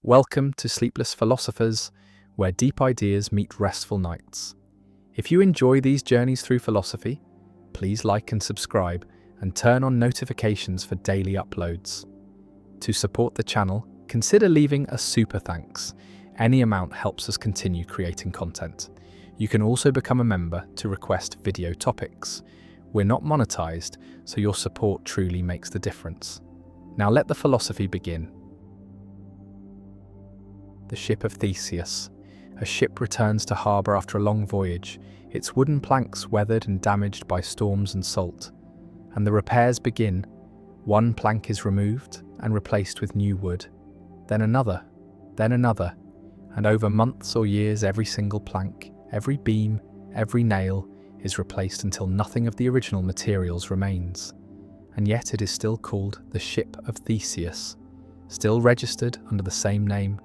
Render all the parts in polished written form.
Welcome to Sleepless Philosophers, where deep ideas meet restful nights. If you enjoy these journeys through philosophy, please like and subscribe and turn on notifications for daily uploads. To support the channel, consider leaving a super thanks. Any amount helps us continue creating content. You can also become a member to request video topics. We're not monetized, so your support truly makes the difference. Now let the philosophy begin. The ship of Theseus. A ship returns to harbour after a long voyage, its wooden planks weathered and damaged by storms and salt. And the repairs begin. One plank is removed and replaced with new wood. Then another, and over months or years every single plank, every beam, every nail is replaced until nothing of the original materials remains. And yet it is still called the Ship of Theseus, still registered under the same name,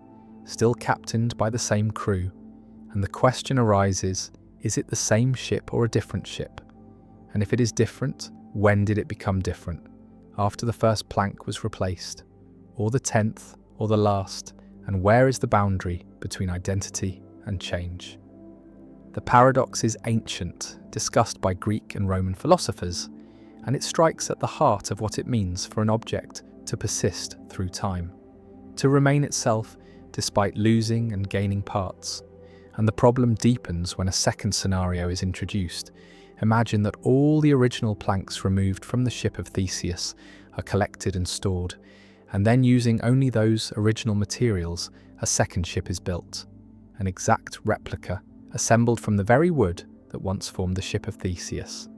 still captained by the same crew, and the question arises, is it the same ship or a different ship? And if it is different, when did it become different? After the first plank was replaced, or the 10th, or the last, and where is the boundary between identity and change? The paradox is ancient, discussed by Greek and Roman philosophers, and it strikes at the heart of what it means for an object to persist through time, to remain itself despite losing and gaining parts. And the problem deepens when a second scenario is introduced. Imagine that all the original planks removed from the ship of Theseus are collected and stored, and then using only those original materials, a second ship is built, an exact replica assembled from the very wood that once formed the ship of Theseus.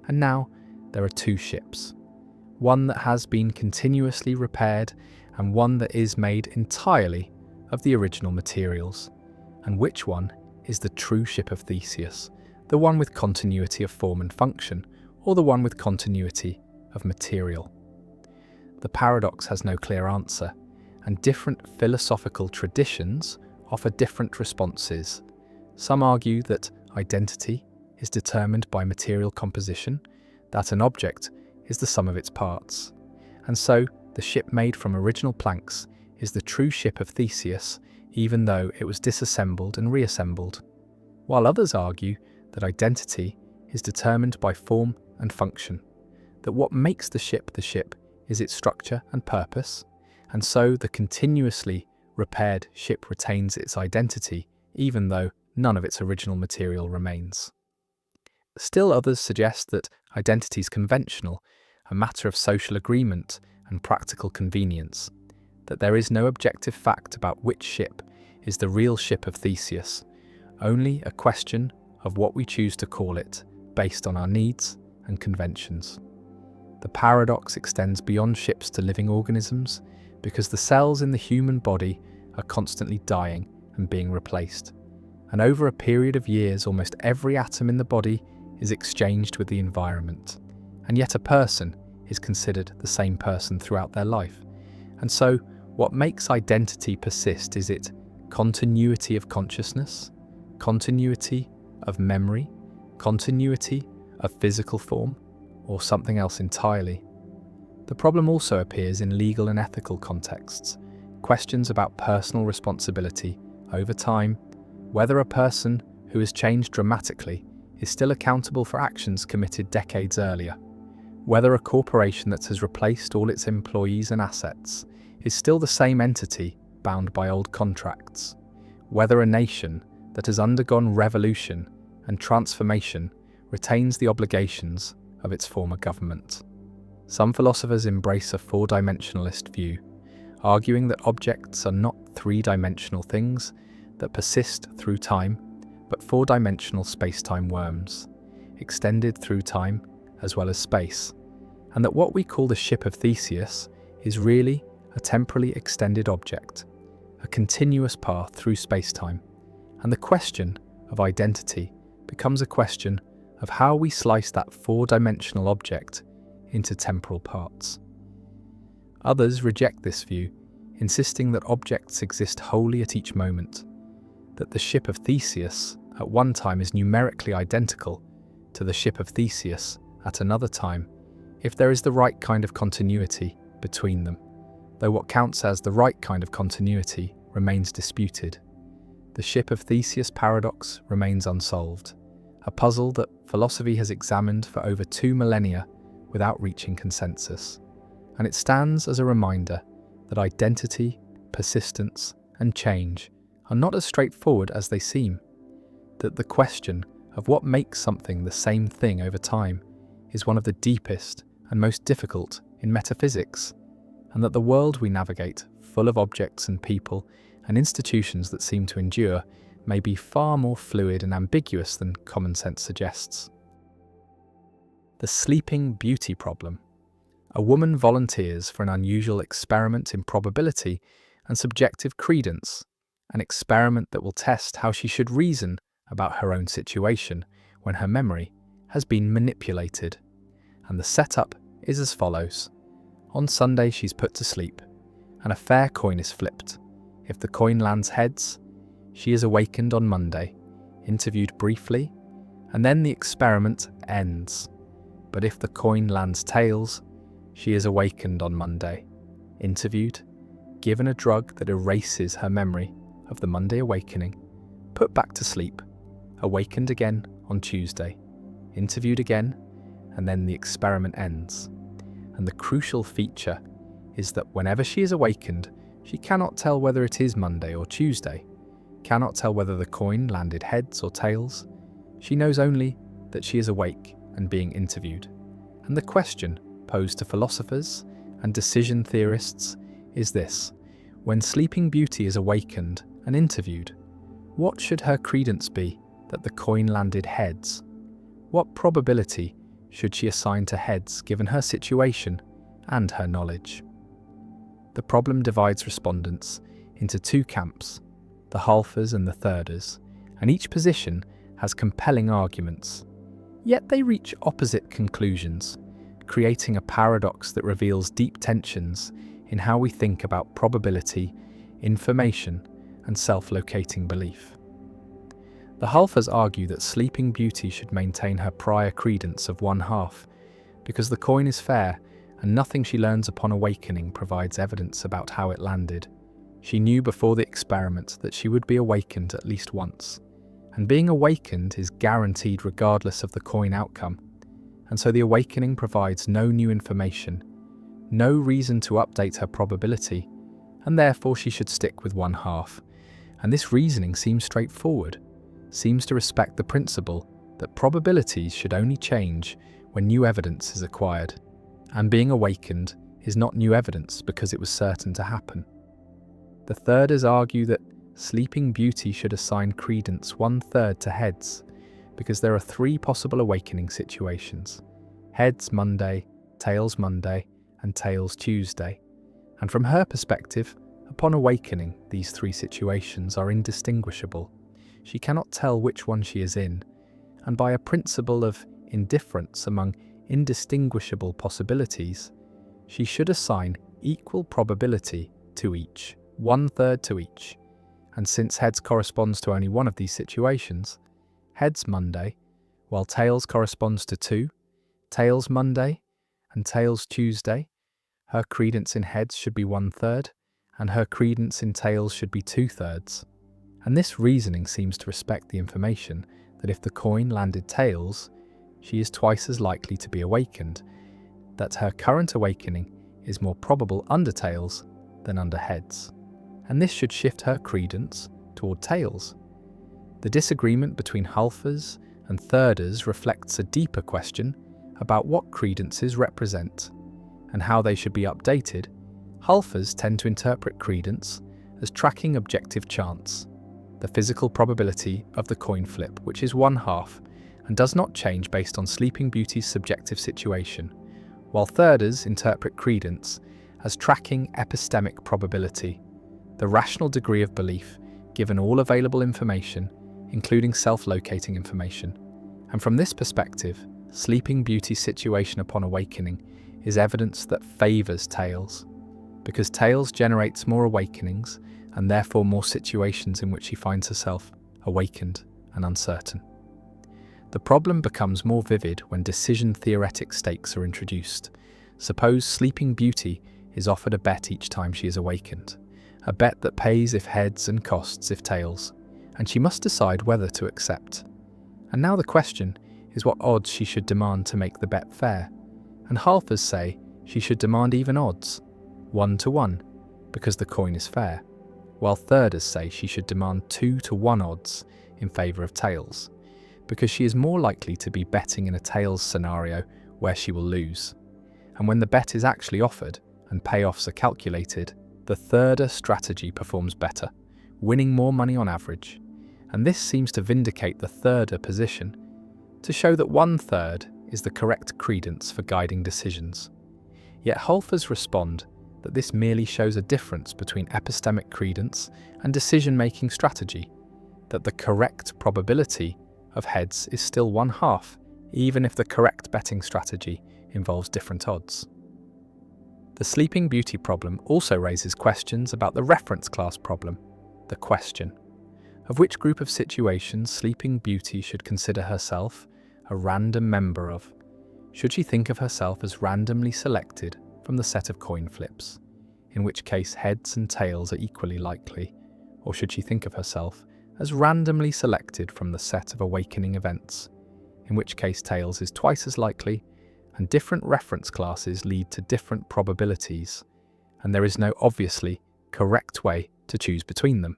And now there are two ships, one that has been continuously repaired and one that is made entirely of the original materials. And which one is the true ship of Theseus, the one with continuity of form and function, or the one with continuity of material? The paradox has no clear answer, and different philosophical traditions offer different responses. Some argue that identity is determined by material composition, that an object is the sum of its parts, and so the ship made from original planks is the true ship of Theseus, even though it was disassembled and reassembled, while others argue that identity is determined by form and function, that what makes the ship is its structure and purpose, and so the continuously repaired ship retains its identity, even though none of its original material remains. Still others suggest that identity is conventional, a matter of social agreement and practical convenience, that there is no objective fact about which ship is the real ship of Theseus, only a question of what we choose to call it based on our needs and conventions. The paradox extends beyond ships to living organisms because the cells in the human body are constantly dying and being replaced, and over a period of years almost every atom in the body is exchanged with the environment, and yet a person is considered the same person throughout their life. And so what makes identity persist? Is it continuity of consciousness, continuity of memory, continuity of physical form, or something else entirely? The problem also appears in legal and ethical contexts, questions about personal responsibility over time, whether a person who has changed dramatically is still accountable for actions committed decades earlier, whether a corporation that has replaced all its employees and assets is still the same entity bound by old contracts, whether a nation that has undergone revolution and transformation retains the obligations of its former government. Some philosophers embrace a four-dimensionalist view, arguing that objects are not three-dimensional things that persist through time, but four-dimensional space-time worms, extended through time as well as space, and that what we call the ship of Theseus is really a temporally extended object, a continuous path through space-time, and the question of identity becomes a question of how we slice that four-dimensional object into temporal parts. Others reject this view, insisting that objects exist wholly at each moment, that the ship of Theseus at one time is numerically identical to the ship of Theseus at another time, if there is the right kind of continuity between them, though what counts as the right kind of continuity remains disputed. The ship of Theseus paradox remains unsolved, a puzzle that philosophy has examined for over 2 millennia without reaching consensus. And it stands as a reminder that identity, persistence, and change are not as straightforward as they seem, that the question of what makes something the same thing over time is one of the deepest and most difficult in metaphysics, and that the world we navigate, full of objects and people and institutions that seem to endure, may be far more fluid and ambiguous than common sense suggests. The Sleeping Beauty problem. A woman volunteers for an unusual experiment in probability and subjective credence, an experiment that will test how she should reason about her own situation when her memory has been manipulated. And the setup is as follows. On Sunday she's put to sleep, and a fair coin is flipped. If the coin lands heads, she is awakened on Monday, interviewed briefly, and then the experiment ends. But if the coin lands tails, she is awakened on Monday, interviewed, given a drug that erases her memory of the Monday awakening, put back to sleep, awakened again on Tuesday, interviewed again, and then the experiment ends. And the crucial feature is that whenever she is awakened, she cannot tell whether it is Monday or Tuesday, cannot tell whether the coin landed heads or tails. She knows only that she is awake and being interviewed. And the question posed to philosophers and decision theorists is this: when Sleeping Beauty is awakened and interviewed, what should her credence be that the coin landed heads? What probability should she assign to heads given her situation and her knowledge? The problem divides respondents into 2 camps, the halfers and the thirders, and each position has compelling arguments. Yet they reach opposite conclusions, creating a paradox that reveals deep tensions in how we think about probability, information, and self-locating belief. The halfers argue that Sleeping Beauty should maintain her prior credence of 1/2, because the coin is fair and nothing she learns upon awakening provides evidence about how it landed. She knew before the experiment that she would be awakened at least once, and being awakened is guaranteed regardless of the coin outcome, and so the awakening provides no new information, no reason to update her probability, and therefore she should stick with 1/2. And this reasoning seems straightforward, seems to respect the principle that probabilities should only change when new evidence is acquired, and being awakened is not new evidence because it was certain to happen. The thirders argue that Sleeping Beauty should assign credence 1/3 to heads, because there are 3 possible awakening situations: heads Monday, tails Monday, and tails Tuesday. And from her perspective, upon awakening, these 3 situations are indistinguishable. She cannot tell which one she is in, and by a principle of indifference among indistinguishable possibilities, she should assign equal probability to each, 1/3 to each. And since heads corresponds to only one of these situations, heads Monday, while tails corresponds to 2, tails Monday and tails Tuesday, her credence in heads should be 1/3, and her credence in tails should be 2/3. And this reasoning seems to respect the information that if the coin landed tails, she is twice as likely to be awakened, that her current awakening is more probable under tails than under heads. And this should shift her credence toward tails. The disagreement between halfers and thirders reflects a deeper question about what credences represent and how they should be updated. Halfers tend to interpret credence as tracking objective chance, the physical probability of the coin flip, which is 1/2 and does not change based on Sleeping Beauty's subjective situation, while thirders interpret credence as tracking epistemic probability, the rational degree of belief given all available information, including self-locating information. And from this perspective, Sleeping Beauty's situation upon awakening is evidence that favours tails, because tails generates more awakenings and therefore more situations in which she finds herself awakened and uncertain. The problem becomes more vivid when decision-theoretic stakes are introduced. Suppose Sleeping Beauty is offered a bet each time she is awakened, a bet that pays if heads and costs if tails, and she must decide whether to accept. And now the question is what odds she should demand to make the bet fair, and halfers say she should demand even odds, 1-to-1, because the coin is fair, while thirders say she should demand 2-to-1 odds in favour of tails, because she is more likely to be betting in a tails scenario where she will lose. And when the bet is actually offered and payoffs are calculated, the thirder strategy performs better, winning more money on average. And this seems to vindicate the thirder position, to show that 1/3 is the correct credence for guiding decisions. Yet halfers respond that this merely shows a difference between epistemic credence and decision-making strategy, that the correct probability of heads is still 1/2, even if the correct betting strategy involves different odds. The Sleeping Beauty problem also raises questions about the reference class problem, the question of which group of situations Sleeping Beauty should consider herself a random member of. Should she think of herself as randomly selected from the set of coin flips, in which case heads and tails are equally likely, or should she think of herself as randomly selected from the set of awakening events, in which case tails is twice as likely, and different reference classes lead to different probabilities, and there is no obviously correct way to choose between them.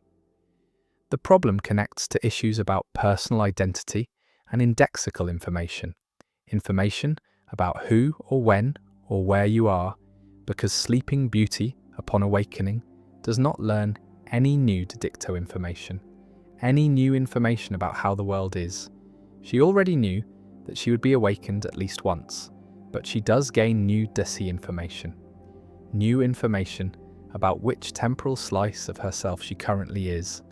The problem connects to issues about personal identity and indexical information, information about who or when or where you are, because Sleeping Beauty, upon awakening, does not learn any new dicto information, any new information about how the world is. She already knew that she would be awakened at least once, but she does gain new desi information. New information about which temporal slice of herself she currently is.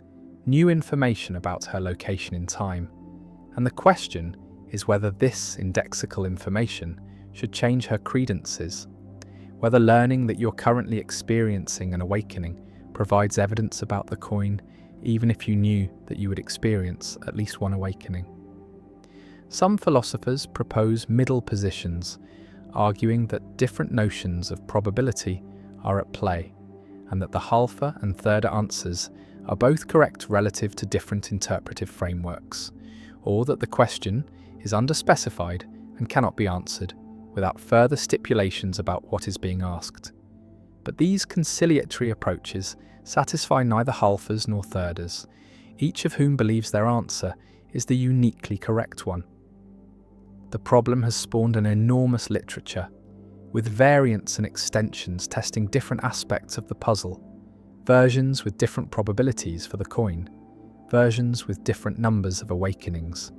New information about her location in time. And the question is whether this indexical information should change her credences, whether learning that you're currently experiencing an awakening provides evidence about the coin, even if you knew that you would experience at least one awakening. Some philosophers propose middle positions, arguing that different notions of probability are at play, and that the halfer and thirder answers are both correct relative to different interpretive frameworks, or that the question is underspecified and cannot be answered without further stipulations about what is being asked. But these conciliatory approaches satisfy neither halfers nor thirders, each of whom believes their answer is the uniquely correct one. The problem has spawned an enormous literature, with variants and extensions testing different aspects of the puzzle, versions with different probabilities for the coin, versions with different numbers of awakenings,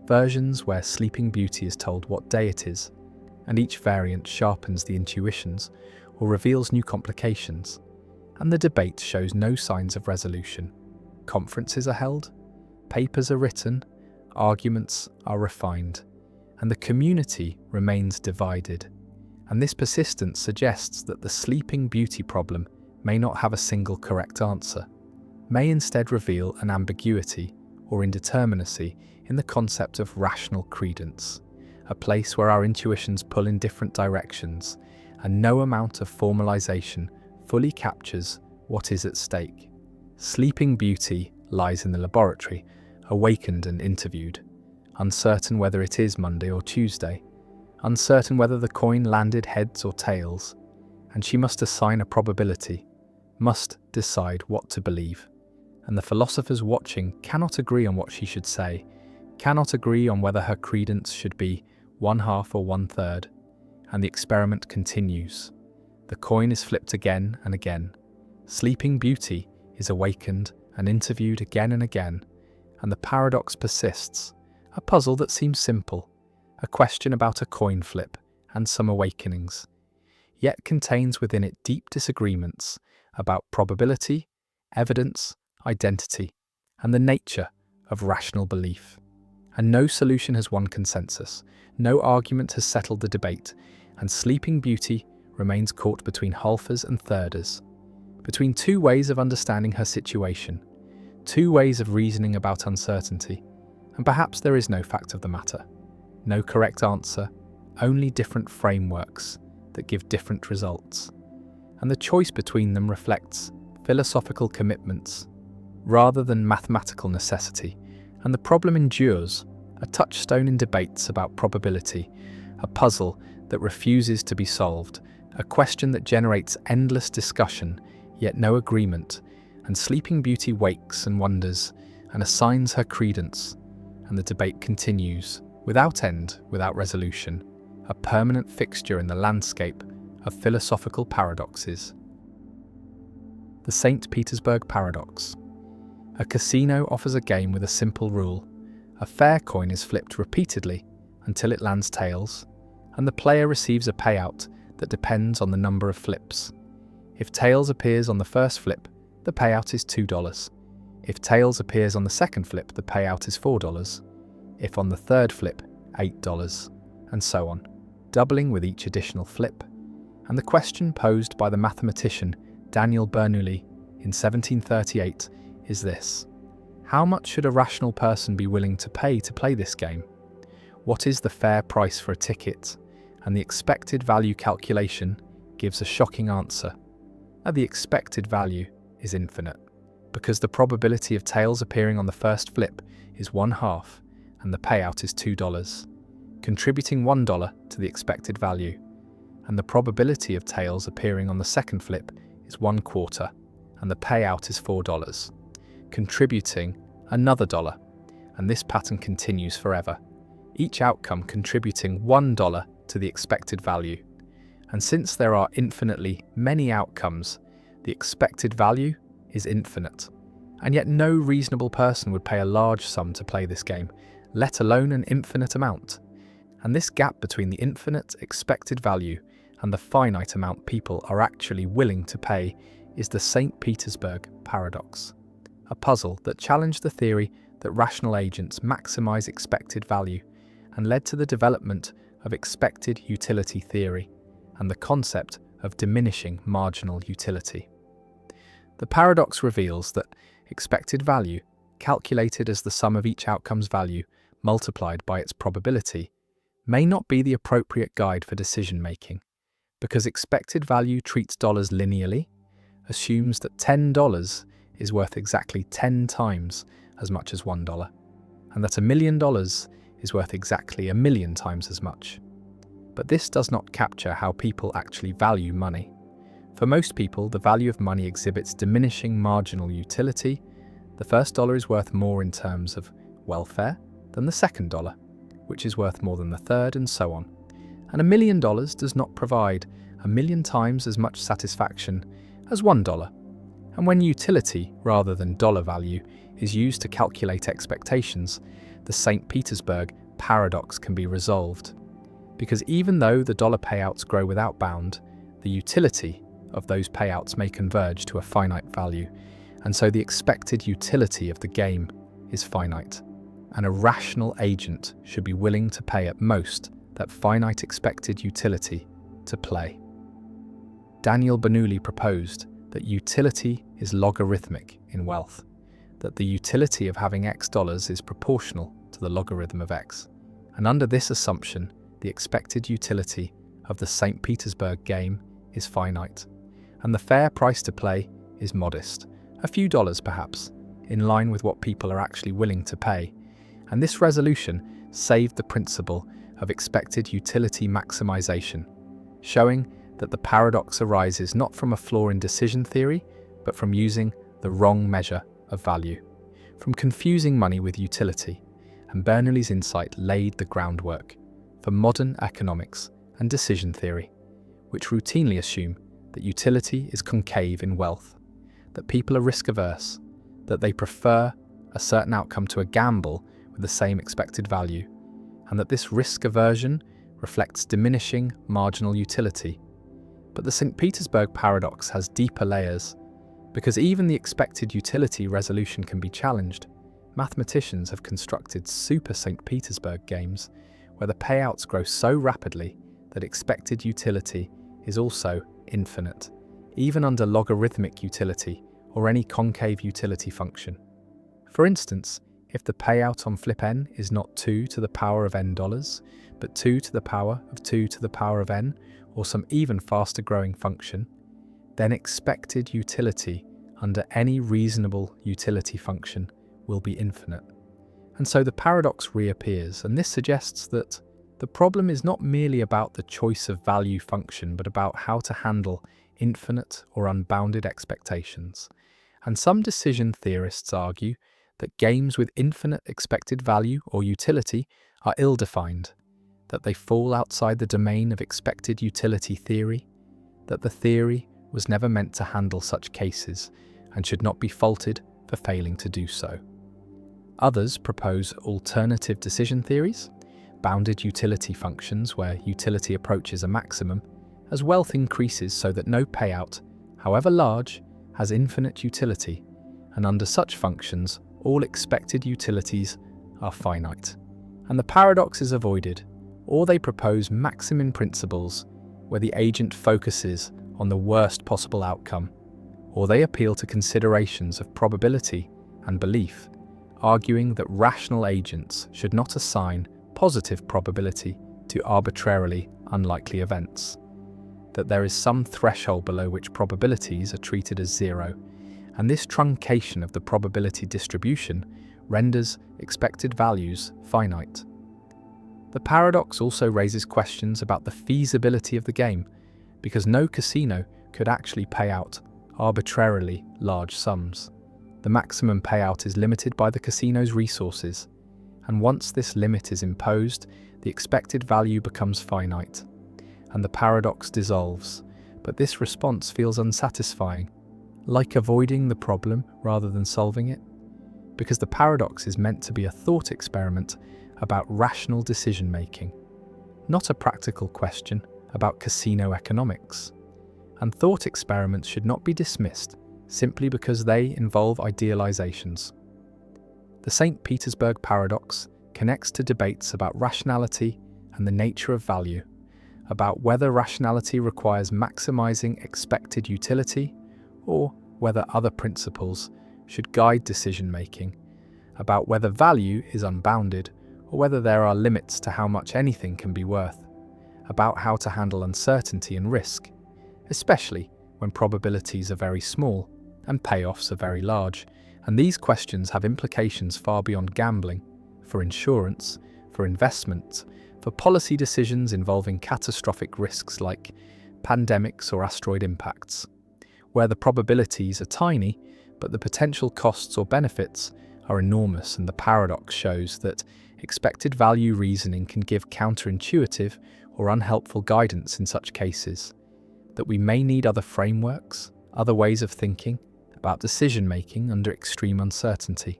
versions where Sleeping Beauty is told what day it is, and each variant sharpens the intuitions or reveals new complications, and the debate shows no signs of resolution. Conferences are held, papers are written, arguments are refined, and the community remains divided. And this persistence suggests that the Sleeping Beauty problem may not have a single correct answer, may instead reveal an ambiguity or indeterminacy in the concept of rational credence, a place where our intuitions pull in different directions, and no amount of formalization fully captures what is at stake. Sleeping Beauty lies in the laboratory, awakened and interviewed, uncertain whether it is Monday or Tuesday, uncertain whether the coin landed heads or tails, and she must assign a probability, must decide what to believe. And the philosophers watching cannot agree on what she should say, cannot agree on whether her credence should be 1/2 or 1/3, and the experiment continues. The coin is flipped again and again. Sleeping Beauty is awakened and interviewed again and again, and the paradox persists, a puzzle that seems simple, a question about a coin flip and some awakenings, yet contains within it deep disagreements about probability, evidence, identity, and the nature of rational belief. And no solution has won consensus, no argument has settled the debate, and Sleeping Beauty remains caught between halfers and thirders, between two ways of understanding her situation, two ways of reasoning about uncertainty, and perhaps there is no fact of the matter, no correct answer, only different frameworks that give different results. And the choice between them reflects philosophical commitments rather than mathematical necessity, and the problem endures, a touchstone in debates about probability, a puzzle that refuses to be solved, a question that generates endless discussion, yet no agreement, and Sleeping Beauty wakes and wonders, and assigns her credence, and the debate continues, without end, without resolution, a permanent fixture in the landscape of philosophical paradoxes. The St. Petersburg Paradox. A casino offers a game with a simple rule. A fair coin is flipped repeatedly until it lands tails, and the player receives a payout that depends on the number of flips. If tails appears on the first flip, the payout is $2. If tails appears on the second flip, the payout is $4. If on the third flip, $8, and so on, doubling with each additional flip. And the question posed by the mathematician Daniel Bernoulli in 1738 is this: how much should a rational person be willing to pay this game? What is the fair price for a ticket? And the expected value calculation gives a shocking answer. The expected value is infinite, because the probability of tails appearing on the first flip is 1/2, and the payout is $2, contributing $1 to the expected value, and the probability of tails appearing on the second flip is 1/4, and the payout is $4, contributing another $1, and this pattern continues forever, each outcome contributing $1 to the expected value. And since there are infinitely many outcomes, the expected value is infinite. And yet no reasonable person would pay a large sum to play this game, let alone an infinite amount. And this gap between the infinite expected value and the finite amount people are actually willing to pay is the St. Petersburg Paradox, a puzzle that challenged the theory that rational agents maximize expected value and led to the development of expected utility theory and the concept of diminishing marginal utility. The paradox reveals that expected value, calculated as the sum of each outcome's value multiplied by its probability, may not be the appropriate guide for decision-making, because expected value treats dollars linearly, assumes that $10 is worth exactly 10 times as much as $1, and that $1 million is worth exactly 1 million times as much. But this does not capture how people actually value money. For most people, the value of money exhibits diminishing marginal utility. The first dollar is worth more in terms of welfare than the second dollar, which is worth more than the third, and so on. And $1 million does not provide 1 million times as much satisfaction as $1. And when utility, rather than dollar value, is used to calculate expectations, the St. Petersburg Paradox can be resolved. Because even though the dollar payouts grow without bound, the utility of those payouts may converge to a finite value, and so the expected utility of the game is finite, and a rational agent should be willing to pay at most that finite expected utility to play. Daniel Bernoulli proposed that utility is logarithmic in wealth, that the utility of having X dollars is proportional to the logarithm of X, and under this assumption, the expected utility of the St. Petersburg game is finite, and the fair price to play is modest, a few dollars perhaps, in line with what people are actually willing to pay. And this resolution saved the principle of expected utility maximization, showing that the paradox arises not from a flaw in decision theory, but from using the wrong measure of value, from confusing money with utility. And Bernoulli's insight laid the groundwork for modern economics and decision theory, which routinely assume that utility is concave in wealth, that people are risk-averse, that they prefer a certain outcome to a gamble with the same expected value, and that this risk aversion reflects diminishing marginal utility. But the St. Petersburg paradox has deeper layers, because even the expected utility resolution can be challenged. Mathematicians have constructed super St. Petersburg games where the payouts grow so rapidly that expected utility is also infinite, even under logarithmic utility or any concave utility function. For instance, if the payout on flip n is not 2 to the power of n dollars, but 2 to the power of 2 to the power of n, or some even faster growing function, then expected utility under any reasonable utility function will be infinite. And so the paradox reappears, and this suggests that the problem is not merely about the choice of value function, but about how to handle infinite or unbounded expectations. And some decision theorists argue that games with infinite expected value or utility are ill-defined, that they fall outside the domain of expected utility theory, that the theory was never meant to handle such cases and should not be faulted for failing to do so. Others propose alternative decision theories, bounded utility functions where utility approaches a maximum, as wealth increases so that no payout, however large, has infinite utility, and under such functions, all expected utilities are finite. And the paradox is avoided, or they propose maximum principles where the agent focuses on the worst possible outcome, or they appeal to considerations of probability and belief, arguing that rational agents should not assign positive probability to arbitrarily unlikely events, that there is some threshold below which probabilities are treated as zero, and this truncation of the probability distribution renders expected values finite. The paradox also raises questions about the feasibility of the game, because no casino could actually pay out arbitrarily large sums. The maximum payout is limited by the casino's resources, and once this limit is imposed, the expected value becomes finite, and the paradox dissolves. But this response feels unsatisfying, like avoiding the problem rather than solving it, because the paradox is meant to be a thought experiment about rational decision-making, not a practical question about casino economics. And thought experiments should not be dismissed simply because they involve idealizations. The St. Petersburg paradox connects to debates about rationality and the nature of value, about whether rationality requires maximizing expected utility or whether other principles should guide decision-making, about whether value is unbounded or whether there are limits to how much anything can be worth, about how to handle uncertainty and risk, especially when probabilities are very small and payoffs are very large. And these questions have implications far beyond gambling, for insurance, for investment, for policy decisions involving catastrophic risks like pandemics or asteroid impacts, where the probabilities are tiny, but the potential costs or benefits are enormous. And the paradox shows that expected value reasoning can give counterintuitive or unhelpful guidance in such cases, that we may need other frameworks, other ways of thinking about decision-making under extreme uncertainty.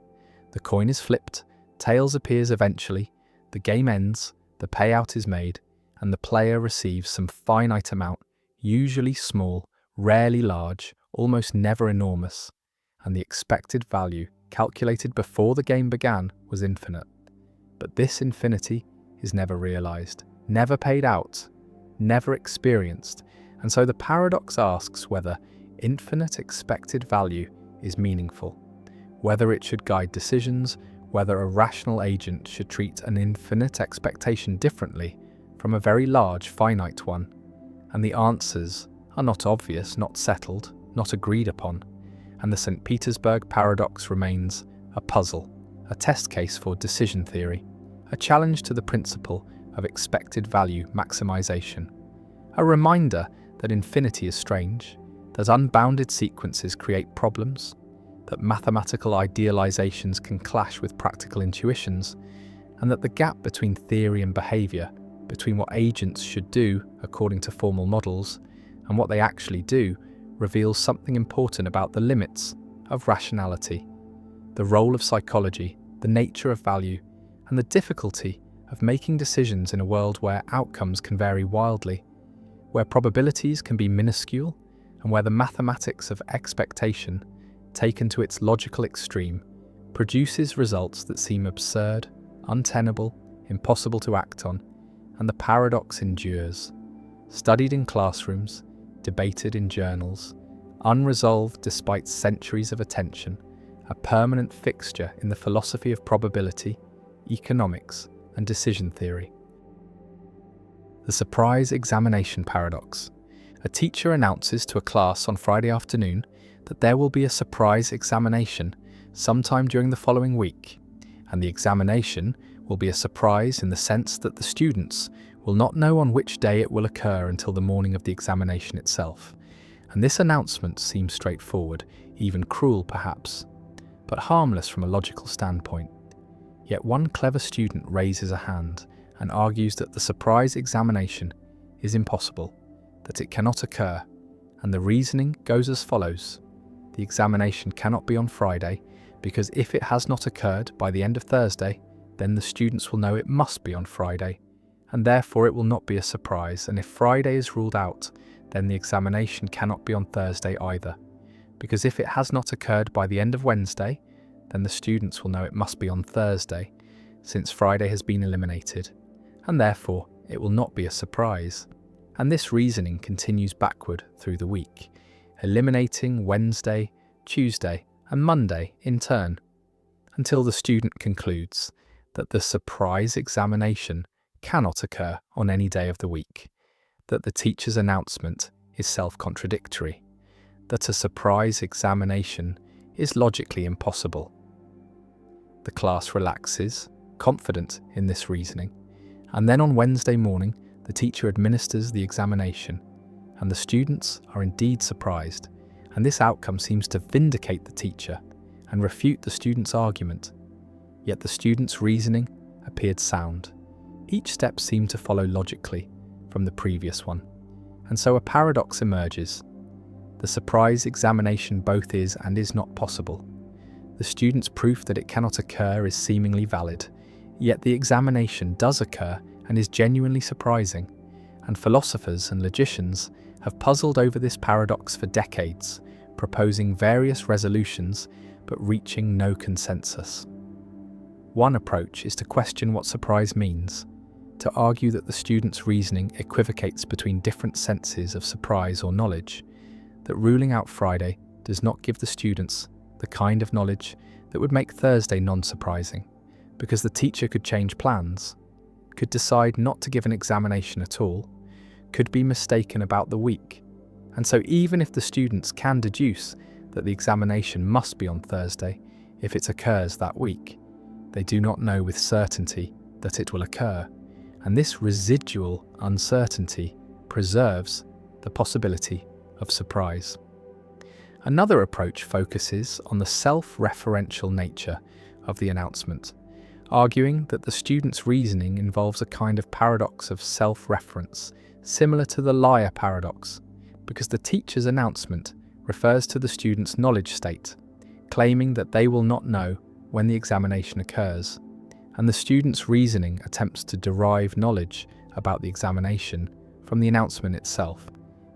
The coin is flipped, tails appears eventually, the game ends, the payout is made, and the player receives some finite amount, usually small, rarely large, almost never enormous, and the expected value calculated before the game began was infinite. But this infinity is never realized, never paid out, never experienced, and so the paradox asks whether infinite expected value is meaningful, whether it should guide decisions, whether a rational agent should treat an infinite expectation differently from a very large finite one. And the answers are not obvious, not settled, not agreed upon, and the St. Petersburg paradox remains a puzzle, a test case for decision theory, a challenge to the principle of expected value maximization, a reminder that infinity is strange, that unbounded sequences create problems, that mathematical idealizations can clash with practical intuitions, and that the gap between theory and behavior, between what agents should do according to formal models and what they actually do, reveals something important about the limits of rationality, the role of psychology, the nature of value, and the difficulty of making decisions in a world where outcomes can vary wildly, where probabilities can be minuscule, and where the mathematics of expectation, taken to its logical extreme, produces results that seem absurd, untenable, impossible to act on, and the paradox endures, studied in classrooms, debated in journals, unresolved despite centuries of attention, a permanent fixture in the philosophy of probability, economics, and decision theory. The surprise examination paradox. A teacher announces to a class on Friday afternoon that there will be a surprise examination sometime during the following week, and the examination will be a surprise in the sense that the students will not know on which day it will occur until the morning of the examination itself. And this announcement seems straightforward, even cruel perhaps, but harmless from a logical standpoint. Yet one clever student raises a hand and argues that the surprise examination is impossible, that it cannot occur, and the reasoning goes as follows. The examination cannot be on Friday because if it has not occurred by the end of Thursday, then the students will know it must be on Friday, and therefore it will not be a surprise, and if Friday is ruled out, then the examination cannot be on Thursday either, because if it has not occurred by the end of Wednesday, then the students will know it must be on Thursday, since Friday has been eliminated, and therefore it will not be a surprise. And this reasoning continues backward through the week, eliminating Wednesday, Tuesday, and Monday in turn, until the student concludes that the surprise examination cannot occur on any day of the week, that the teacher's announcement is self-contradictory, that a surprise examination is logically impossible. The class relaxes, confident in this reasoning, and then on Wednesday morning, the teacher administers the examination, and the students are indeed surprised, and this outcome seems to vindicate the teacher and refute the student's argument. Yet the student's reasoning appeared sound. Each step seemed to follow logically from the previous one, and so a paradox emerges. The surprise examination both is and is not possible. The student's proof that it cannot occur is seemingly valid, yet the examination does occur and is genuinely surprising, and philosophers and logicians have puzzled over this paradox for decades, proposing various resolutions but reaching no consensus. One approach is to question what surprise means, to argue that the student's reasoning equivocates between different senses of surprise or knowledge, that ruling out Friday does not give the students the kind of knowledge that would make Thursday non-surprising, because the teacher could change plans, could decide not to give an examination at all, could be mistaken about the week, and so even if the students can deduce that the examination must be on Thursday if it occurs that week, they do not know with certainty that it will occur, and this residual uncertainty preserves the possibility of surprise. Another approach focuses on the self-referential nature of the announcement, arguing that the student's reasoning involves a kind of paradox of self-reference, similar to the liar paradox, because the teacher's announcement refers to the student's knowledge state, claiming that they will not know when the examination occurs, and the student's reasoning attempts to derive knowledge about the examination from the announcement itself,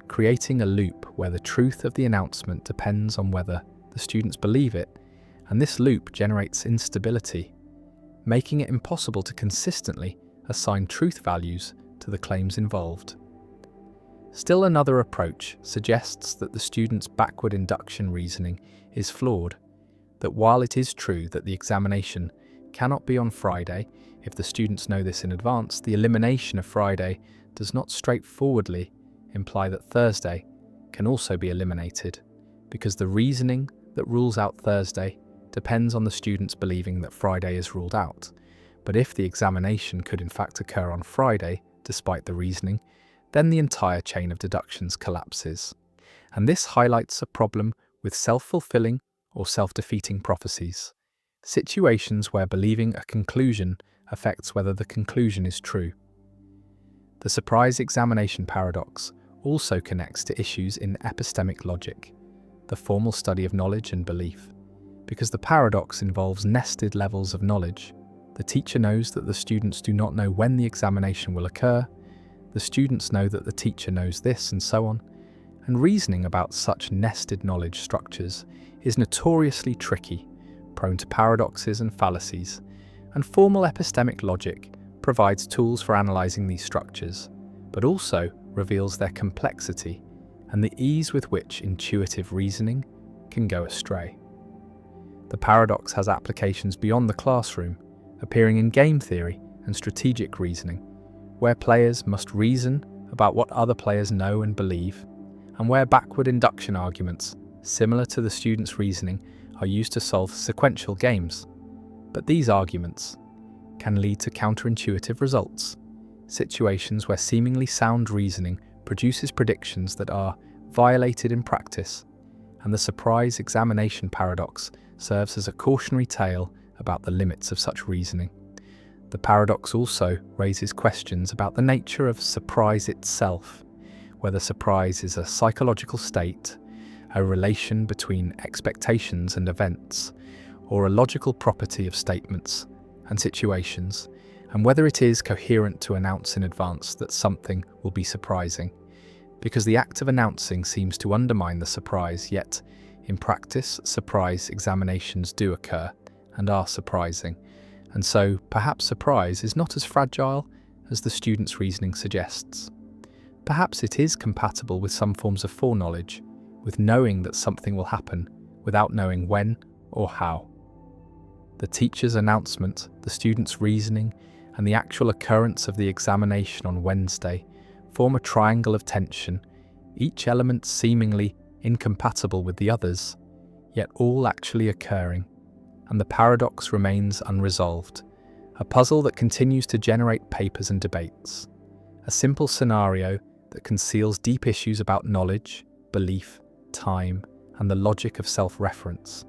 creating a loop where the truth of the announcement depends on whether the students believe it, and this loop generates instability, making it impossible to consistently assign truth values to the claims involved. Still another approach suggests that the student's backward induction reasoning is flawed, that while it is true that the examination cannot be on Friday, if the students know this in advance, the elimination of Friday does not straightforwardly imply that Thursday can also be eliminated, because the reasoning that rules out Thursday depends on the students believing that Friday is ruled out. But if the examination could in fact occur on Friday, despite the reasoning, then the entire chain of deductions collapses. And this highlights a problem with self-fulfilling or self-defeating prophecies, situations where believing a conclusion affects whether the conclusion is true. The surprise examination paradox also connects to issues in epistemic logic, the formal study of knowledge and belief. Because the paradox involves nested levels of knowledge, the teacher knows that the students do not know when the examination will occur, the students know that the teacher knows this, and so on, and reasoning about such nested knowledge structures is notoriously tricky, prone to paradoxes and fallacies, and formal epistemic logic provides tools for analysing these structures, but also reveals their complexity and the ease with which intuitive reasoning can go astray. The paradox has applications beyond the classroom, appearing in game theory and strategic reasoning, where players must reason about what other players know and believe, and where backward induction arguments similar to the student's reasoning, are used to solve sequential games. But these arguments can lead to counterintuitive results, situations where seemingly sound reasoning produces predictions that are violated in practice, and the surprise examination paradox serves as a cautionary tale about the limits of such reasoning. The paradox also raises questions about the nature of surprise itself, whether surprise is a psychological state, a relation between expectations and events, or a logical property of statements and situations, and whether it is coherent to announce in advance that something will be surprising, because the act of announcing seems to undermine the surprise, yet in practice, surprise examinations do occur and are surprising, and so perhaps surprise is not as fragile as the student's reasoning suggests. Perhaps it is compatible with some forms of foreknowledge, with knowing that something will happen without knowing when or how. The teacher's announcement, the student's reasoning, and the actual occurrence of the examination on Wednesday form a triangle of tension, each element seemingly incompatible with the others, yet all actually occurring, and the paradox remains unresolved, a puzzle that continues to generate papers and debates, a simple scenario that conceals deep issues about knowledge, belief, time, and the logic of self-reference.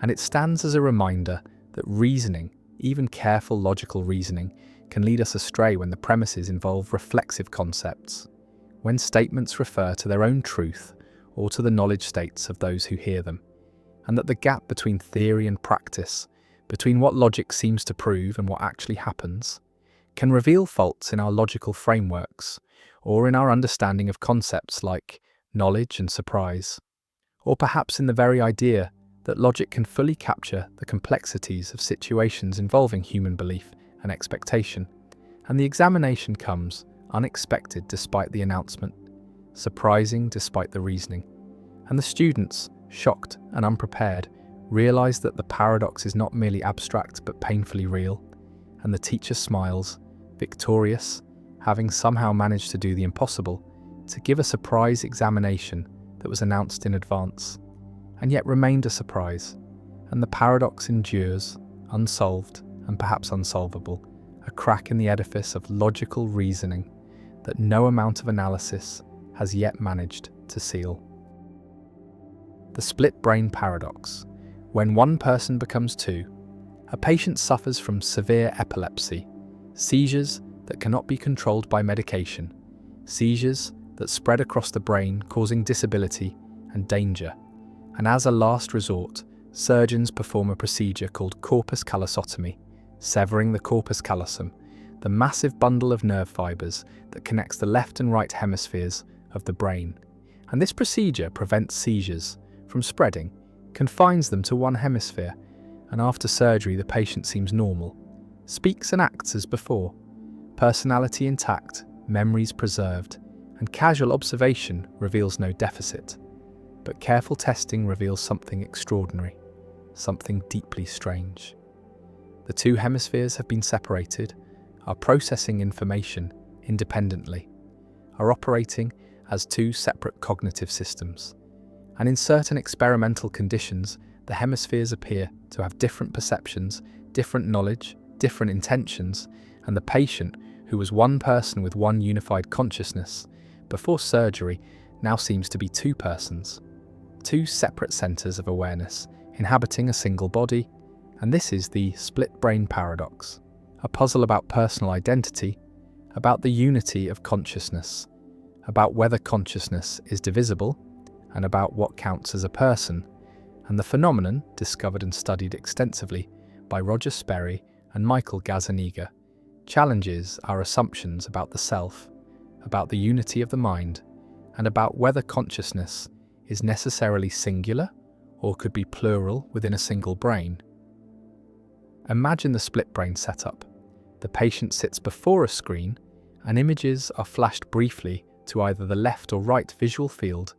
And it stands as a reminder that reasoning, even careful logical reasoning, can lead us astray when the premises involve reflexive concepts, when statements refer to their own truth or to the knowledge states of those who hear them, and that the gap between theory and practice, between what logic seems to prove and what actually happens, can reveal faults in our logical frameworks or in our understanding of concepts like knowledge and surprise, or perhaps in the very idea that logic can fully capture the complexities of situations involving human belief and expectation, and the examination comes unexpected despite the announcement, surprising despite the reasoning, and the students, shocked and unprepared, realize that the paradox is not merely abstract but painfully real, and the teacher smiles, victorious, having somehow managed to do the impossible, to give a surprise examination that was announced in advance, and yet remained a surprise, and the paradox endures, unsolved and perhaps unsolvable, a crack in the edifice of logical reasoning that no amount of analysis has yet managed to seal. The split brain paradox. When one person becomes two, a patient suffers from severe epilepsy, seizures that cannot be controlled by medication, seizures that spread across the brain causing disability and danger, and as a last resort, surgeons perform a procedure called corpus callosotomy, severing the corpus callosum, the massive bundle of nerve fibers that connects the left and right hemispheres of the brain. And this procedure prevents seizures from spreading, confines them to one hemisphere, and after surgery the patient seems normal, speaks and acts as before, personality intact, memories preserved, and casual observation reveals no deficit. But careful testing reveals something extraordinary, something deeply strange. The two hemispheres have been separated, are processing information independently, are operating as two separate cognitive systems. And in certain experimental conditions, the hemispheres appear to have different perceptions, different knowledge, different intentions, and the patient, who was one person with one unified consciousness, before surgery now seems to be two persons, two separate centers of awareness inhabiting a single body, and this is the split brain paradox, a puzzle about personal identity, about the unity of consciousness, about whether consciousness is divisible, and about what counts as a person, and the phenomenon, discovered and studied extensively by Roger Sperry and Michael Gazzaniga, challenges our assumptions about the self, about the unity of the mind, and about whether consciousness is necessarily singular or could be plural within a single brain. Imagine the split brain setup. The patient sits before a screen and images are flashed briefly to either the left or right visual field,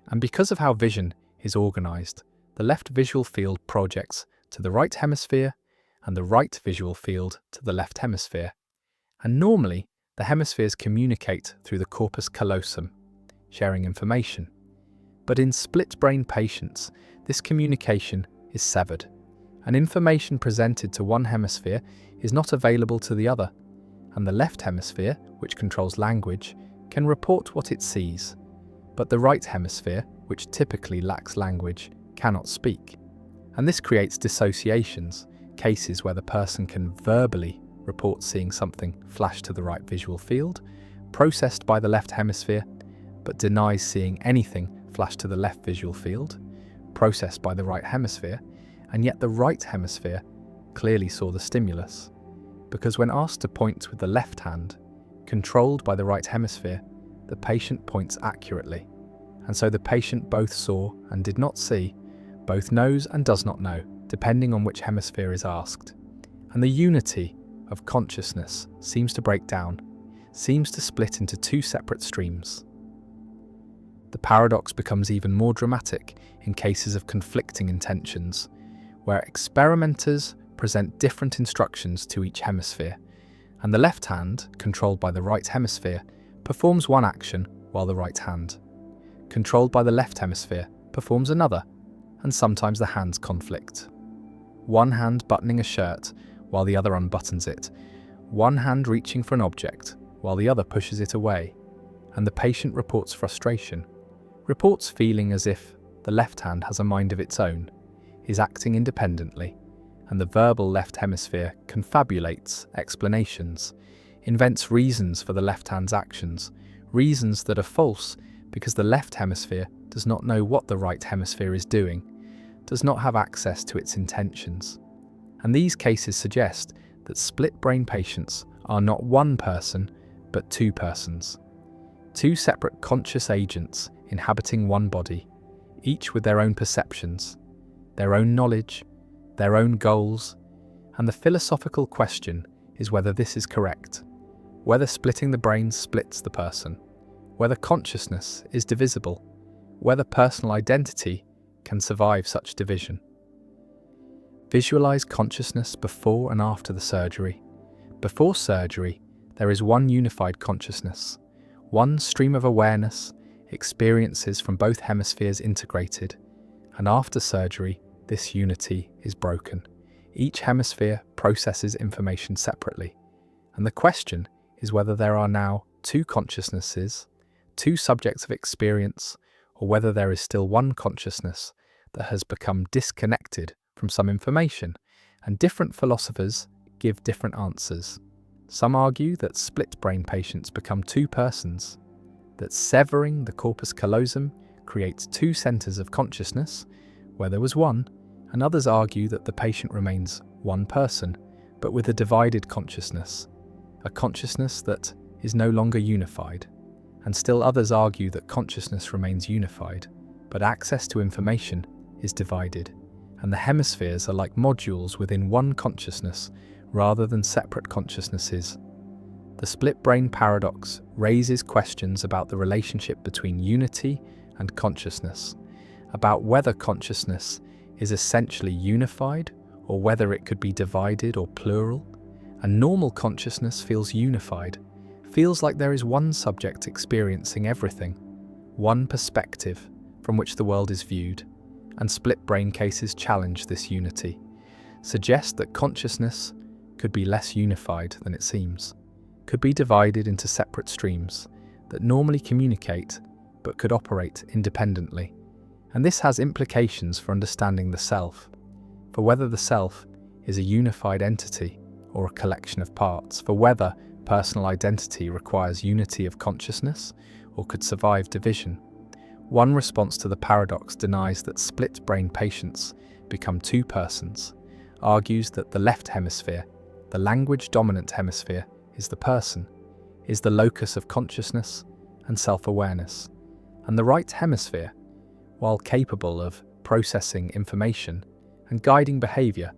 and because of how vision is organized, the left visual field projects to the right hemisphere and the right visual field to the left hemisphere. And normally, the hemispheres communicate through the corpus callosum, sharing information. But in split-brain patients, this communication is severed, and information presented to one hemisphere is not available to the other, and the left hemisphere, which controls language, can report what it sees, but the right hemisphere, which typically lacks language, cannot speak. And this creates dissociations, cases where the person can verbally report seeing something flash to the right visual field, processed by the left hemisphere, but denies seeing anything flash to the left visual field, processed by the right hemisphere, and yet the right hemisphere clearly saw the stimulus. Because when asked to point with the left hand, controlled by the right hemisphere, the patient points accurately. And so the patient both saw and did not see, both knows and does not know, depending on which hemisphere is asked. And the unity of consciousness seems to break down, seems to split into two separate streams. The paradox becomes even more dramatic in cases of conflicting intentions, where experimenters present different instructions to each hemisphere, and the left hand, controlled by the right hemisphere, performs one action while the right hand, controlled by the left hemisphere, performs another, and sometimes the hands conflict. One hand buttoning a shirt while the other unbuttons it, one hand reaching for an object while the other pushes it away, and the patient reports frustration, reports feeling as if the left hand has a mind of its own, is acting independently, and the verbal left hemisphere confabulates explanations, invents reasons for the left hand's actions, reasons that are false because the left hemisphere does not know what the right hemisphere is doing, does not have access to its intentions. And these cases suggest that split-brain patients are not one person, but two persons. Two separate conscious agents inhabiting one body, each with their own perceptions, their own knowledge, their own goals, and the philosophical question is whether this is correct, whether splitting the brain splits the person, whether consciousness is divisible, whether personal identity can survive such division. Visualize consciousness before and after the surgery. Before surgery, there is one unified consciousness, one stream of awareness, experiences from both hemispheres integrated, and after surgery, this unity is broken. Each hemisphere processes information separately, and the question is whether there are now two consciousnesses, two subjects of experience, or whether there is still one consciousness that has become disconnected from some information, and different philosophers give different answers. Some argue that split-brain patients become two persons, that severing the corpus callosum creates two centers of consciousness, where there was one, and others argue that the patient remains one person, but with a divided consciousness, a consciousness that is no longer unified. And still others argue that consciousness remains unified, but access to information is divided, and the hemispheres are like modules within one consciousness rather than separate consciousnesses. The split-brain paradox raises questions about the relationship between unity and consciousness, about whether consciousness is essentially unified or whether it could be divided or plural. And normal consciousness feels unified, feels like there is one subject experiencing everything, one perspective from which the world is viewed, and split-brain cases challenge this unity, suggest that consciousness could be less unified than it seems, could be divided into separate streams that normally communicate but could operate independently. And this has implications for understanding the self, for whether the self is a unified entity or a collection of parts, for whether personal identity requires unity of consciousness or could survive division. One response to the paradox denies that split-brain patients become two persons, argues that the left hemisphere, the language-dominant hemisphere, is the person, is the locus of consciousness and self-awareness, and the right hemisphere, while capable of processing information and guiding behavior,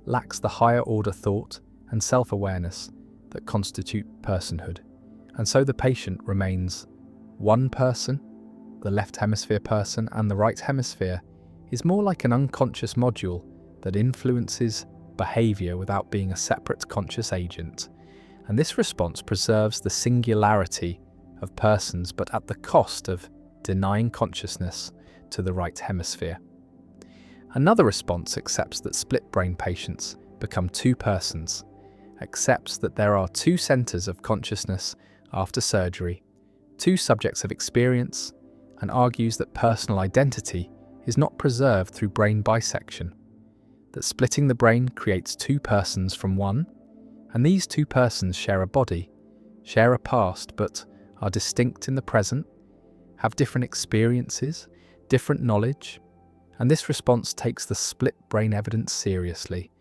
lacks the higher-order thought and self-awareness that constitute personhood. And so the patient remains one person, the left hemisphere person, and the right hemisphere is more like an unconscious module that influences behavior without being a separate conscious agent. And this response preserves the singularity of persons, but at the cost of denying consciousness, to the right hemisphere. Another response accepts that split-brain patients become two persons, accepts that there are two centers of consciousness after surgery, two subjects of experience, and argues that personal identity is not preserved through brain bisection, that splitting the brain creates two persons from one, and these two persons share a body, share a past, but are distinct in the present, have different experiences, different knowledge, and this response takes the split brain evidence seriously,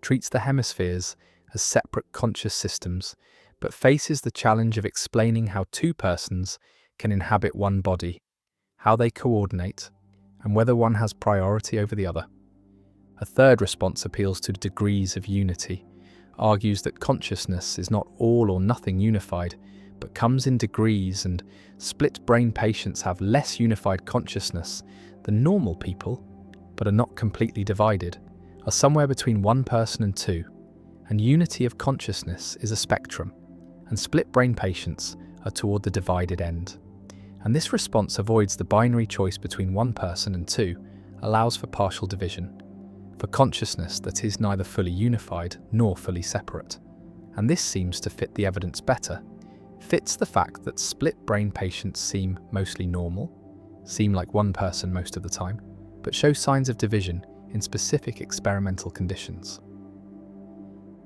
treats the hemispheres as separate conscious systems, but faces the challenge of explaining how two persons can inhabit one body, how they coordinate, and whether one has priority over the other. A third response appeals to degrees of unity, argues that consciousness is not all or nothing unified, but comes in degrees, and split-brain patients have less unified consciousness than normal people, but are not completely divided, are somewhere between one person and two, and unity of consciousness is a spectrum, and split-brain patients are toward the divided end. And this response avoids the binary choice between one person and two, allows for partial division, for consciousness that is neither fully unified nor fully separate. And this seems to fit the evidence better, fits the fact that split-brain patients seem mostly normal, seem like one person most of the time, but show signs of division in specific experimental conditions.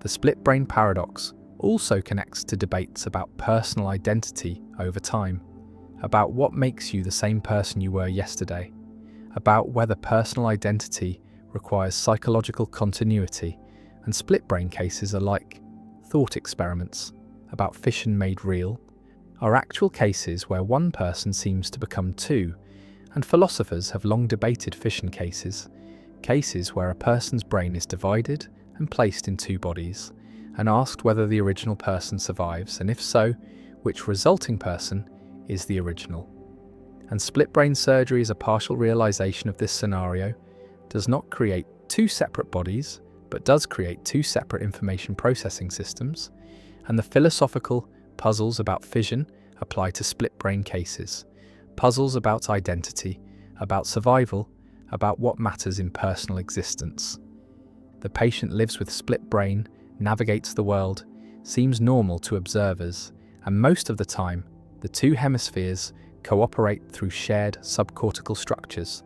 The split-brain paradox also connects to debates about personal identity over time, about what makes you the same person you were yesterday, about whether personal identity requires psychological continuity, and split-brain cases are like thought experiments about fission made real, are actual cases where one person seems to become two, and philosophers have long debated fission cases, cases where a person's brain is divided and placed in two bodies, and asked whether the original person survives, and if so, which resulting person is the original. And split-brain surgery is a partial realization of this scenario, does not create two separate bodies, but does create two separate information processing systems, and the philosophical puzzles about fission apply to split-brain cases, puzzles about identity, about survival, about what matters in personal existence. The patient lives with split brain, navigates the world, seems normal to observers, and most of the time, the two hemispheres cooperate through shared subcortical structures,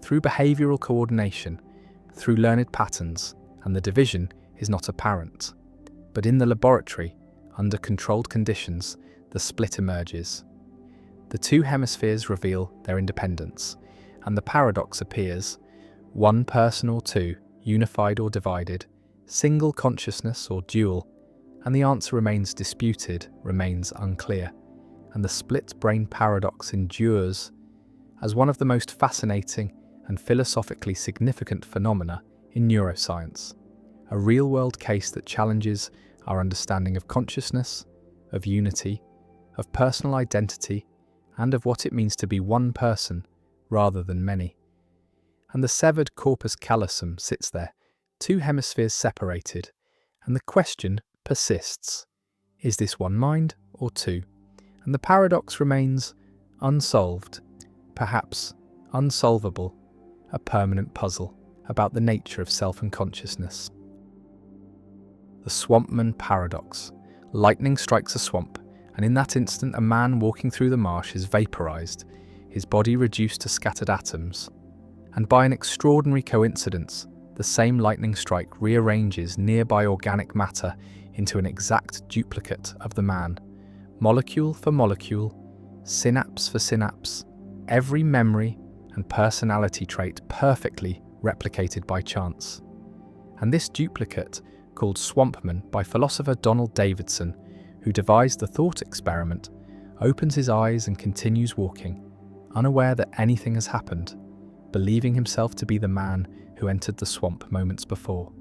through behavioral coordination, through learned patterns, and the division is not apparent. But in the laboratory, under controlled conditions, the split emerges. The two hemispheres reveal their independence, and the paradox appears: one person or two, unified or divided, single consciousness or dual, and the answer remains disputed, remains unclear, and the split-brain paradox endures as one of the most fascinating and philosophically significant phenomena in neuroscience, a real-world case that challenges our understanding of consciousness, of unity, of personal identity, and of what it means to be one person rather than many. And the severed corpus callosum sits there, two hemispheres separated, and the question persists: is this one mind or two? And the paradox remains unsolved, perhaps unsolvable, a permanent puzzle about the nature of self and consciousness. The Swampman Paradox. Lightning strikes a swamp, and in that instant a man walking through the marsh is vaporized, his body reduced to scattered atoms. And by an extraordinary coincidence, the same lightning strike rearranges nearby organic matter into an exact duplicate of the man, molecule for molecule, synapse for synapse, every memory and personality trait perfectly replicated by chance. And this duplicate, called Swampman by philosopher Donald Davidson, who devised the thought experiment, opens his eyes and continues walking, unaware that anything has happened, believing himself to be the man who entered the swamp moments before.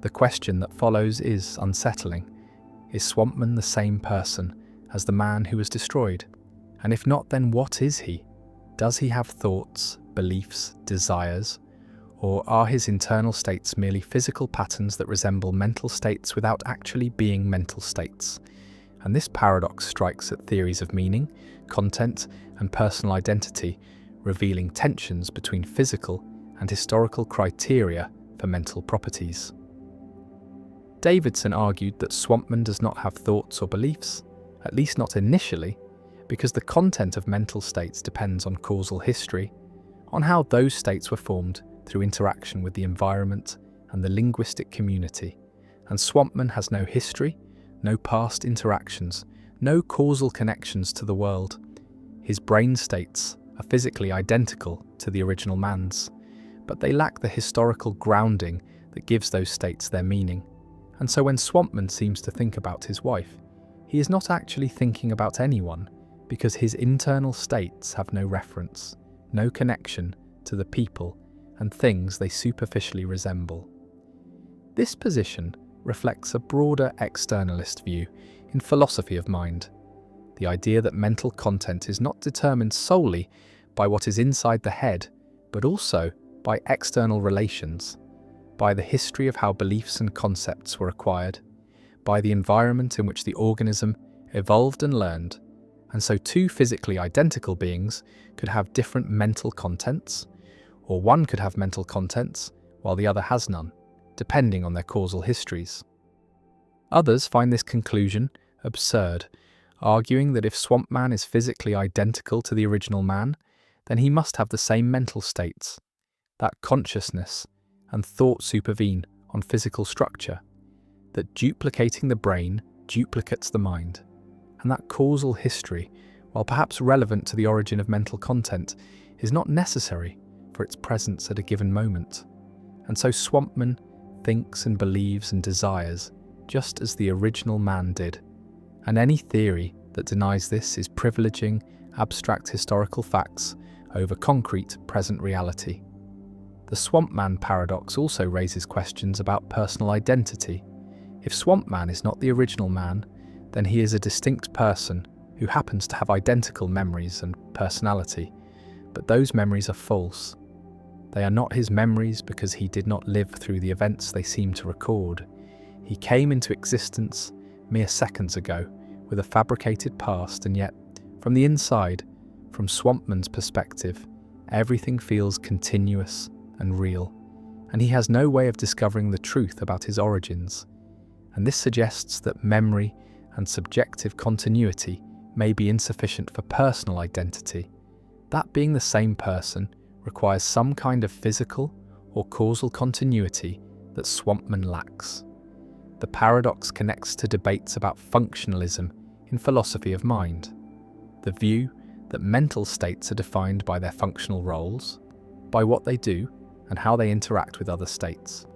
The question that follows is unsettling. Is Swampman the same person as the man who was destroyed? And if not, then what is he? Does he have thoughts, beliefs, desires? Or are his internal states merely physical patterns that resemble mental states without actually being mental states? And this paradox strikes at theories of meaning, content, and personal identity, revealing tensions between physical and historical criteria for mental properties. Davidson argued that Swampman does not have thoughts or beliefs, at least not initially, because the content of mental states depends on causal history, on how those states were formed through interaction with the environment and the linguistic community, and Swampman has no history, no past interactions, no causal connections to the world. His brain states are physically identical to the original man's, but they lack the historical grounding that gives those states their meaning. And so when Swampman seems to think about his wife, he is not actually thinking about anyone, because his internal states have no reference, no connection to the people and things they superficially resemble. This position reflects a broader externalist view in philosophy of mind, the idea that mental content is not determined solely by what is inside the head, but also by external relations, by the history of how beliefs and concepts were acquired, by the environment in which the organism evolved and learned, and so two physically identical beings could have different mental contents, or one could have mental contents while the other has none, depending on their causal histories. Others find this conclusion absurd, arguing that if Swampman is physically identical to the original man, then he must have the same mental states, that consciousness and thought supervene on physical structure, that duplicating the brain duplicates the mind, and that causal history, while perhaps relevant to the origin of mental content, is not necessary for its presence at a given moment. And so Swampman thinks and believes and desires just as the original man did, and any theory that denies this is privileging abstract historical facts over concrete present reality. The Swampman paradox also raises questions about personal identity. If Swampman is not the original man, then he is a distinct person who happens to have identical memories and personality, but those memories are false. They are not his memories because he did not live through the events they seem to record. He came into existence mere seconds ago with a fabricated past, and yet, from the inside, from Swampman's perspective, everything feels continuous and real, and he has no way of discovering the truth about his origins. And this suggests that memory and subjective continuity may be insufficient for personal identity. That being the same person requires some kind of physical or causal continuity that Swampman lacks. The paradox connects to debates about functionalism in philosophy of mind, the view that mental states are defined by their functional roles, by what they do and how they interact with other states,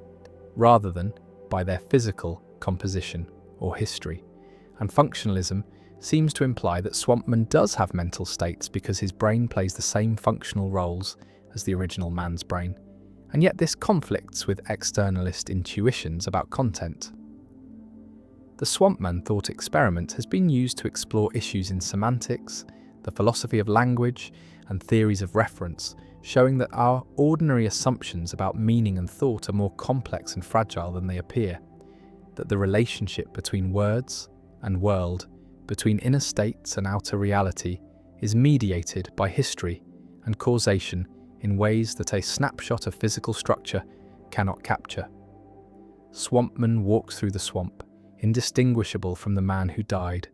rather than by their physical composition or history. And functionalism seems to imply that Swampman does have mental states because his brain plays the same functional roles as the original man's brain, and yet this conflicts with externalist intuitions about content. The Swampman thought experiment has been used to explore issues in semantics, the philosophy of language, and theories of reference, showing that our ordinary assumptions about meaning and thought are more complex and fragile than they appear, that the relationship between words and world, between inner states and outer reality, is mediated by history and causation in ways that a snapshot of physical structure cannot capture. Swampman walks through the swamp, indistinguishable from the man who died,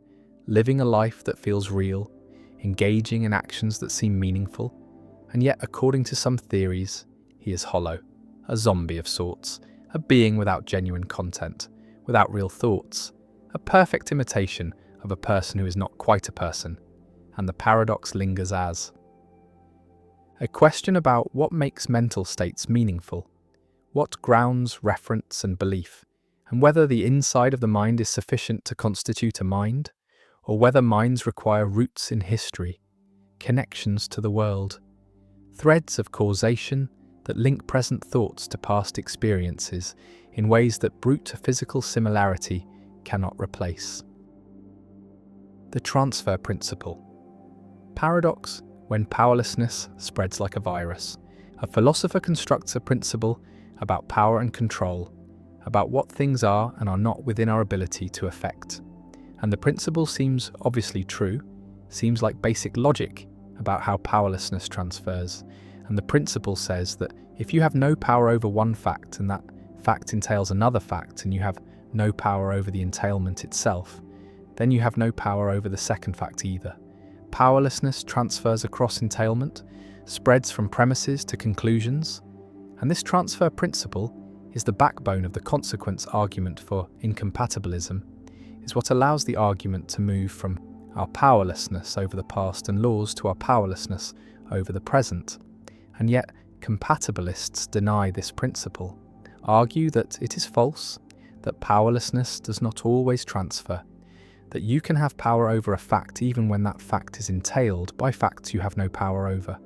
living a life that feels real, engaging in actions that seem meaningful, and yet, according to some theories, he is hollow, a zombie of sorts, a being without genuine content, without real thoughts, a perfect imitation of a person who is not quite a person, and the paradox lingers as a question about what makes mental states meaningful, what grounds reference and belief, and whether the inside of the mind is sufficient to constitute a mind, or whether minds require roots in history, connections to the world, threads of causation that link present thoughts to past experiences in ways that brute physical similarity cannot replace. The transfer principle. Paradox when powerlessness spreads like a virus. A philosopher constructs a principle about power and control, about what things are and are not within our ability to affect. And the principle seems obviously true, seems like basic logic, about how powerlessness transfers, and the principle says that if you have no power over one fact and that fact entails another fact and you have no power over the entailment itself, then you have no power over the second fact either. Powerlessness transfers across entailment, spreads from premises to conclusions, and this transfer principle is the backbone of the consequence argument for incompatibilism, is what allows the argument to move from our powerlessness over the past and laws to our powerlessness over the present. And yet, compatibilists deny this principle, argue that it is false, that powerlessness does not always transfer, that you can have power over a fact even when that fact is entailed by facts you have no power over.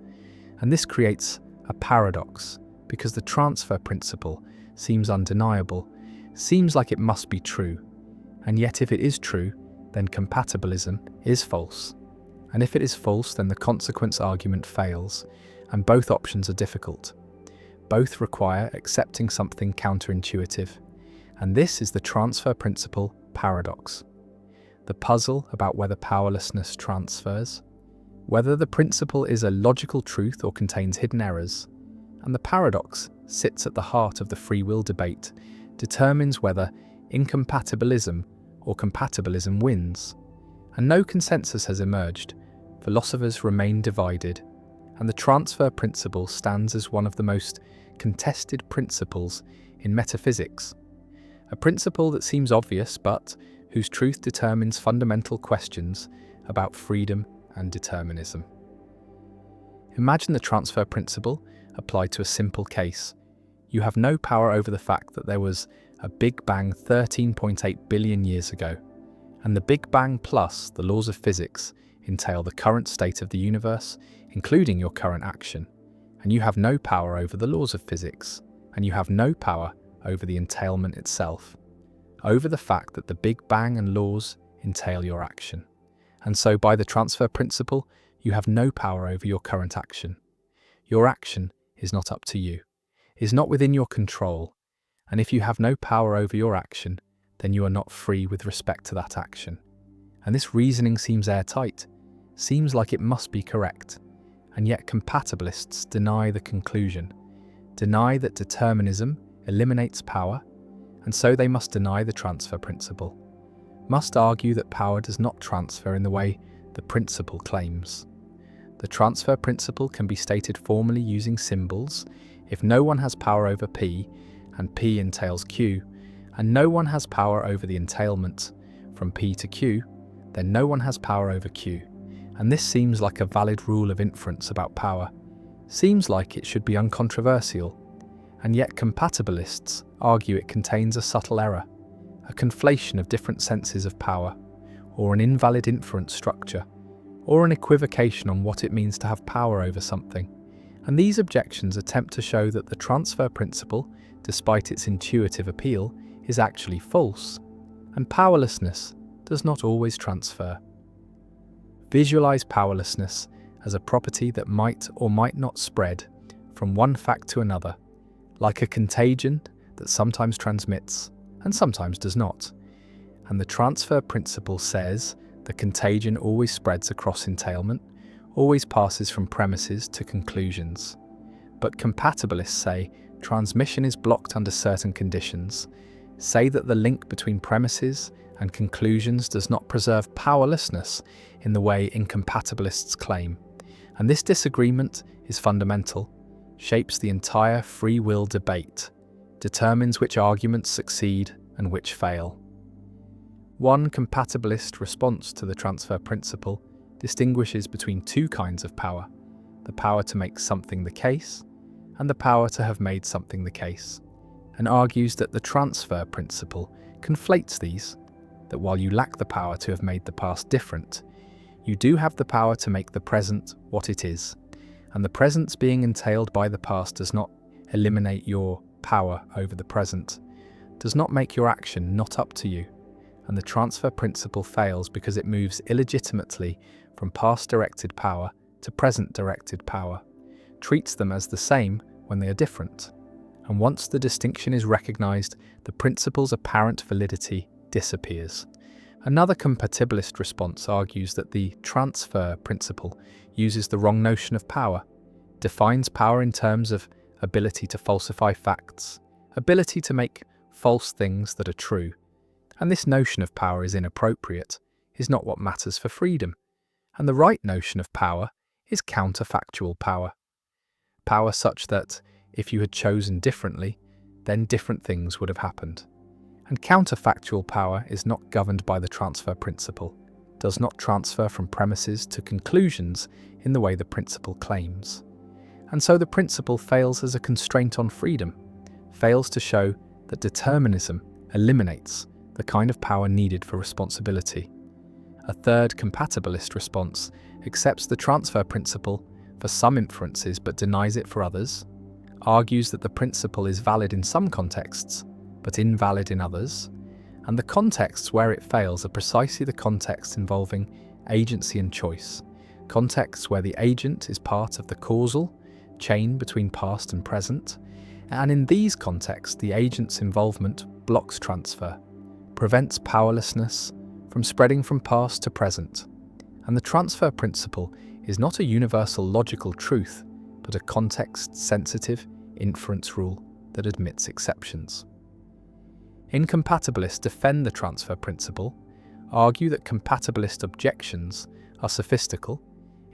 And this creates a paradox, because the transfer principle seems undeniable, seems like it must be true, and yet if it is true, then compatibilism is false. And if it is false, then the consequence argument fails, and both options are difficult. Both require accepting something counterintuitive, and this is the transfer principle paradox. The puzzle about whether powerlessness transfers, whether the principle is a logical truth or contains hidden errors, and the paradox sits at the heart of the free will debate, determines whether incompatibilism or compatibilism wins. And no consensus has emerged. Philosophers remain divided, and the transfer principle stands as one of the most contested principles in metaphysics. A principle that seems obvious but whose truth determines fundamental questions about freedom and determinism. Imagine the transfer principle applied to a simple case. You have no power over the fact that there was a Big Bang 13.8 billion years ago, and the Big Bang plus the laws of physics entail the current state of the universe, including your current action, and you have no power over the laws of physics, and you have no power over the entailment itself, over the fact that the Big Bang and laws entail your action. And so by the transfer principle, you have no power over your current action. Your action is not up to you, is not within your control, and if you have no power over your action, then you are not free with respect to that action. And this reasoning seems airtight, seems like it must be correct, and yet compatibilists deny the conclusion, deny that determinism eliminates power, and so they must deny the transfer principle, must argue that power does not transfer in the way the principle claims. The transfer principle can be stated formally using symbols. If no one has power over P, and P entails Q, and no one has power over the entailment from P to Q, then no one has power over Q. And this seems like a valid rule of inference about power, seems like it should be uncontroversial, and yet compatibilists argue it contains a subtle error, a conflation of different senses of power, or an invalid inference structure, or an equivocation on what it means to have power over something. And these objections attempt to show that the transfer principle, despite its intuitive appeal, is actually false, and powerlessness does not always transfer. Visualize powerlessness as a property that might or might not spread from one fact to another, like a contagion that sometimes transmits and sometimes does not. And the transfer principle says the contagion always spreads across entailment, always passes from premises to conclusions. But compatibilists say transmission is blocked under certain conditions, say that the link between premises and conclusions does not preserve powerlessness in the way incompatibilists claim. And this disagreement is fundamental, shapes the entire free will debate, determines which arguments succeed and which fail. One compatibilist response to the transfer principle distinguishes between two kinds of power: the power to make something the case and the power to have made something the case, and argues that the transfer principle conflates these, that while you lack the power to have made the past different, you do have the power to make the present what it is, and the presence being entailed by the past does not eliminate your power over the present, does not make your action not up to you, and the transfer principle fails because it moves illegitimately from past-directed power to present-directed power, treats them as the same when they are different, and once the distinction is recognized, the principle's apparent validity disappears. Another compatibilist response argues that the transfer principle uses the wrong notion of power, defines power in terms of ability to falsify facts, ability to make false things that are true, and this notion of power is inappropriate, is not what matters for freedom, and the right notion of power is counterfactual power. Power such that, if you had chosen differently, then different things would have happened. And counterfactual power is not governed by the transfer principle, does not transfer from premises to conclusions in the way the principle claims. And so the principle fails as a constraint on freedom, fails to show that determinism eliminates the kind of power needed for responsibility. A third compatibilist response accepts the transfer principle for some inferences but denies it for others, argues that the principle is valid in some contexts but invalid in others, and the contexts where it fails are precisely the contexts involving agency and choice, contexts where the agent is part of the causal chain between past and present, and in these contexts the agent's involvement blocks transfer, prevents powerlessness from spreading from past to present, and the transfer principle is not a universal logical truth, but a context-sensitive inference rule that admits exceptions. Incompatibilists defend the transfer principle, argue that compatibilist objections are sophistical,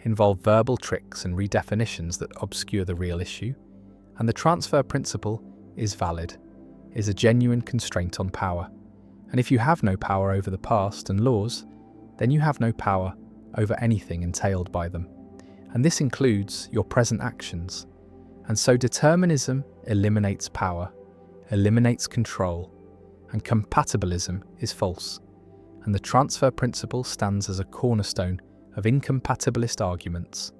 involve verbal tricks and redefinitions that obscure the real issue, and the transfer principle is valid, is a genuine constraint on power. And if you have no power over the past and laws, then you have no power over anything entailed by them. And this includes your present actions. And so determinism eliminates power, eliminates control, and compatibilism is false. And the transfer principle stands as a cornerstone of incompatibilist arguments,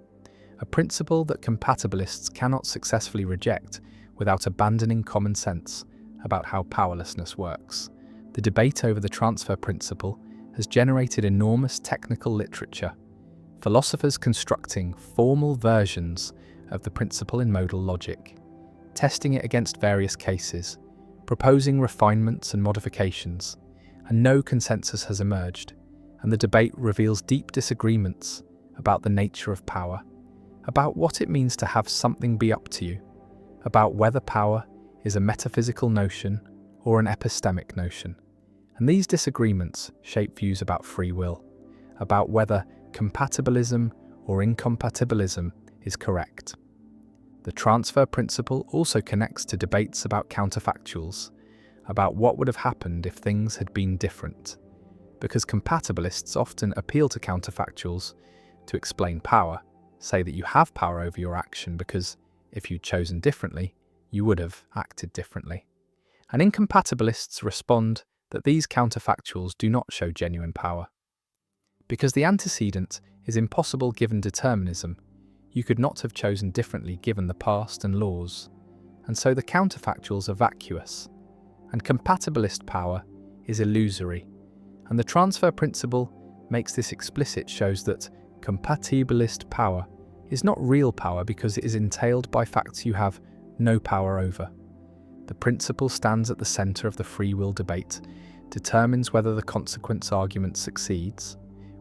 a principle that compatibilists cannot successfully reject without abandoning common sense about how powerlessness works. The debate over the transfer principle has generated enormous technical literature, philosophers constructing formal versions of the principle in modal logic, testing it against various cases, proposing refinements and modifications, and no consensus has emerged, and the debate reveals deep disagreements about the nature of power, about what it means to have something be up to you, about whether power is a metaphysical notion or an epistemic notion. And these disagreements shape views about free will, about whether compatibilism or incompatibilism is correct. The transfer principle also connects to debates about counterfactuals, about what would have happened if things had been different, because compatibilists often appeal to counterfactuals to explain power, say that you have power over your action because if you'd chosen differently, you would have acted differently. And incompatibilists respond that these counterfactuals do not show genuine power. Because the antecedent is impossible given determinism, you could not have chosen differently given the past and laws, and so the counterfactuals are vacuous, and compatibilist power is illusory, and the transfer principle makes this explicit, shows that compatibilist power is not real power because it is entailed by facts you have no power over. The principle stands at the centre of the free will debate, determines whether the consequence argument succeeds,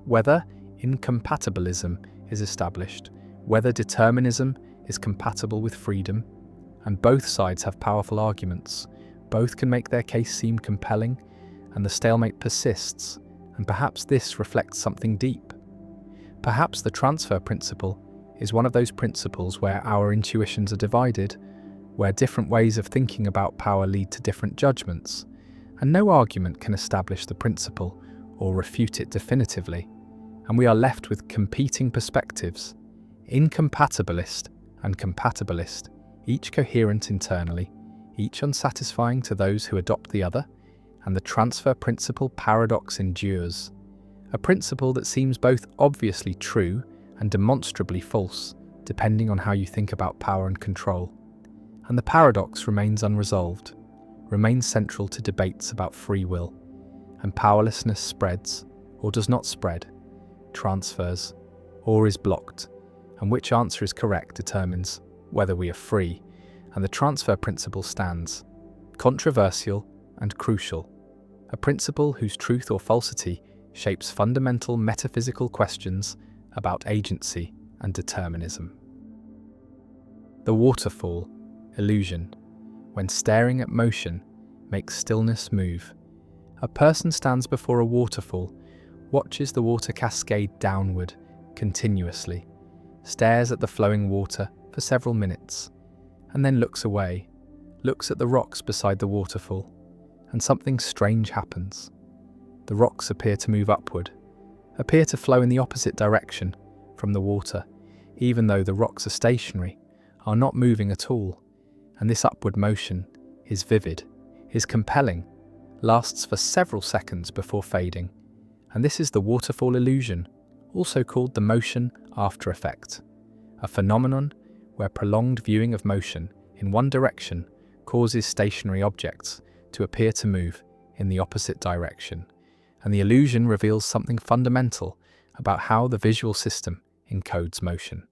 whether incompatibilism is established, whether determinism is compatible with freedom, and both sides have powerful arguments. Both can make their case seem compelling, and the stalemate persists, and perhaps this reflects something deep. Perhaps the transfer principle is one of those principles where our intuitions are divided, where different ways of thinking about power lead to different judgments, and no argument can establish the principle or refute it definitively, and we are left with competing perspectives, incompatibilist and compatibilist, each coherent internally, each unsatisfying to those who adopt the other, and the transfer principle paradox endures, a principle that seems both obviously true and demonstrably false, depending on how you think about power and control. And the paradox remains unresolved, remains central to debates about free will, and powerlessness spreads or does not spread, transfers or is blocked, and which answer is correct determines whether we are free, and the transfer principle stands, controversial and crucial, a principle whose truth or falsity shapes fundamental metaphysical questions about agency and determinism. The waterfall illusion, when staring at motion, makes stillness move. A person stands before a waterfall, watches the water cascade downward continuously, stares at the flowing water for several minutes, and then looks away, looks at the rocks beside the waterfall, and something strange happens. The rocks appear to move upward, appear to flow in the opposite direction from the water, even though the rocks are stationary, are not moving at all, and this upward motion is vivid, is compelling, lasts for several seconds before fading, and this is the waterfall illusion, also called the motion after effect, a phenomenon where prolonged viewing of motion in one direction causes stationary objects to appear to move in the opposite direction, and the illusion reveals something fundamental about how the visual system encodes motion.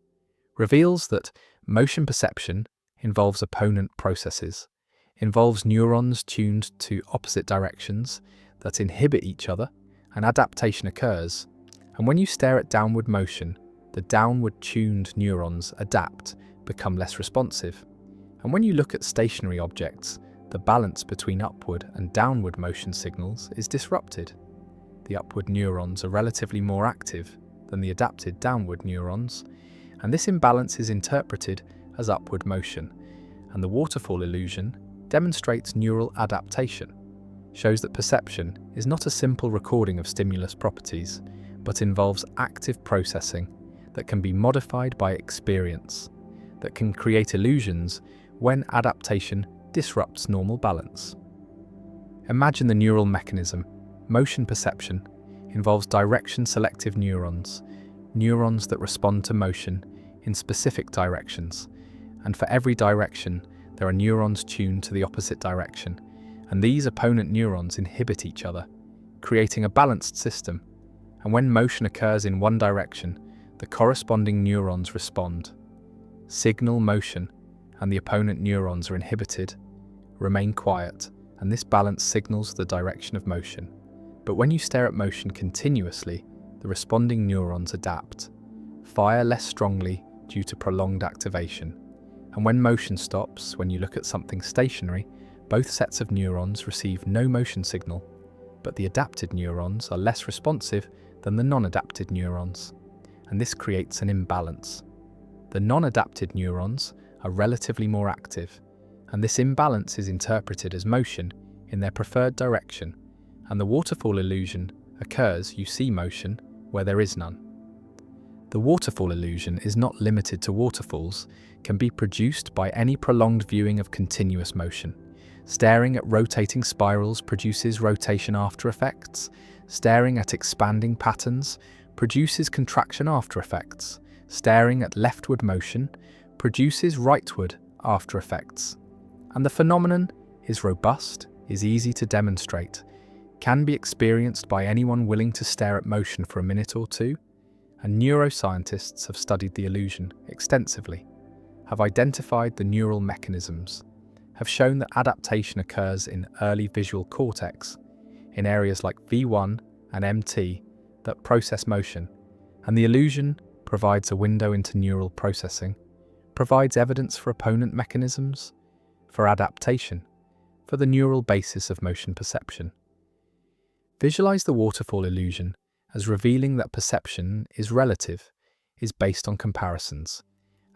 Reveals that motion perception involves opponent processes, involves neurons tuned to opposite directions that inhibit each other, and adaptation occurs. And when you stare at downward motion, the downward tuned neurons adapt, become less responsive. And when you look at stationary objects, the balance between upward and downward motion signals is disrupted. The upward neurons are relatively more active than the adapted downward neurons, and this imbalance is interpreted as upward motion. And the waterfall illusion demonstrates neural adaptation, shows that perception is not a simple recording of stimulus properties, but involves active processing that can be modified by experience, that can create illusions when adaptation disrupts normal balance. Imagine the neural mechanism. Motion perception involves direction-selective neurons, neurons that respond to motion in specific directions, and for every direction there are neurons tuned to the opposite direction, and these opponent neurons inhibit each other, creating a balanced system. And when motion occurs in one direction, the corresponding neurons respond. Signal motion, and the opponent neurons are inhibited, remain quiet, and this balance signals the direction of motion. But when you stare at motion continuously, the responding neurons adapt, fire less strongly due to prolonged activation. And when motion stops, when you look at something stationary, both sets of neurons receive no motion signal, but the adapted neurons are less responsive than the non-adapted neurons, and this creates an imbalance. The non-adapted neurons are relatively more active, and this imbalance is interpreted as motion in their preferred direction, and the waterfall illusion occurs. You see motion where there is none. The waterfall illusion is not limited to waterfalls, can be produced by any prolonged viewing of continuous motion. Staring at rotating spirals produces rotation after effects. Staring at expanding patterns produces contraction after effects. Staring at leftward motion produces rightward after effects. And the phenomenon is robust, is easy to demonstrate, can be experienced by anyone willing to stare at motion for a minute or two, and neuroscientists have studied the illusion extensively, have identified the neural mechanisms, have shown that adaptation occurs in early visual cortex, in areas like V1 and MT that process motion, and the illusion provides a window into neural processing, provides evidence for opponent mechanisms, for adaptation, for the neural basis of motion perception. Visualize the waterfall illusion as revealing that perception is relative, is based on comparisons,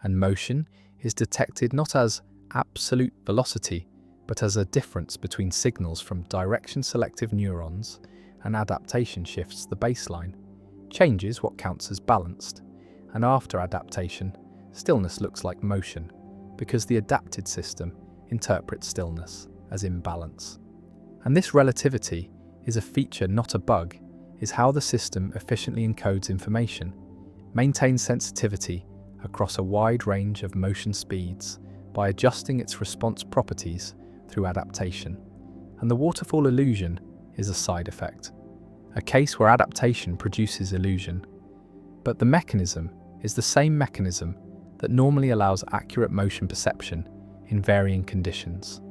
and motion is detected not as absolute velocity, but as a difference between signals from direction-selective neurons, and adaptation shifts the baseline, changes what counts as balanced, and after adaptation, stillness looks like motion, because the adapted system interprets stillness as imbalance. And this relativity is a feature, not a bug, is how the system efficiently encodes information, maintains sensitivity across a wide range of motion speeds by adjusting its response properties through adaptation. And the waterfall illusion is a side effect, a case where adaptation produces illusion. But the mechanism is the same mechanism that normally allows accurate motion perception in varying conditions.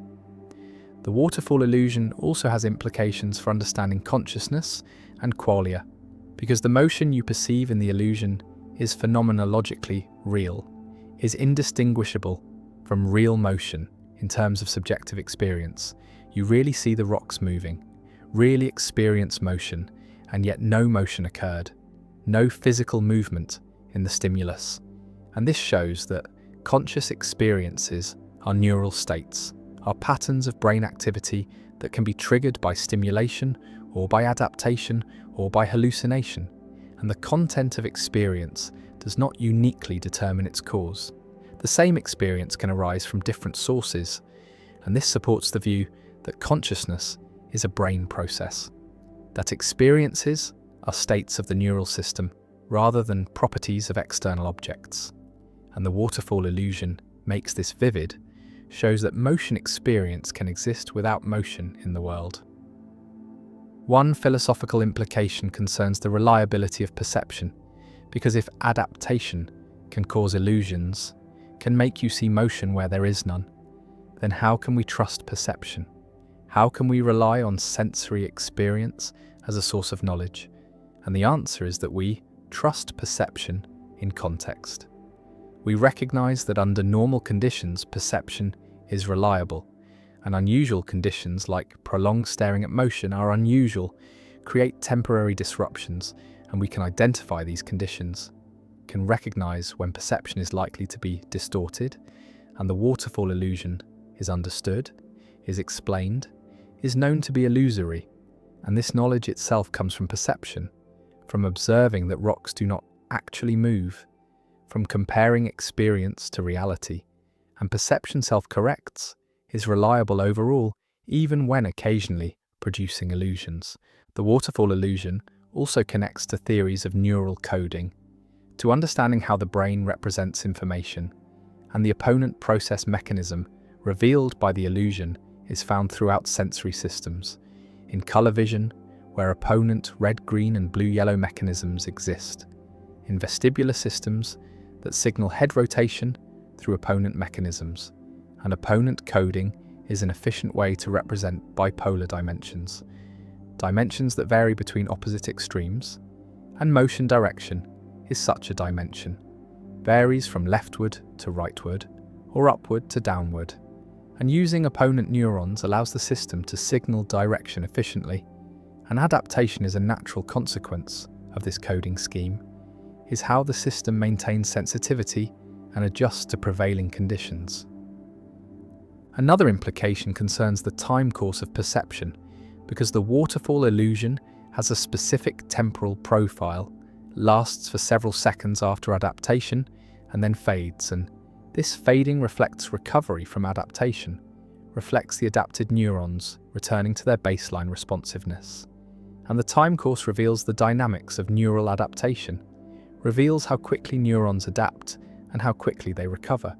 The waterfall illusion also has implications for understanding consciousness and qualia, because the motion you perceive in the illusion is phenomenologically real, is indistinguishable from real motion in terms of subjective experience. You really see the rocks moving, really experience motion, and yet no motion occurred, no physical movement in the stimulus. And this shows that conscious experiences are neural states, are patterns of brain activity that can be triggered by stimulation or by adaptation or by hallucination, and the content of experience does not uniquely determine its cause. The same experience can arise from different sources, and this supports the view that consciousness is a brain process, that experiences are states of the neural system rather than properties of external objects. And the waterfall illusion makes this vivid, shows that motion experience can exist without motion in the world. One philosophical implication concerns the reliability of perception, because if adaptation can cause illusions, can make you see motion where there is none, then how can we trust perception? How can we rely on sensory experience as a source of knowledge? And the answer is that we trust perception in context. We recognize that under normal conditions, perception is reliable, and unusual conditions like prolonged staring at motion are unusual, create temporary disruptions, and we can identify these conditions, can recognize when perception is likely to be distorted, and the waterfall illusion is understood, is explained, is known to be illusory, and this knowledge itself comes from perception, from observing that rocks do not actually move, from comparing experience to reality, and perception self-corrects, is reliable overall, even when occasionally producing illusions. The waterfall illusion also connects to theories of neural coding, to understanding how the brain represents information, and the opponent process mechanism revealed by the illusion is found throughout sensory systems, in color vision, where opponent red, green, and blue-yellow mechanisms exist, in vestibular systems that signal head rotation through opponent mechanisms, and opponent coding is an efficient way to represent bipolar dimensions, dimensions that vary between opposite extremes, and motion direction is such a dimension, varies from leftward to rightward, or upward to downward, and using opponent neurons allows the system to signal direction efficiently. An adaptation is a natural consequence of this coding scheme, is how the system maintains sensitivity and adjusts to prevailing conditions. Another implication concerns the time course of perception, because the waterfall illusion has a specific temporal profile, lasts for several seconds after adaptation, and then fades, and this fading reflects recovery from adaptation, reflects the adapted neurons returning to their baseline responsiveness. And the time course reveals the dynamics of neural adaptation, reveals how quickly neurons adapt and how quickly they recover.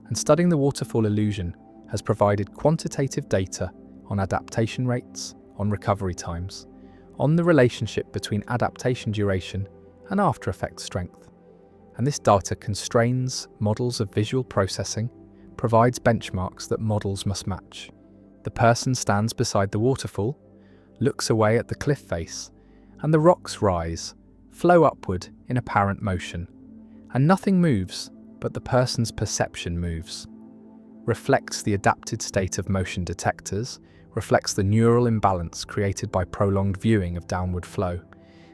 And studying the waterfall illusion has provided quantitative data on adaptation rates, on recovery times, on the relationship between adaptation duration and after-effect strength. And this data constrains models of visual processing, provides benchmarks that models must match. The person stands beside the waterfall, looks away at the cliff face, and the rocks rise, flow upward in apparent motion, and nothing moves, but the person's perception moves. Reflects the adapted state of motion detectors, reflects the neural imbalance created by prolonged viewing of downward flow,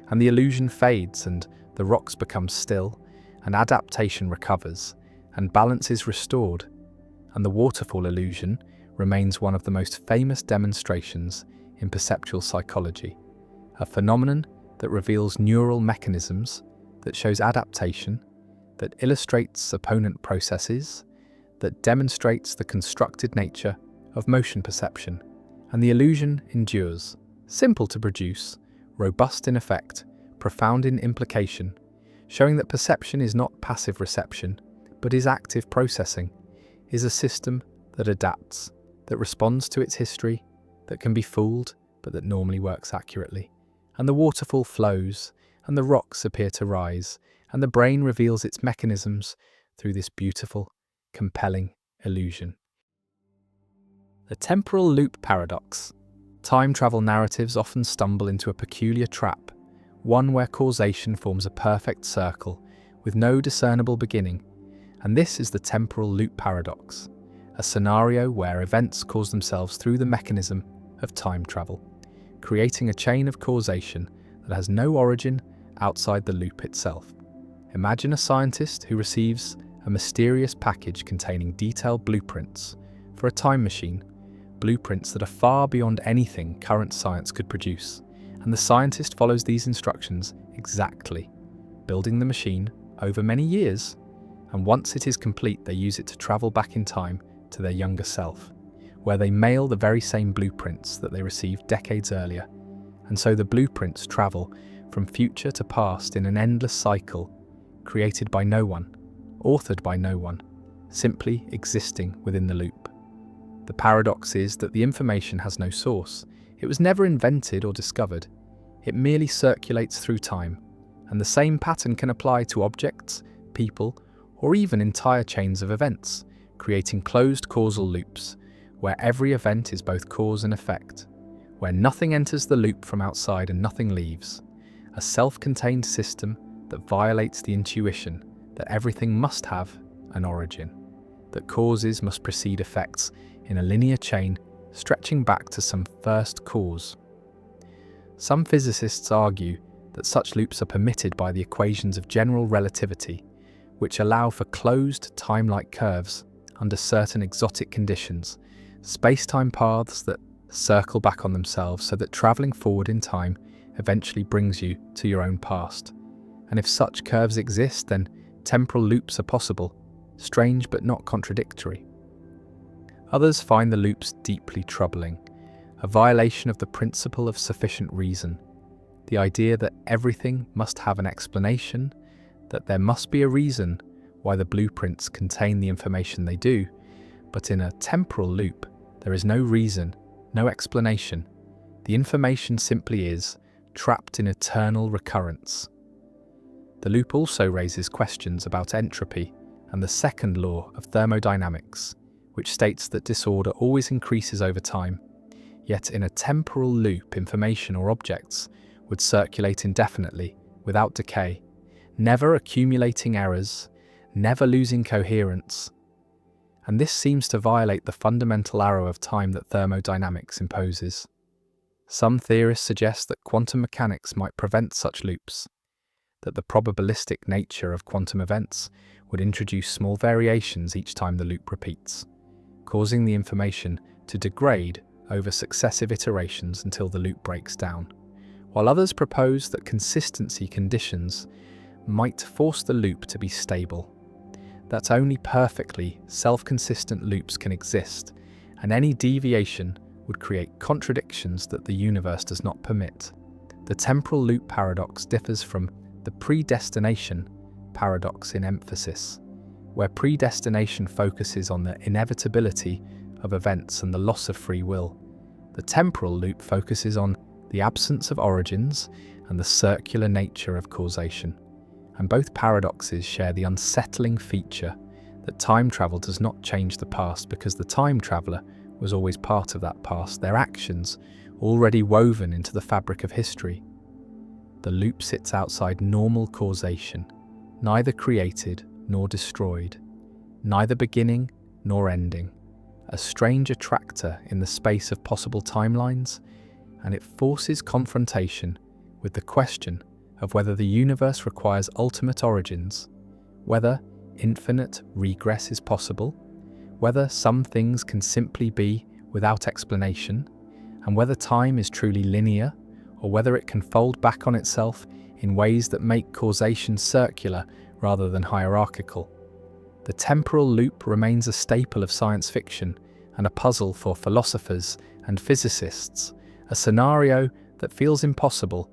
and the illusion fades and the rocks become still, and adaptation recovers, and balance is restored, and the waterfall illusion remains one of the most famous demonstrations in perceptual psychology, a phenomenon that reveals neural mechanisms, that shows adaptation, that illustrates opponent processes, that demonstrates the constructed nature of motion perception. And the illusion endures, simple to produce, robust in effect, profound in implication, showing that perception is not passive reception, but is active processing, is a system that adapts, that responds to its history, that can be fooled, but that normally works accurately. And the waterfall flows, and the rocks appear to rise, and the brain reveals its mechanisms through this beautiful, compelling illusion. The temporal loop paradox. Time travel narratives often stumble into a peculiar trap, one where causation forms a perfect circle with no discernible beginning, and this is the temporal loop paradox, a scenario where events cause themselves through the mechanism of time travel, creating a chain of causation that has no origin outside the loop itself. Imagine a scientist who receives a mysterious package containing detailed blueprints for a time machine, blueprints that are far beyond anything current science could produce, and the scientist follows these instructions exactly, building the machine over many years, and once it is complete they use it to travel back in time to their younger self, where they mail the very same blueprints that they received decades earlier, and so the blueprints travel from future to past in an endless cycle, created by no one, authored by no one, simply existing within the loop. The paradox is that the information has no source. It was never invented or discovered. It merely circulates through time, and the same pattern can apply to objects, people, or even entire chains of events, creating closed causal loops, where every event is both cause and effect, where nothing enters the loop from outside and nothing leaves, a self-contained system that violates the intuition that everything must have an origin, that causes must precede effects in a linear chain stretching back to some first cause. Some physicists argue that such loops are permitted by the equations of general relativity, which allow for closed time-like curves under certain exotic conditions, space-time paths that circle back on themselves so that travelling forward in time eventually brings you to your own past. And if such curves exist, then temporal loops are possible, strange but not contradictory. Others find the loops deeply troubling, a violation of the principle of sufficient reason, the idea that everything must have an explanation, that there must be a reason why the blueprints contain the information they do, but in a temporal loop, there is no reason, no explanation. The information simply is, trapped in eternal recurrence. The loop also raises questions about entropy and the second law of thermodynamics, which states that disorder always increases over time. Yet in a temporal loop, information or objects would circulate indefinitely, without decay, never accumulating errors, never losing coherence. And this seems to violate the fundamental arrow of time that thermodynamics imposes. Some theorists suggest that quantum mechanics might prevent such loops, that the probabilistic nature of quantum events would introduce small variations each time the loop repeats, causing the information to degrade over successive iterations until the loop breaks down, while others propose that consistency conditions might force the loop to be stable, that only perfectly self-consistent loops can exist, and any deviation would create contradictions that the universe does not permit. The temporal loop paradox differs from the predestination paradox in emphasis, where predestination focuses on the inevitability of events and the loss of free will. The temporal loop focuses on the absence of origins and the circular nature of causation. And both paradoxes share the unsettling feature that time travel does not change the past because the time traveller was always part of that past, their actions already woven into the fabric of history. The loop sits outside normal causation, neither created nor destroyed, neither beginning nor ending, a strange attractor in the space of possible timelines, and it forces confrontation with the question of whether the universe requires ultimate origins, whether infinite regress is possible, whether some things can simply be without explanation, and whether time is truly linear, or whether it can fold back on itself in ways that make causation circular rather than hierarchical. The temporal loop remains a staple of science fiction and a puzzle for philosophers and physicists, a scenario that feels impossible,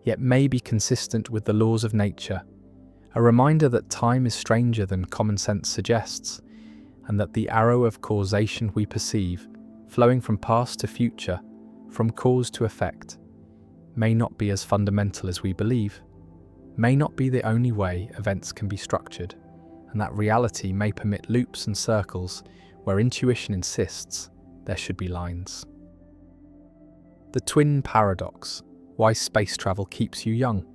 yet may be consistent with the laws of nature, a reminder that time is stranger than common sense suggests, and that the arrow of causation we perceive, flowing from past to future, from cause to effect, may not be as fundamental as we believe, may not be the only way events can be structured, and that reality may permit loops and circles where intuition insists there should be lines. The twin paradox: why space travel keeps you young.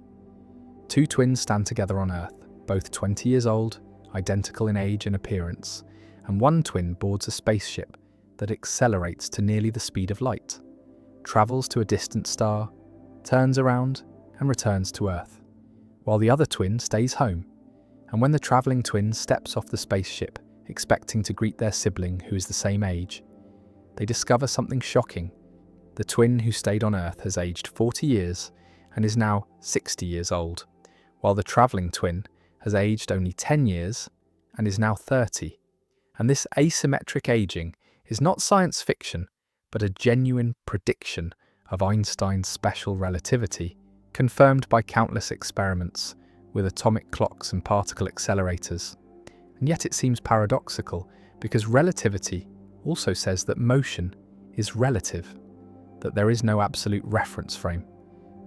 Two twins stand together on Earth, both 20 years old, identical in age and appearance, and one twin boards a spaceship that accelerates to nearly the speed of light, travels to a distant star, turns around and returns to Earth, while the other twin stays home. And when the travelling twin steps off the spaceship, expecting to greet their sibling who is the same age, they discover something shocking. The twin who stayed on Earth has aged 40 years and is now 60 years old, while the travelling twin has aged only 10 years and is now 30. And this asymmetric aging is not science fiction, but a genuine prediction of Einstein's special relativity, confirmed by countless experiments with atomic clocks and particle accelerators. And yet it seems paradoxical, because relativity also says that motion is relative, that there is no absolute reference frame,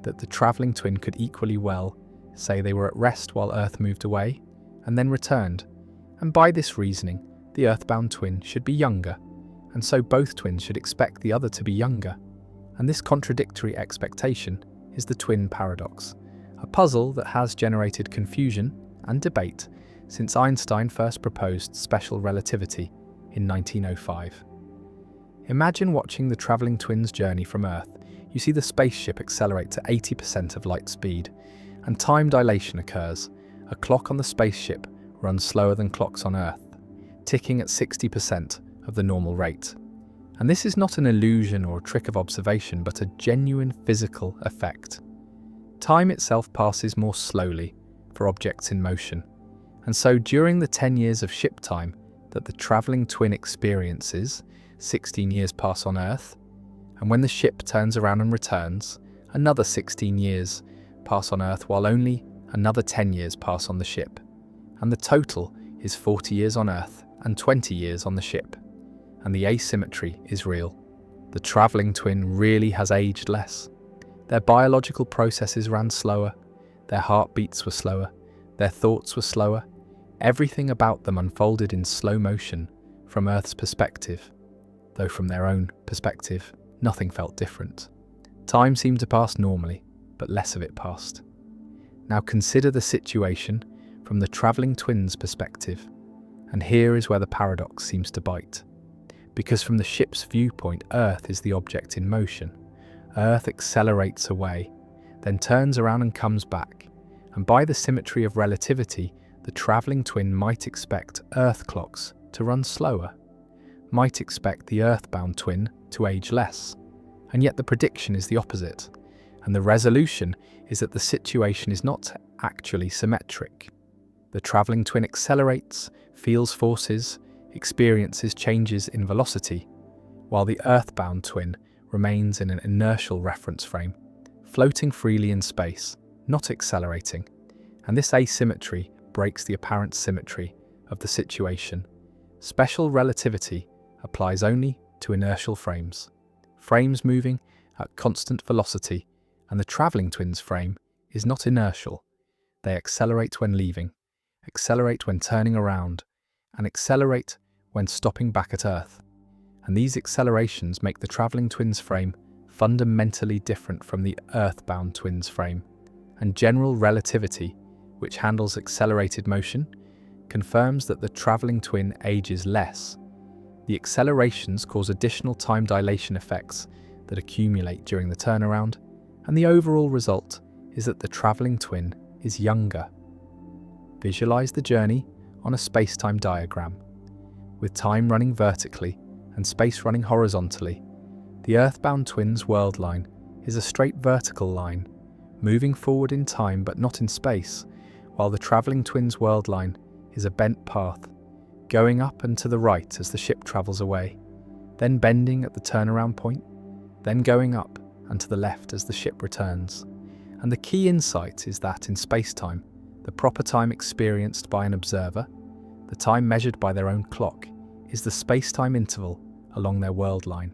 that the travelling twin could equally well say they were at rest while Earth moved away and then returned, and by this reasoning, the Earthbound twin should be younger, and so both twins should expect the other to be younger. And this contradictory expectation is the twin paradox, a puzzle that has generated confusion and debate since Einstein first proposed special relativity in 1905. Imagine watching the travelling twins' journey from Earth. You see the spaceship accelerate to 80% of light speed, and time dilation occurs. A clock on the spaceship runs slower than clocks on Earth, ticking at 60% of the normal rate. And this is not an illusion or a trick of observation, but a genuine physical effect. Time itself passes more slowly for objects in motion, and so during the 10 years of ship time that the travelling twin experiences, 16 years pass on Earth, and when the ship turns around and returns, another 16 years pass on Earth, while only another 10 years pass on the ship, and the total is 40 years on Earth and 20 years on the ship. And the asymmetry is real. The travelling twin really has aged less. Their biological processes ran slower, their heartbeats were slower, their thoughts were slower. Everything about them unfolded in slow motion from Earth's perspective, though from their own perspective, nothing felt different. Time seemed to pass normally, but less of it passed. Now consider the situation from the travelling twins' perspective, and here is where the paradox seems to bite. Because from the ship's viewpoint, Earth is the object in motion. Earth accelerates away, then turns around and comes back, and by the symmetry of relativity, the travelling twin might expect Earth clocks to run slower, might expect the Earthbound twin to age less, and yet the prediction is the opposite, and the resolution is that the situation is not actually symmetric. The travelling twin accelerates, feels forces, experiences changes in velocity, while the Earthbound twin remains in an inertial reference frame, floating freely in space, not accelerating. And this asymmetry breaks the apparent symmetry of the situation. Special relativity applies only to inertial frames, frames moving at constant velocity, and the travelling twins' frame is not inertial. They accelerate when leaving, accelerate when turning around, and accelerate when stopping back at Earth. And these accelerations make the travelling twins' frame fundamentally different from the Earthbound twins' frame. And general relativity, which handles accelerated motion, confirms that the travelling twin ages less. The accelerations cause additional time dilation effects that accumulate during the turnaround, and the overall result is that the travelling twin is younger. Visualize the journey on a space-time diagram. With time running vertically and space running horizontally, the Earthbound twins' world line is a straight vertical line, moving forward in time but not in space, while the travelling twins' world line is a bent path, going up and to the right as the ship travels away, then bending at the turnaround point, then going up and to the left as the ship returns. And the key insight is that in space-time, the proper time experienced by an observer, the time measured by their own clock, is the space-time interval along their world line.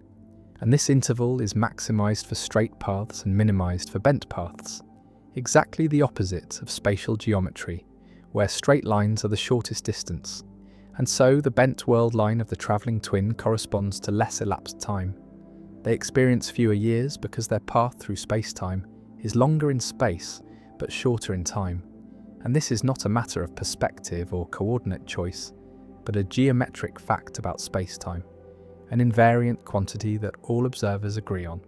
And this interval is maximised for straight paths and minimised for bent paths, exactly the opposite of spatial geometry, where straight lines are the shortest distance, And so the bent world line of the travelling twin corresponds to less elapsed time. They experience fewer years because their path through space-time is longer in space but shorter in time. And this is not a matter of perspective or coordinate choice, but a geometric fact about space-time, an invariant quantity that all observers agree on.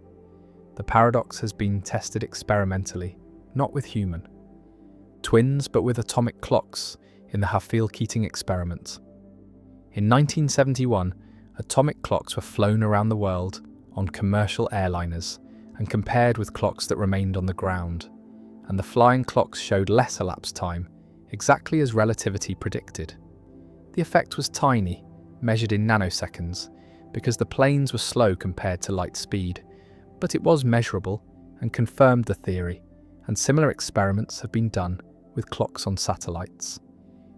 The paradox has been tested experimentally, not with human twins, but with atomic clocks in the Hafele-Keating experiment. In 1971, atomic clocks were flown around the world on commercial airliners and compared with clocks that remained on the ground, and the flying clocks showed less elapsed time, exactly as relativity predicted. The effect was tiny, measured in nanoseconds, because the planes were slow compared to light speed, but it was measurable and confirmed the theory, and similar experiments have been done with clocks on satellites,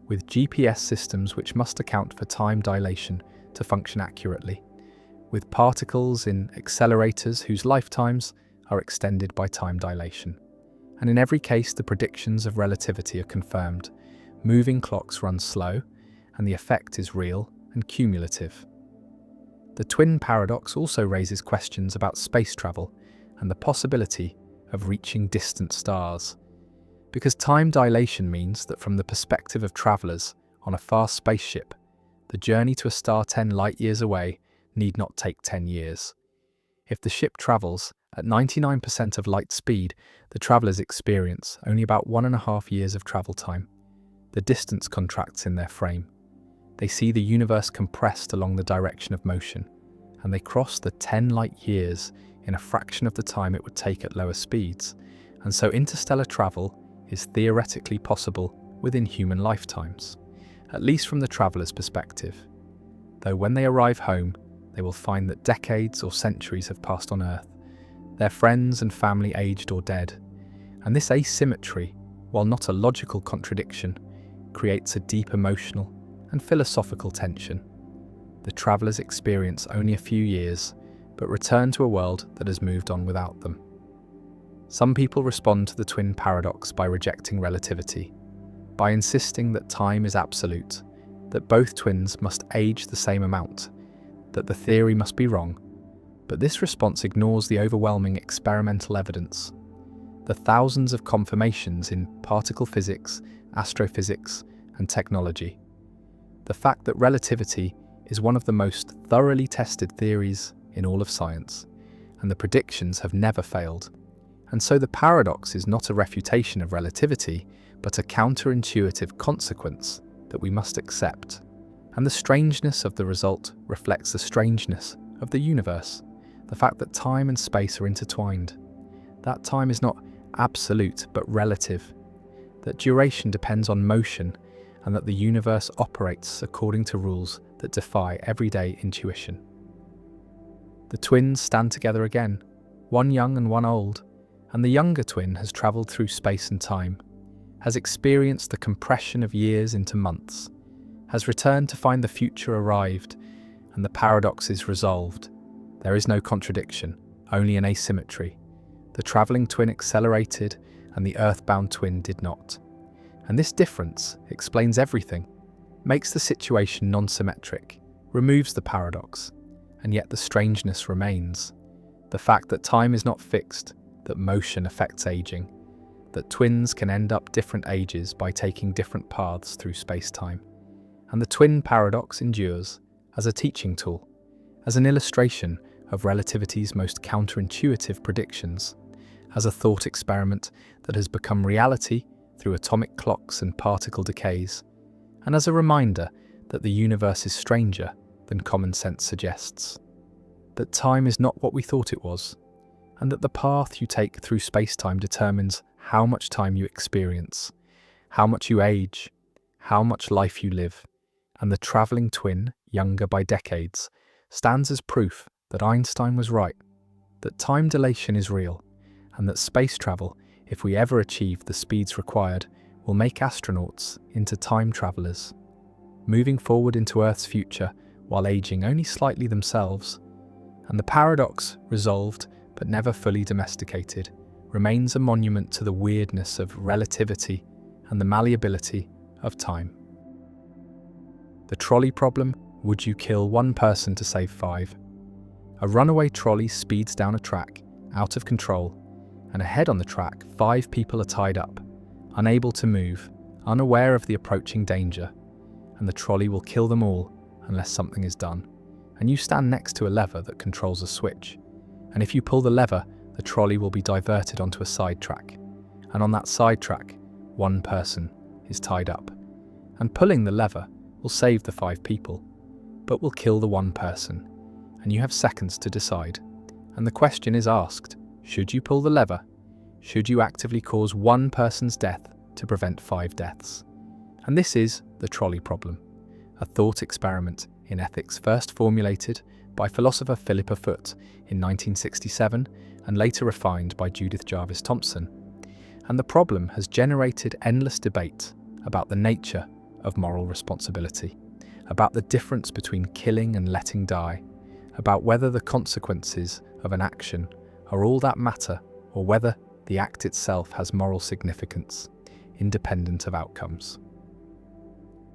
with GPS systems which must account for time dilation to function accurately, with particles in accelerators whose lifetimes are extended by time dilation. And in every case, the predictions of relativity are confirmed. Moving clocks run slow, and the effect is real and cumulative. The twin paradox also raises questions about space travel and the possibility of reaching distant stars. Because time dilation means that from the perspective of travellers on a fast spaceship, the journey to a star 10 light-years away need not take 10 years. If the ship travels at 99% of light speed, the travellers experience only about 1.5 years of travel time. The distance contracts in their frame. They see the universe compressed along the direction of motion, and they cross the 10 light-years in a fraction of the time it would take at lower speeds, and so interstellar travel is theoretically possible within human lifetimes, at least from the traveller's perspective. Though when they arrive home, they will find that decades or centuries have passed on Earth, their friends and family aged or dead, and this asymmetry, while not a logical contradiction, creates a deep emotional and philosophical tension. The travellers experience only a few years, but return to a world that has moved on without them. Some people respond to the twin paradox by rejecting relativity, by insisting that time is absolute, that both twins must age the same amount, that the theory must be wrong. But this response ignores the overwhelming experimental evidence, the thousands of confirmations in particle physics, astrophysics, and technology. The fact that relativity is one of the most thoroughly tested theories in all of science, and the predictions have never failed. And so the paradox is not a refutation of relativity, but a counterintuitive consequence that we must accept. And the strangeness of the result reflects the strangeness of the universe, the fact that time and space are intertwined, that time is not absolute but relative, that duration depends on motion, and that the universe operates according to rules that defy everyday intuition. The twins stand together again, one young and one old, and the younger twin has travelled through space and time, has experienced the compression of years into months, has returned to find the future arrived, and the paradox is resolved. There is no contradiction, only an asymmetry. The travelling twin accelerated, and the earthbound twin did not. And this difference explains everything, makes the situation non-symmetric, removes the paradox, and yet the strangeness remains. The fact that time is not fixed, that motion affects aging, that twins can end up different ages by taking different paths through space-time. And the twin paradox endures as a teaching tool, as an illustration of relativity's most counterintuitive predictions, as a thought experiment that has become reality through atomic clocks and particle decays, and as a reminder that the universe is stranger than common sense suggests, that time is not what we thought it was, and that the path you take through space-time determines how much time you experience, how much you age, how much life you live, and the travelling twin, younger by decades, stands as proof that Einstein was right, that time dilation is real, and that space travel, if we ever achieve the speeds required, will make astronauts into time travellers, moving forward into Earth's future while aging only slightly themselves. And the paradox, resolved but never fully domesticated, remains a monument to the weirdness of relativity and the malleability of time. The trolley problem: would you kill one person to save 5? A runaway trolley speeds down a track, out of control, and ahead on the track, 5 people are tied up, unable to move, unaware of the approaching danger, and the trolley will kill them all unless something is done. And you stand next to a lever that controls a switch, and if you pull the lever, the trolley will be diverted onto a side track, and on that side track, 1 person is tied up. And pulling the lever will save the 5 people, but will kill the 1 person, and you have seconds to decide. And the question is asked: should you pull the lever? Should you actively cause 1 person's death to prevent 5 deaths? And this is the trolley problem, a thought experiment in ethics first formulated by philosopher Philippa Foot in 1967 and later refined by Judith Jarvis Thomson. And the problem has generated endless debate about the nature of moral responsibility, about the difference between killing and letting die, about whether the consequences of an action are all that matter or whether the act itself has moral significance, independent of outcomes.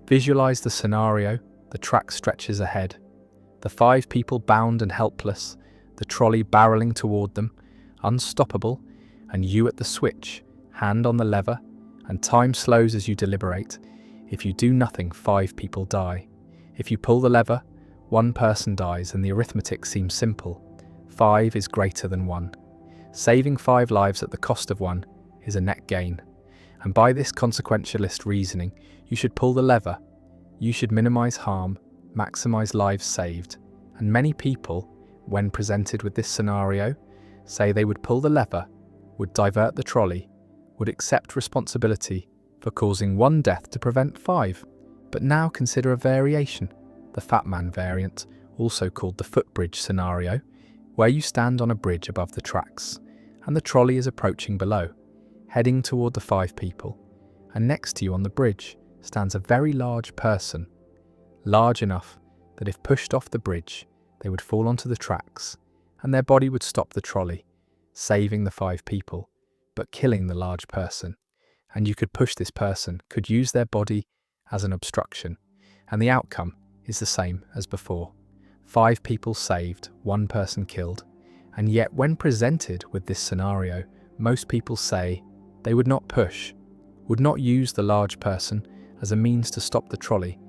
Visualize the scenario: the track stretches ahead, the 5 people bound and helpless, the trolley barreling toward them, unstoppable, and you at the switch, hand on the lever, and time slows as you deliberate. If you do nothing, 5 people die. If you pull the lever, 1 person dies, and the arithmetic seems simple. 5 is greater than 1. Saving 5 lives at the cost of 1 is a net gain. And by this consequentialist reasoning, you should pull the lever. You should minimize harm, maximize lives saved. And many people, when presented with this scenario, say they would pull the lever, would divert the trolley, would accept responsibility for causing 1 death to prevent 5. But now consider a variation, the Fat Man variant, also called the footbridge scenario, where you stand on a bridge above the tracks, and the trolley is approaching below, heading toward the 5 people, and next to you on the bridge stands a very large person, large enough that if pushed off the bridge, they would fall onto the tracks, and their body would stop the trolley, saving the 5 people, but killing the large person. And you could push this person, could use their body as an obstruction, and the outcome is the same as before. 5 people saved, 1 person killed, and yet when presented with this scenario, most people say they would not push, would not use the large person as a means to stop the trolley,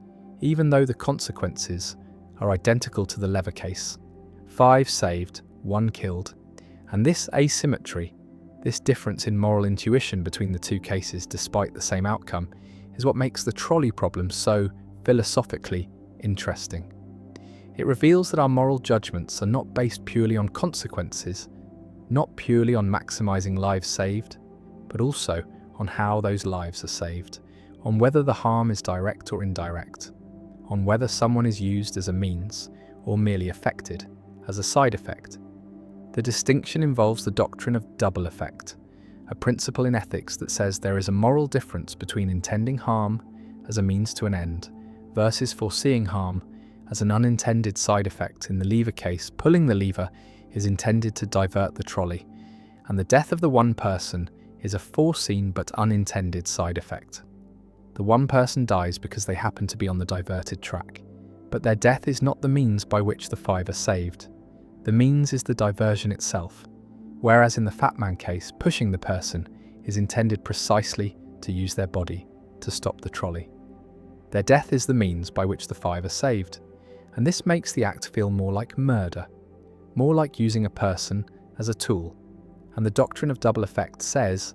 even though the consequences are identical to the lever case. 5 saved, 1 killed, and this asymmetry, this difference in moral intuition between the 2 cases despite the same outcome, is what makes the trolley problem so philosophically interesting. It reveals that our moral judgments are not based purely on consequences, not purely on maximizing lives saved, but also on how those lives are saved, on whether the harm is direct or indirect, on whether someone is used as a means or merely affected as a side effect. The distinction involves the doctrine of double effect, a principle in ethics that says there is a moral difference between intending harm as a means to an end versus foreseeing harm as an unintended side effect. In the lever case, pulling the lever is intended to divert the trolley, and the death of the 1 person is a foreseen but unintended side effect. The 1 person dies because they happen to be on the diverted track, but their death is not the means by which the 5 are saved. The means is the diversion itself, whereas in the Fat Man case, pushing the person is intended precisely to use their body to stop the trolley. Their death is the means by which the 5 are saved, and this makes the act feel more like murder, more like using a person as a tool. And the doctrine of double effect says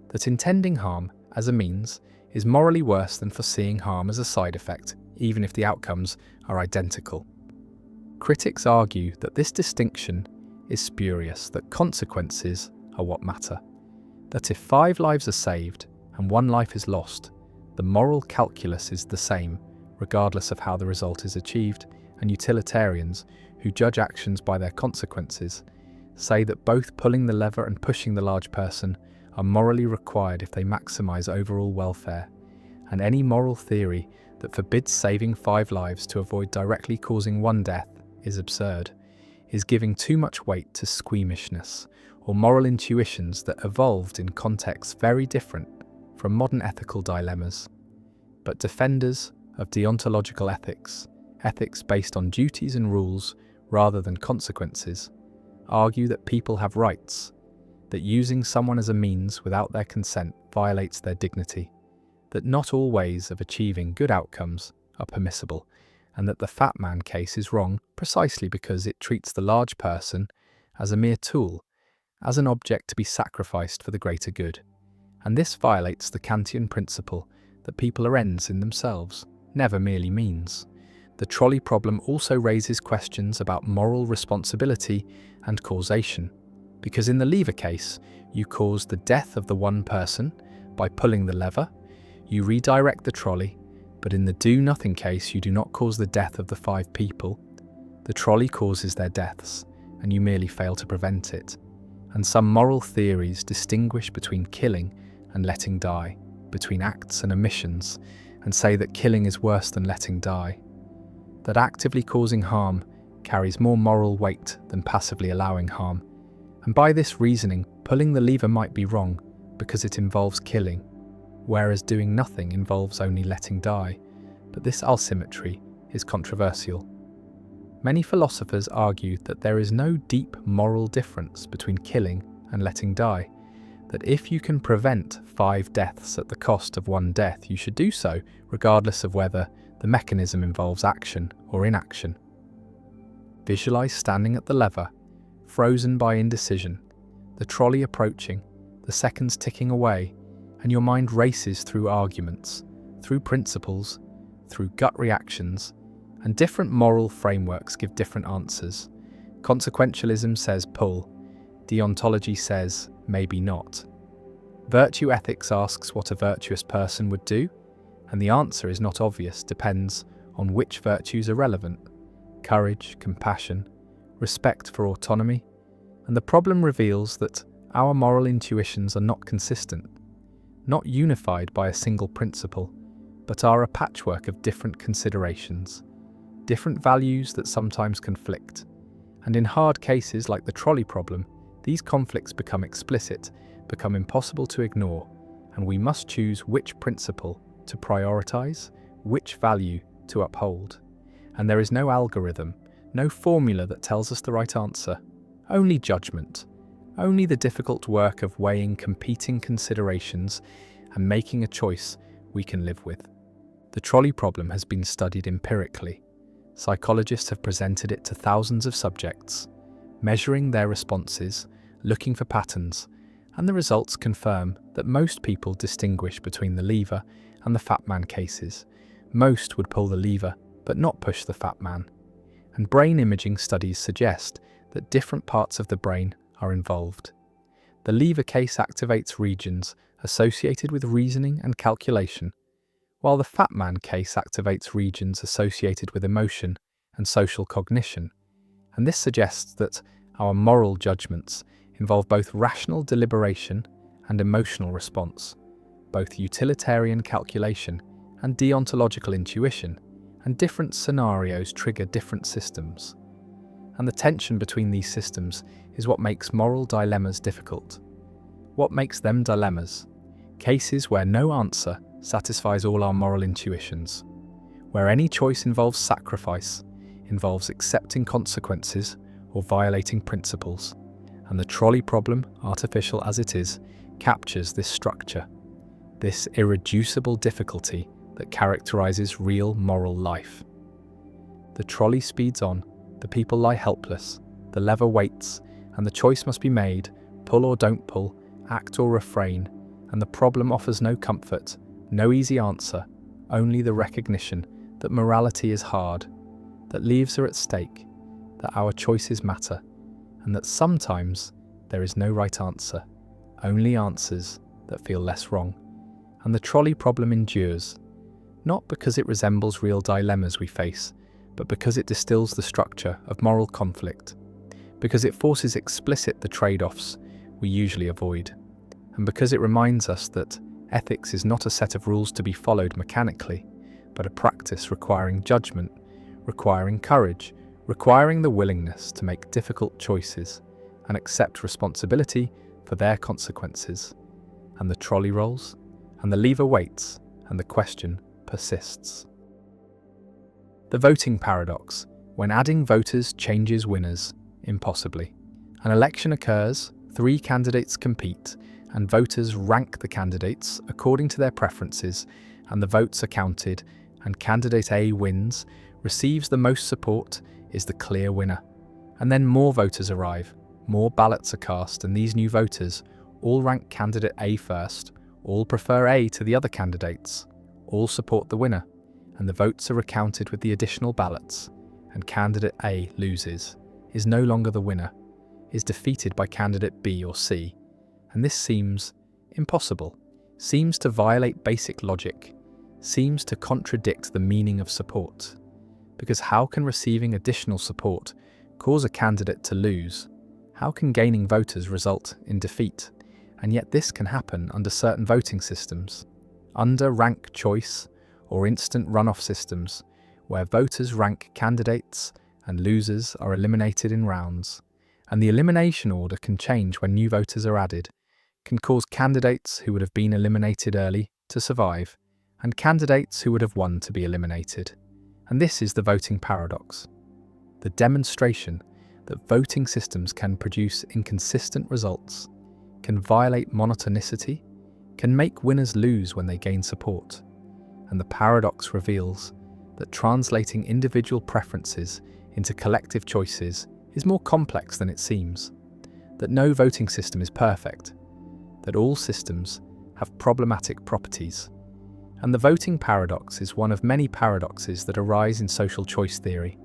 that intending harm as a means is morally worse than foreseeing harm as a side effect, even if the outcomes are identical. Critics argue that this distinction is spurious, that consequences are what matter, that if 5 lives are saved and 1 life is lost, the moral calculus is the same, regardless of how the result is achieved, and utilitarians, who judge actions by their consequences, say that both pulling the lever and pushing the large person are morally required if they maximize overall welfare, and any moral theory that forbids saving 5 lives to avoid directly causing 1 death is absurd, is giving too much weight to squeamishness or moral intuitions that evolved in contexts very different from modern ethical dilemmas. But defenders of deontological ethics, ethics based on duties and rules rather than consequences, argue that people have rights, that using someone as a means without their consent violates their dignity, that not all ways of achieving good outcomes are permissible, and that the fat man case is wrong precisely because it treats the large person as a mere tool, as an object to be sacrificed for the greater good. And this violates the Kantian principle that people are ends in themselves, never merely means. The trolley problem also raises questions about moral responsibility and causation, because in the lever case, you cause the death of the one person by pulling the lever, you redirect the trolley, but in the do-nothing case, you do not cause the death of the 5 people. The trolley causes their deaths, and you merely fail to prevent it. And some moral theories distinguish between killing and letting die, between acts and omissions, and say that killing is worse than letting die, that actively causing harm carries more moral weight than passively allowing harm. And by this reasoning, pulling the lever might be wrong because it involves killing, whereas doing nothing involves only letting die. But this asymmetry is controversial. Many philosophers argue that there is no deep moral difference between killing and letting die, that if you can prevent 5 deaths at the cost of 1 death, you should do so, regardless of whether the mechanism involves action or inaction. Visualize standing at the lever, frozen by indecision, the trolley approaching, the seconds ticking away, and your mind races through arguments, through principles, through gut reactions, and different moral frameworks give different answers. Consequentialism says pull, deontology says maybe not. Virtue ethics asks what a virtuous person would do, and the answer is not obvious, depends on which virtues are relevant: courage, compassion, respect for autonomy, and the problem reveals that our moral intuitions are not consistent, not unified by a single principle, but are a patchwork of different considerations, different values that sometimes conflict. And in hard cases like the trolley problem, these conflicts become explicit, become impossible to ignore, and we must choose which principle to prioritize, which value to uphold. And there is no algorithm, no formula that tells us the right answer, only judgment, only the difficult work of weighing competing considerations and making a choice we can live with. The trolley problem has been studied empirically. Psychologists have presented it to thousands of subjects, measuring their responses, looking for patterns, and the results confirm that most people distinguish between the lever and the fat man cases. Most would pull the lever, but not push the fat man. And brain imaging studies suggest that different parts of the brain are involved. The lever case activates regions associated with reasoning and calculation, while the fat man case activates regions associated with emotion and social cognition. And this suggests that our moral judgments involve both rational deliberation and emotional response, both utilitarian calculation and deontological intuition, and different scenarios trigger different systems. And the tension between these systems is what makes moral dilemmas difficult. What makes them dilemmas? Cases where no answer satisfies all our moral intuitions, where any choice involves sacrifice, involves accepting consequences or violating principles, and the trolley problem, artificial as it is, captures this structure, this irreducible difficulty that characterizes real moral life. The trolley speeds on, the people lie helpless, the lever waits, and the choice must be made: pull or don't pull, act or refrain, and the problem offers no comfort, no easy answer, only the recognition that morality is hard, that lives are at stake, that our choices matter, and that sometimes there is no right answer, only answers that feel less wrong. And the trolley problem endures, not because it resembles real dilemmas we face, but because it distills the structure of moral conflict, because it forces explicit the trade-offs we usually avoid, and because it reminds us that ethics is not a set of rules to be followed mechanically, but a practice requiring judgment, requiring courage, requiring the willingness to make difficult choices and accept responsibility for their consequences. And the trolley rolls, and the lever waits, and the question persists. The voting paradox, when adding voters changes winners, impossibly. An election occurs, 3 candidates compete, and voters rank the candidates according to their preferences, and the votes are counted, and candidate A wins, receives the most support, is the clear winner. And then more voters arrive, more ballots are cast, and these new voters all rank candidate A first, all prefer A to the other candidates, all support the winner, and the votes are recounted with the additional ballots, and candidate A loses, is no longer the winner, is defeated by candidate B or C, and this seems impossible, seems to violate basic logic, seems to contradict the meaning of support. Because how can receiving additional support cause a candidate to lose? How can gaining voters result in defeat? And yet this can happen under certain voting systems, under rank choice or instant runoff systems, where voters rank candidates and losers are eliminated in rounds. And the elimination order can change when new voters are added, can cause candidates who would have been eliminated early to survive, and candidates who would have won to be eliminated. And this is the voting paradox, the demonstration that voting systems can produce inconsistent results, can violate monotonicity, can make winners lose when they gain support. And the paradox reveals that translating individual preferences into collective choices is more complex than it seems, that no voting system is perfect, that all systems have problematic properties. And the voting paradox is one of many paradoxes that arise in social choice theory,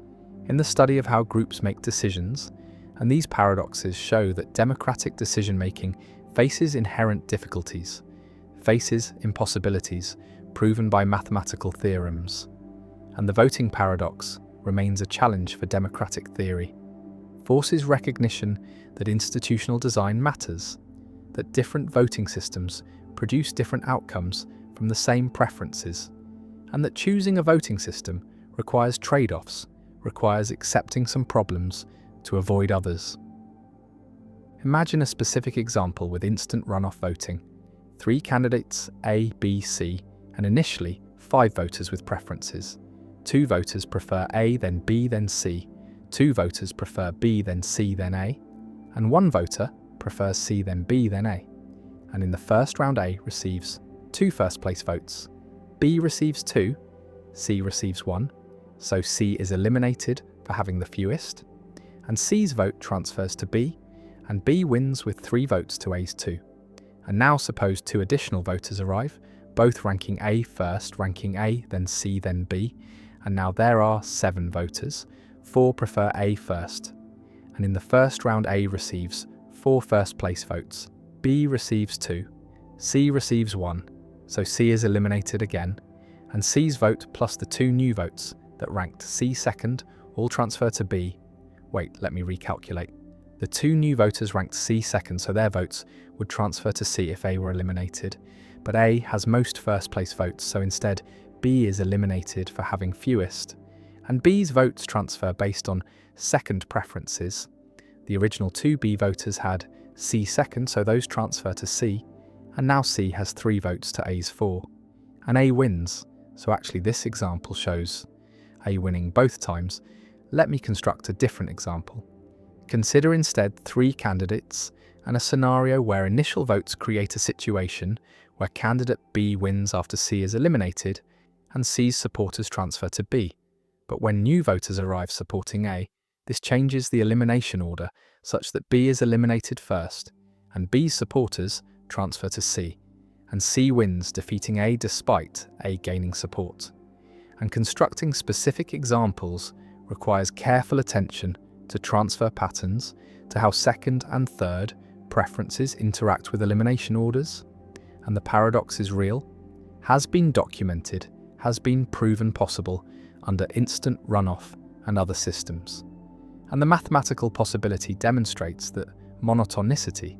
in the study of how groups make decisions, and these paradoxes show that democratic decision-making faces inherent difficulties, faces impossibilities proven by mathematical theorems. And the voting paradox remains a challenge for democratic theory, forces recognition that institutional design matters, that different voting systems produce different outcomes from the same preferences, and that choosing a voting system requires trade-offs, requires accepting some problems to avoid others. Imagine a specific example with instant runoff voting. 3 candidates A, B, C, and initially 5 voters with preferences. 2 voters prefer A, then B, then C. 2 voters prefer B, then C, then A. And 1 voter prefers C, then B, then A. And in the first round, A receives 2 first-place votes. B receives 2, C receives 1, so C is eliminated for having the fewest, and C's vote transfers to B, and B wins with 3 votes to A's 2. And now suppose 2 additional voters arrive, both ranking A first, ranking A, then C, then B, and now there are 7 voters, 4 prefer A first. And in the first round, A receives 4 first-place votes, B receives 2, C receives 1, so C is eliminated again, and C's vote plus the 2 new votes that ranked C second all transfer to B. Wait, let me recalculate. The 2 new voters ranked C second, so their votes would transfer to C if A were eliminated. But A has most first-place votes, so instead B is eliminated for having fewest. And B's votes transfer based on second preferences. The original 2 B voters had C second, so those transfer to C, and now C has 3 votes to A's 4. And A wins, so actually this example shows A winning both times. Let me construct a different example. Consider instead 3 candidates and a scenario where initial votes create a situation where candidate B wins after C is eliminated and C's supporters transfer to B. But when new voters arrive supporting A, this changes the elimination order such that B is eliminated first and B's supporters transfer to C, and C wins, defeating A despite A gaining support. And constructing specific examples requires careful attention to transfer patterns, to how second and third preferences interact with elimination orders. And the paradox is real, has been documented, has been proven possible under instant runoff and other systems. And the mathematical possibility demonstrates that monotonicity,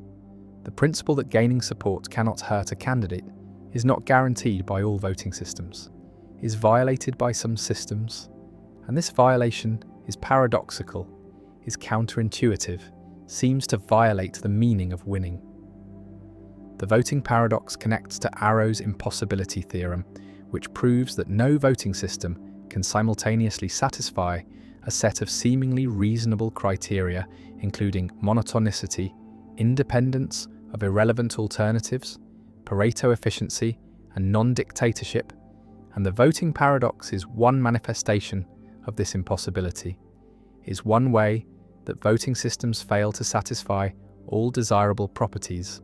the principle that gaining support cannot hurt a candidate, is not guaranteed by all voting systems, is violated by some systems, and this violation is paradoxical, is counterintuitive, seems to violate the meaning of winning. The voting paradox connects to Arrow's impossibility theorem, which proves that no voting system can simultaneously satisfy a set of seemingly reasonable criteria, including monotonicity, independence of irrelevant alternatives, Pareto efficiency, and non-dictatorship, and the voting paradox is one manifestation of this impossibility, is one way that voting systems fail to satisfy all desirable properties.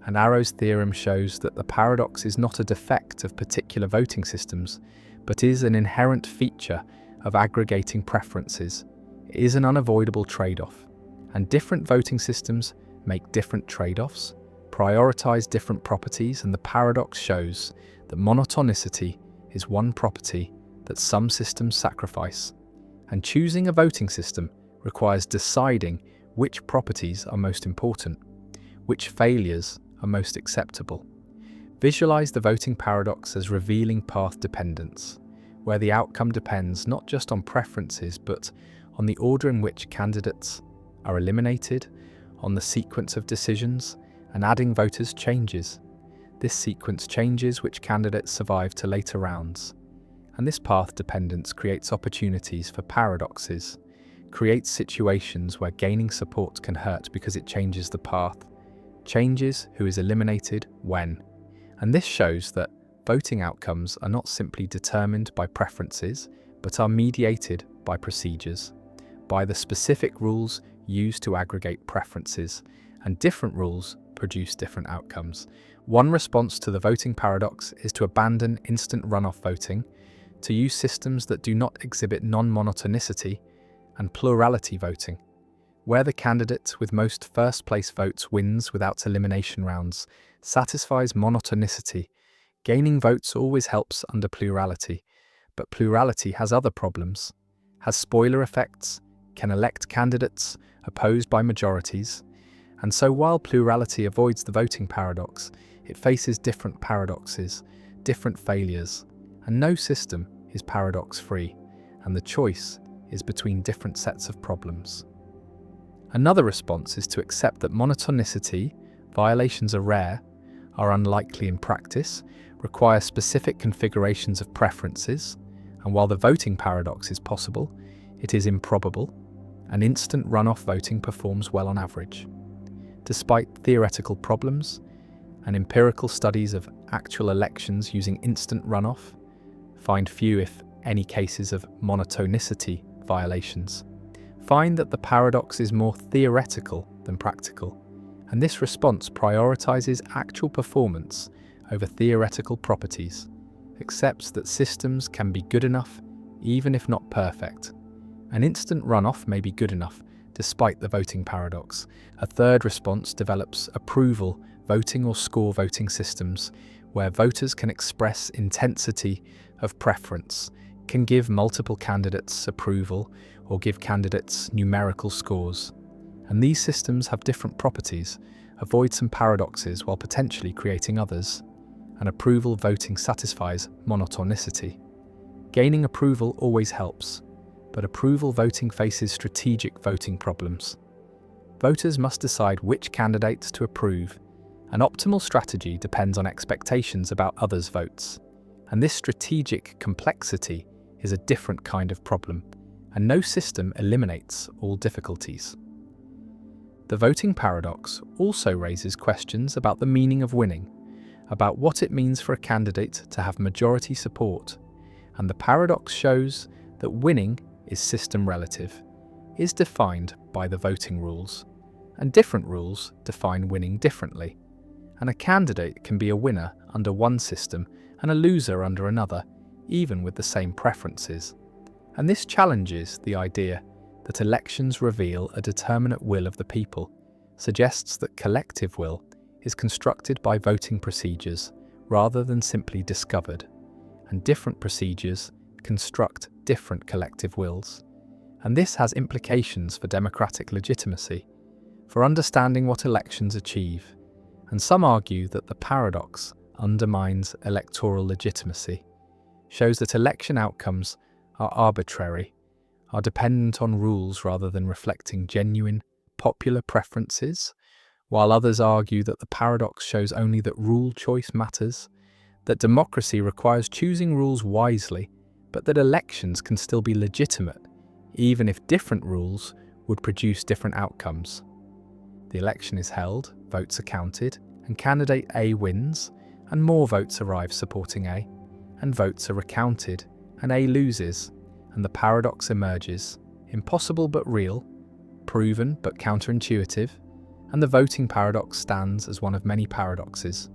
And Arrow's theorem shows that the paradox is not a defect of particular voting systems, but is an inherent feature of aggregating preferences. It is an unavoidable trade-off, and different voting systems make different trade-offs, prioritize different properties, and the paradox shows that monotonicity is one property that some systems sacrifice. And choosing a voting system requires deciding which properties are most important, which failures are most acceptable. Visualize the voting paradox as revealing path dependence, where the outcome depends not just on preferences but on the order in which candidates are eliminated, on the sequence of decisions, and adding voters changes. This sequence changes which candidates survive to later rounds. And this path dependence creates opportunities for paradoxes, creates situations where gaining support can hurt because it changes the path, changes who is eliminated when. And this shows that voting outcomes are not simply determined by preferences, but are mediated by procedures, by the specific rules used to aggregate preferences, and different rules produce different outcomes. One response to the voting paradox is to abandon instant runoff voting, to use systems that do not exhibit non-monotonicity and plurality voting, where the candidate with most first-place votes wins without elimination rounds, satisfies monotonicity. Gaining votes always helps under plurality, but plurality has other problems, has spoiler effects, can elect candidates opposed by majorities, and so while plurality avoids the voting paradox, it faces different paradoxes, different failures, and no system is paradox-free, and the choice is between different sets of problems. Another response is to accept that monotonicity, violations are rare, are unlikely in practice, require specific configurations of preferences, and while the voting paradox is possible, it is improbable, and instant runoff voting performs well on average. Despite theoretical problems, and empirical studies of actual elections using instant runoff find few, if any, cases of monotonicity violations, find that the paradox is more theoretical than practical, and this response prioritizes actual performance over theoretical properties, accepts that systems can be good enough even if not perfect. An instant runoff may be good enough despite the voting paradox. A third response develops approval voting or score voting systems, where voters can express intensity of preference, can give multiple candidates approval, or give candidates numerical scores. And these systems have different properties, avoid some paradoxes while potentially creating others. And approval voting satisfies monotonicity. Gaining approval always helps, but approval voting faces strategic voting problems. Voters must decide which candidates to approve. An optimal strategy depends on expectations about others' votes, and this strategic complexity is a different kind of problem, and no system eliminates all difficulties. The voting paradox also raises questions about the meaning of winning, about what it means for a candidate to have majority support, and the paradox shows that winning is system relative, is defined by the voting rules, and different rules define winning differently. And a candidate can be a winner under one system and a loser under another, even with the same preferences. And this challenges the idea that elections reveal a determinate will of the people, suggests that collective will is constructed by voting procedures rather than simply discovered, and different procedures construct different collective wills. And this has implications for democratic legitimacy, for understanding what elections achieve. And some argue that the paradox undermines electoral legitimacy, shows that election outcomes are arbitrary, are dependent on rules rather than reflecting genuine popular preferences, while others argue that the paradox shows only that rule choice matters, that democracy requires choosing rules wisely, but that elections can still be legitimate, even if different rules would produce different outcomes. The election is held, votes are counted, and candidate A wins, and more votes arrive supporting A, and votes are recounted, and A loses, and the paradox emerges, impossible but real, proven but counterintuitive, and the voting paradox stands as one of many paradoxes.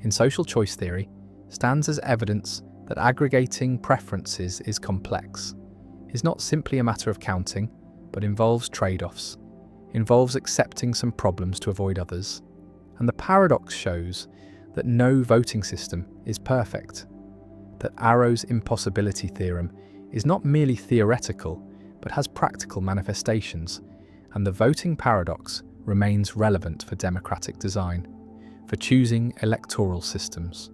In social choice theory, stands as evidence that aggregating preferences is complex, is not simply a matter of counting, but involves trade-offs, involves accepting some problems to avoid others. And the paradox shows that no voting system is perfect, that Arrow's impossibility theorem is not merely theoretical, but has practical manifestations, and the voting paradox remains relevant for democratic design, for choosing electoral systems,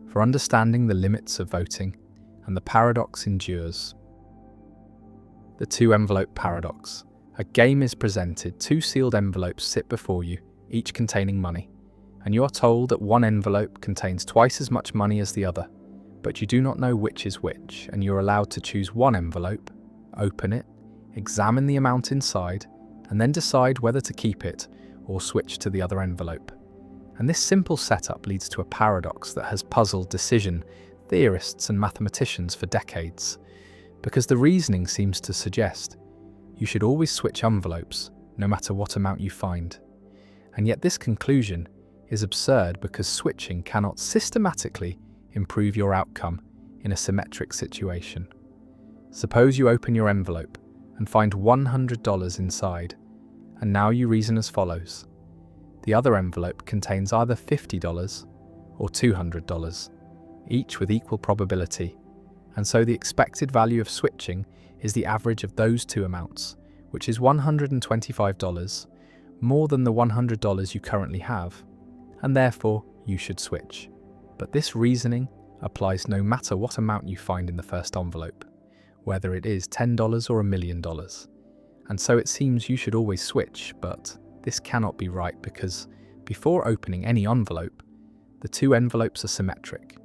for understanding the limits of voting, and the paradox endures. The two-envelope paradox. A game is presented, two sealed envelopes sit before you, each containing money, and you are told that one envelope contains twice as much money as the other, but you do not know which is which, and you're allowed to choose one envelope, open it, examine the amount inside, and then decide whether to keep it or switch to the other envelope. And this simple setup leads to a paradox that has puzzled decision theorists and mathematicians for decades, because the reasoning seems to suggest you should always switch envelopes, no matter what amount you find. And yet this conclusion is absurd because switching cannot systematically improve your outcome in a symmetric situation. Suppose you open your envelope and find $100 inside, and now you reason as follows. The other envelope contains either $50 or $200, each with equal probability, and so the expected value of switching is the average of those two amounts, which is $125, more than the $100 you currently have, and therefore you should switch. But this reasoning applies no matter what amount you find in the first envelope, whether it is $10 or $1 million. And so it seems you should always switch, but this cannot be right because before opening any envelope, the two envelopes are symmetric.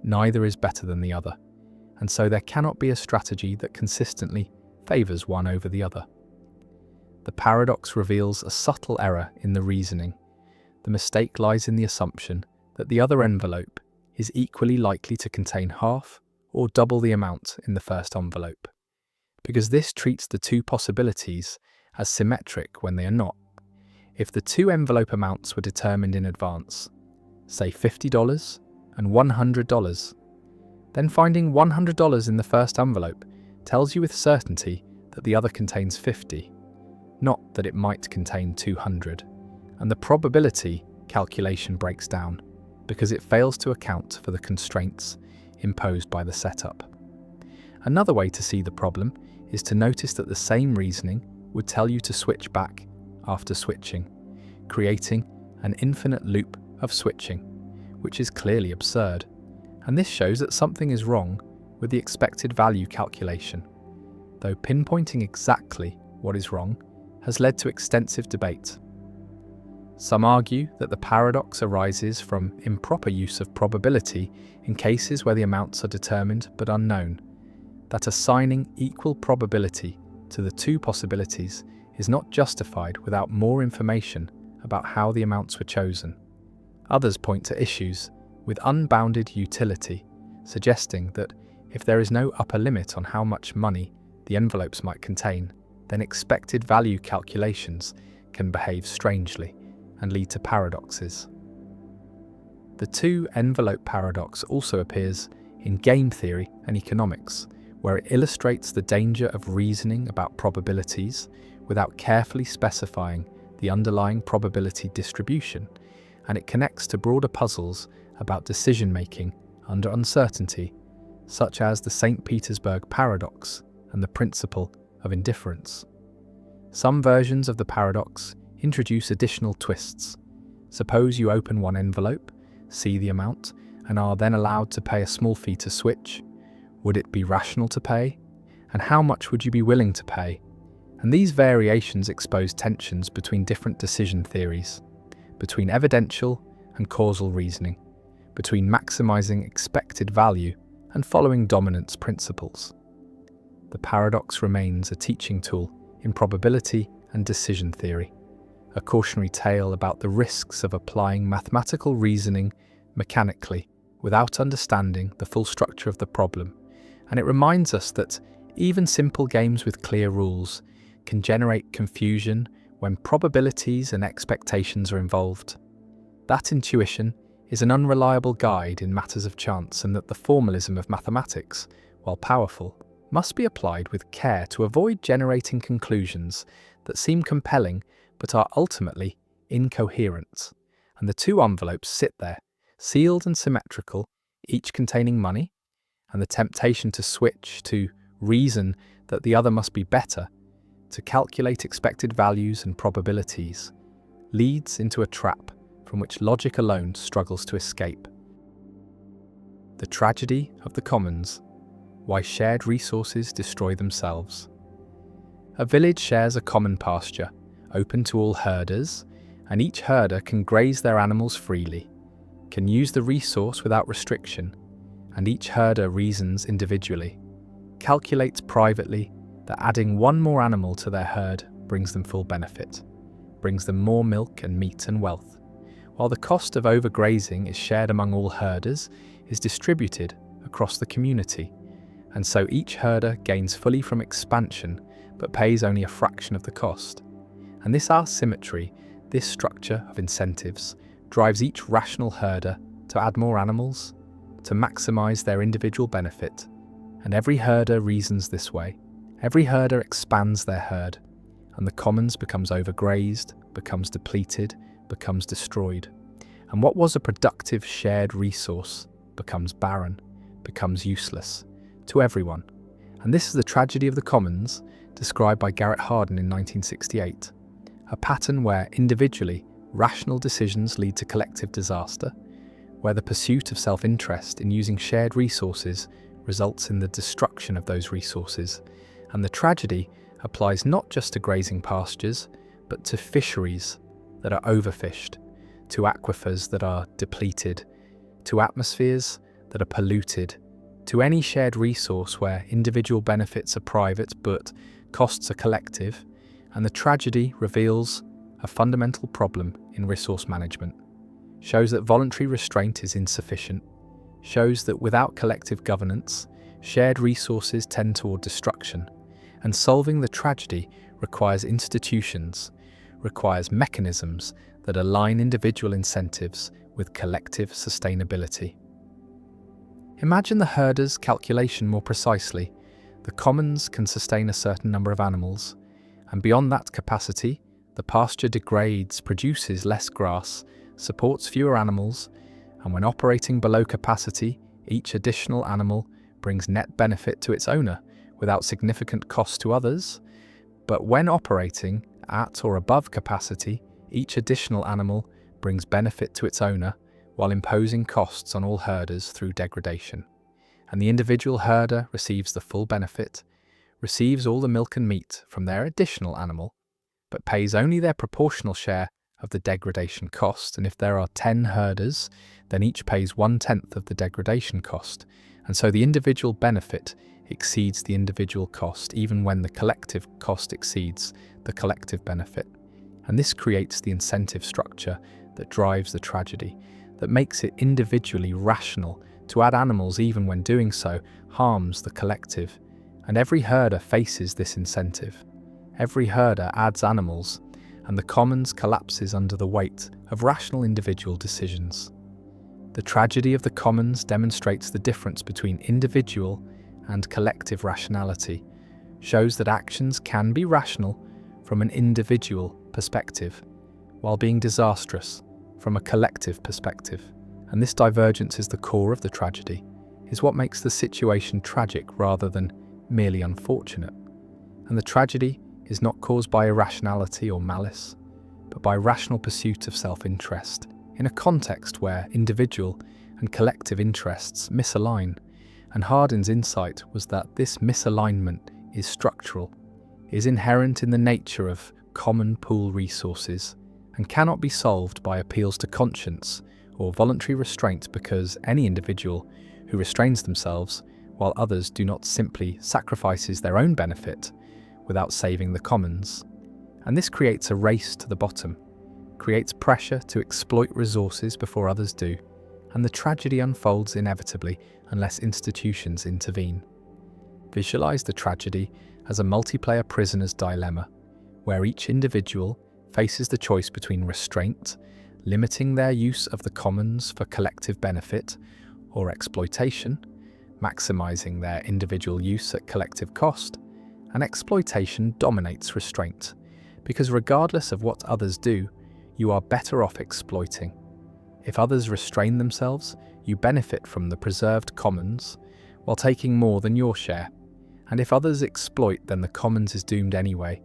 Neither is better than the other, and so there cannot be a strategy that consistently favors one over the other. The paradox reveals a subtle error in the reasoning. The mistake lies in the assumption that the other envelope is equally likely to contain half or double the amount in the first envelope, because this treats the two possibilities as symmetric when they are not. If the two envelope amounts were determined in advance, say $50 and $100, then finding $100 in the first envelope tells you with certainty that the other contains 50, not that it might contain 200, and the probability calculation breaks down because it fails to account for the constraints imposed by the setup. Another way to see the problem is to notice that the same reasoning would tell you to switch back after switching, creating an infinite loop of switching, which is clearly absurd. And this shows that something is wrong with the expected value calculation, though pinpointing exactly what is wrong has led to extensive debate. Some argue that the paradox arises from improper use of probability in cases where the amounts are determined but unknown, that assigning equal probability to the two possibilities is not justified without more information about how the amounts were chosen. Others point to issues with unbounded utility, suggesting that if there is no upper limit on how much money the envelopes might contain, then expected value calculations can behave strangely and lead to paradoxes. The two-envelope paradox also appears in game theory and economics, where it illustrates the danger of reasoning about probabilities without carefully specifying the underlying probability distribution, and it connects to broader puzzles about decision-making under uncertainty, such as the St. Petersburg paradox and the principle of indifference. Some versions of the paradox introduce additional twists. Suppose you open one envelope, see the amount, and are then allowed to pay a small fee to switch. Would it be rational to pay? And how much would you be willing to pay? And these variations expose tensions between different decision theories, between evidential and causal reasoning, between maximizing expected value and following dominance principles. The paradox remains a teaching tool in probability and decision theory, a cautionary tale about the risks of applying mathematical reasoning mechanically without understanding the full structure of the problem, and it reminds us that even simple games with clear rules can generate confusion when probabilities and expectations are involved. That intuition is an unreliable guide in matters of chance, and that the formalism of mathematics, while powerful, must be applied with care to avoid generating conclusions that seem compelling but are ultimately incoherent. And the two envelopes sit there, sealed and symmetrical, each containing money, and the temptation to switch, to reason that the other must be better, to calculate expected values and probabilities, leads into a trap from which logic alone struggles to escape. The tragedy of the commons: why shared resources destroy themselves. A village shares a common pasture, open to all herders, and each herder can graze their animals freely, can use the resource without restriction, and each herder reasons individually, calculates privately that adding one more animal to their herd brings them full benefit, brings them more milk and meat and wealth, while the cost of overgrazing is shared among all herders, is distributed across the community, and so each herder gains fully from expansion but pays only a fraction of the cost. And this asymmetry, this structure of incentives, drives each rational herder to add more animals, to maximize their individual benefit, and every herder reasons this way. Every herder expands their herd, and the commons becomes overgrazed, becomes depleted, becomes destroyed. And what was a productive shared resource becomes barren, becomes useless to everyone. And this is the tragedy of the commons, described by Garrett Hardin in 1968, a pattern where individually rational decisions lead to collective disaster, where the pursuit of self-interest in using shared resources results in the destruction of those resources. And the tragedy applies not just to grazing pastures, but to fisheries that are overfished, to aquifers that are depleted, to atmospheres that are polluted, to any shared resource where individual benefits are private but costs are collective. And the tragedy reveals a fundamental problem in resource management, shows that voluntary restraint is insufficient, shows that without collective governance, shared resources tend toward destruction, and solving the tragedy requires institutions, requires mechanisms that align individual incentives with collective sustainability. Imagine the herder's calculation more precisely. The commons can sustain a certain number of animals, and beyond that capacity, the pasture degrades, produces less grass, supports fewer animals, and when operating below capacity, each additional animal brings net benefit to its owner without significant cost to others. But when operating at or above capacity, each additional animal brings benefit to its owner while imposing costs on all herders through degradation. And the individual herder receives the full benefit, receives all the milk and meat from their additional animal, but pays only their proportional share of the degradation cost. And if there are 10 herders, then each pays 1/10 of the degradation cost. And so the individual benefit exceeds the individual cost, even when the collective cost exceeds the collective benefit. And this creates the incentive structure that drives the tragedy, that makes it individually rational to add animals even when doing so harms the collective. And every herder faces this incentive. Every herder adds animals, and the commons collapses under the weight of rational individual decisions. The tragedy of the commons demonstrates the difference between individual and collective rationality, shows that actions can be rational from an individual perspective, while being disastrous from a collective perspective. And this divergence is the core of the tragedy, is what makes the situation tragic rather than merely unfortunate. And the tragedy is not caused by irrationality or malice, but by rational pursuit of self-interest, in a context where individual and collective interests misalign. And Hardin's insight was that this misalignment is structural, is inherent in the nature of common pool resources, and cannot be solved by appeals to conscience or voluntary restraint, because any individual who restrains themselves, while others do not simply sacrifices their own benefit without saving the commons. And this creates a race to the bottom, creates pressure to exploit resources before others do, and the tragedy unfolds inevitably unless institutions intervene. Visualize the tragedy as a multiplayer prisoner's dilemma, where each individual faces the choice between restraint, limiting their use of the commons for collective benefit, or exploitation, maximizing their individual use at collective cost. And exploitation dominates restraint, because regardless of what others do, you are better off exploiting. If others restrain themselves, you benefit from the preserved commons while taking more than your share. And if others exploit, then the commons is doomed anyway,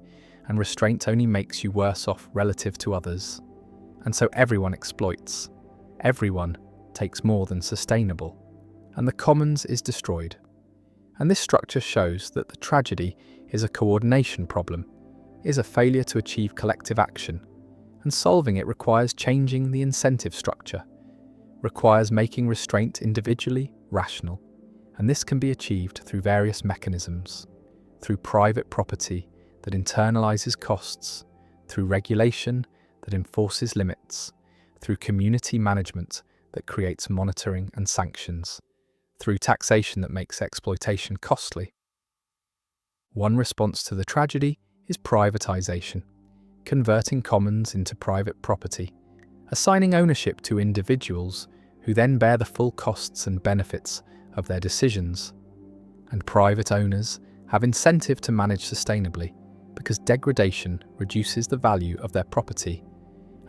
and restraint only makes you worse off relative to others. And so everyone exploits. Everyone takes more than sustainable, and the commons is destroyed. And this structure shows that the tragedy is a coordination problem, is a failure to achieve collective action, and solving it requires changing the incentive structure, requires making restraint individually rational, and this can be achieved through various mechanisms, through private property that internalizes costs, through regulation that enforces limits, through community management that creates monitoring and sanctions, through taxation that makes exploitation costly. One response to the tragedy is privatization, converting commons into private property, assigning ownership to individuals who then bear the full costs and benefits of their decisions. And private owners have incentive to manage sustainably because degradation reduces the value of their property.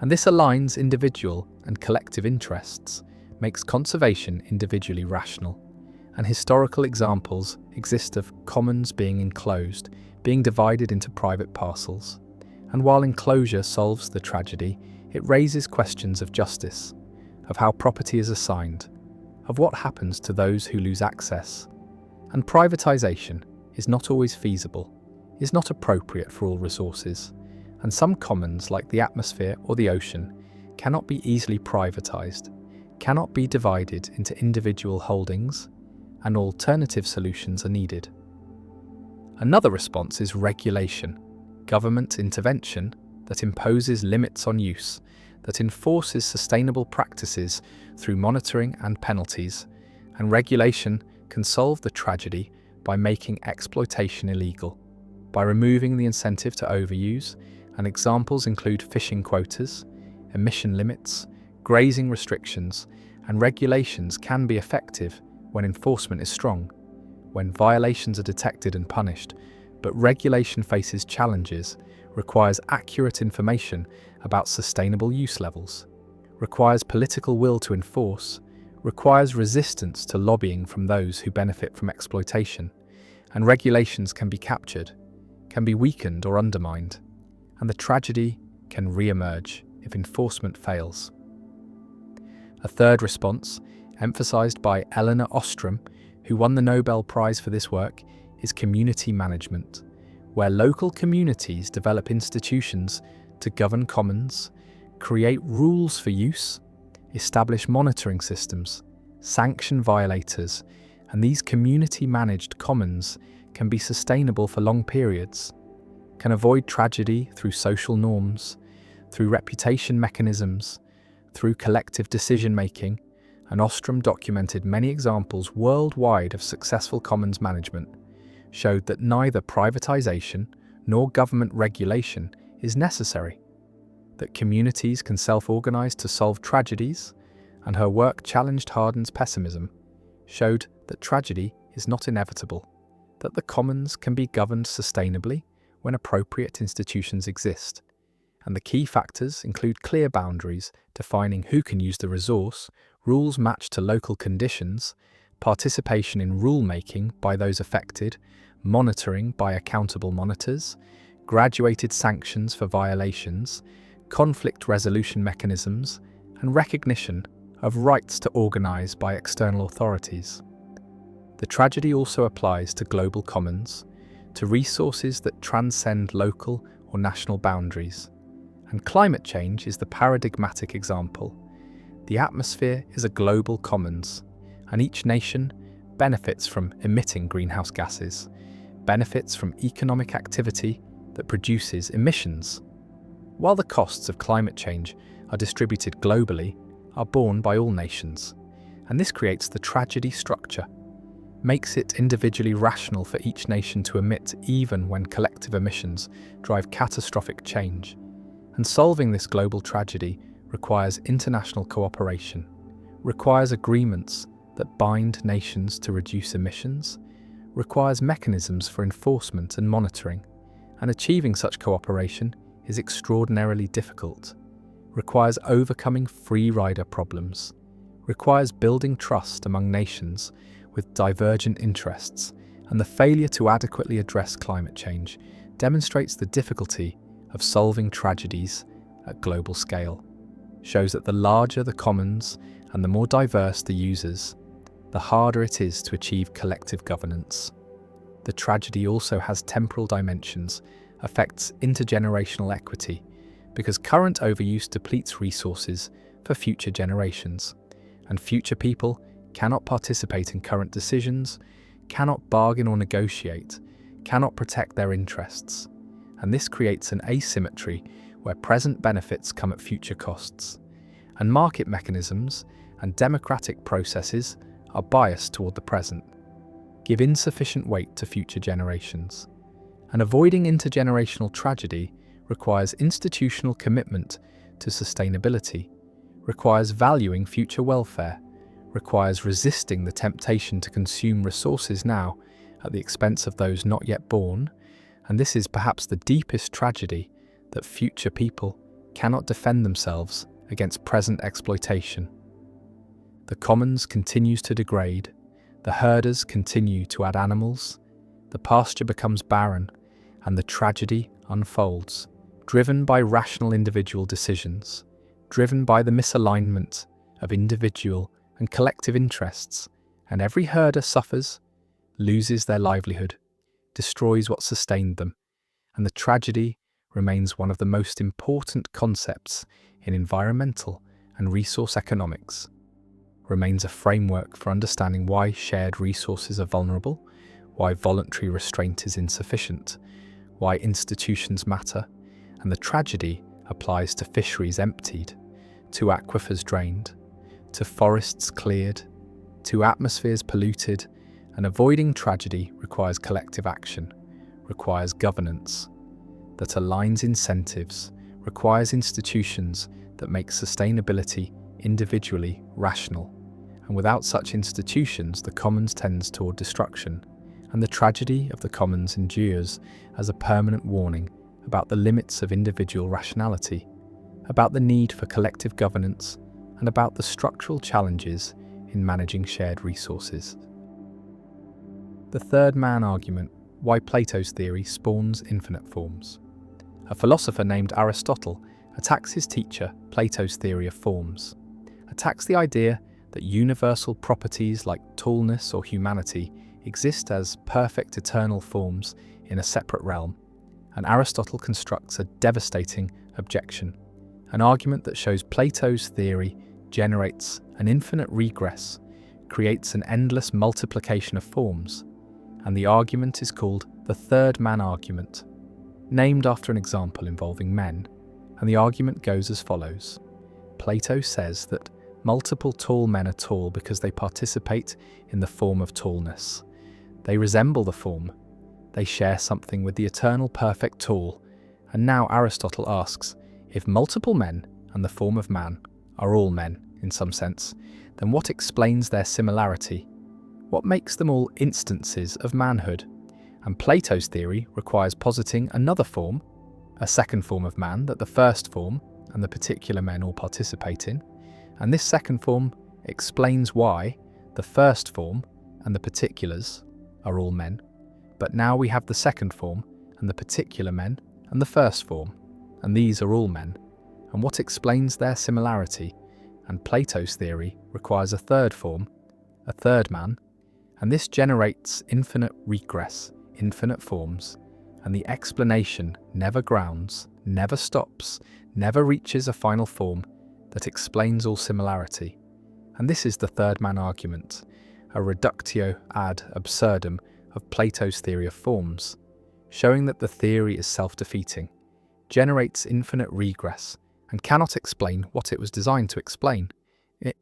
And this aligns individual and collective interests, makes conservation individually rational. And historical examples exist of commons being enclosed, being divided into private parcels. And while enclosure solves the tragedy, it raises questions of justice, of how property is assigned, of what happens to those who lose access. And privatization is not always feasible, is not appropriate for all resources, and some commons like the atmosphere or the ocean cannot be easily privatized, cannot be divided into individual holdings, and alternative solutions are needed. Another response is regulation, government intervention that imposes limits on use, that enforces sustainable practices through monitoring and penalties, and regulation can solve the tragedy by making exploitation illegal, by removing the incentive to overuse, and examples include fishing quotas, emission limits, grazing restrictions, and regulations can be effective when enforcement is strong, when violations are detected and punished, but regulation faces challenges, requires accurate information about sustainable use levels, requires political will to enforce, requires resistance to lobbying from those who benefit from exploitation, and regulations can be captured, can be weakened or undermined, and the tragedy can re-emerge if enforcement fails. A third response, emphasized by Elinor Ostrom, who won the Nobel Prize for this work, is community management, where local communities develop institutions to govern commons, create rules for use, establish monitoring systems, sanction violators, and these community-managed commons can be sustainable for long periods, can avoid tragedy through social norms, through reputation mechanisms, through collective decision-making, and Ostrom documented many examples worldwide of successful commons management, showed that neither privatization nor government regulation is necessary, that communities can self-organize to solve tragedies, and her work challenged Hardin's pessimism, showed that tragedy is not inevitable, that the commons can be governed sustainably when appropriate institutions exist, and the key factors include clear boundaries defining who can use the resource, rules matched to local conditions, participation in rule-making by those affected, monitoring by accountable monitors, graduated sanctions for violations, conflict resolution mechanisms, and recognition of rights to organize by external authorities. The tragedy also applies to global commons, to resources that transcend local or national boundaries. And climate change is the paradigmatic example. The atmosphere is a global commons, and each nation benefits from emitting greenhouse gases, benefits from economic activity that produces emissions, while the costs of climate change are distributed globally, are borne by all nations. And this creates the tragedy structure, makes it individually rational for each nation to emit even when collective emissions drive catastrophic change. And solving this global tragedy requires international cooperation, requires agreements that bind nations to reduce emissions, requires mechanisms for enforcement and monitoring, and achieving such cooperation is extraordinarily difficult, requires overcoming free rider problems, requires building trust among nations with divergent interests, and the failure to adequately address climate change demonstrates the difficulty of solving tragedies at global scale, shows that the larger the commons and the more diverse the users, the harder it is to achieve collective governance. The tragedy also has temporal dimensions, affects intergenerational equity, because current overuse depletes resources for future generations, and future people cannot participate in current decisions, cannot bargain or negotiate, cannot protect their interests. And this creates an asymmetry where present benefits come at future costs, and market mechanisms and democratic processes are biased toward the present, give insufficient weight to future generations. And avoiding intergenerational tragedy requires institutional commitment to sustainability, requires valuing future welfare, requires resisting the temptation to consume resources now at the expense of those not yet born, and this is perhaps the deepest tragedy, that future people cannot defend themselves against present exploitation. The commons continues to degrade, the herders continue to add animals, the pasture becomes barren, and the tragedy unfolds, driven by rational individual decisions, driven by the misalignment of individual and collective interests, and every herder suffers, loses their livelihood, destroys what sustained them, and the tragedy remains one of the most important concepts in environmental and resource economics, remains a framework for understanding why shared resources are vulnerable, why voluntary restraint is insufficient, why institutions matter, and the tragedy applies to fisheries emptied, to aquifers drained, to forests cleared, to atmospheres polluted, and avoiding tragedy requires collective action, requires governance that aligns incentives, requires institutions that make sustainability individually rational. And without such institutions, the commons tends toward destruction, and the tragedy of the commons endures as a permanent warning about the limits of individual rationality, about the need for collective governance, and about the structural challenges in managing shared resources. The third man argument, why Plato's theory spawns infinite forms. A philosopher named Aristotle attacks his teacher, Plato's theory of forms, attacks the idea that universal properties like tallness or humanity exist as perfect eternal forms in a separate realm, and Aristotle constructs a devastating objection, an argument that shows Plato's theory generates an infinite regress, creates an endless multiplication of forms, and the argument is called the third man argument, named after an example involving men, and the argument goes as follows. Plato says that multiple tall men are tall because they participate in the form of tallness. They resemble the form. They share something with the eternal perfect tall. And now Aristotle asks, if multiple men and the form of man are all men in some sense, then what explains their similarity? What makes them all instances of manhood? And Plato's theory requires positing another form, a second form of man that the first form and the particular men all participate in, and this second form explains why the first form and the particulars are all men, but now we have the second form and the particular men and the first form, and these are all men, and what explains their similarity? And Plato's theory requires a third form, a third man, and this generates infinite regress, infinite forms, and the explanation never grounds, never stops, never reaches a final form that explains all similarity. And this is the third man argument, a reductio ad absurdum of Plato's theory of forms, showing that the theory is self-defeating, generates infinite regress, and cannot explain what it was designed to explain.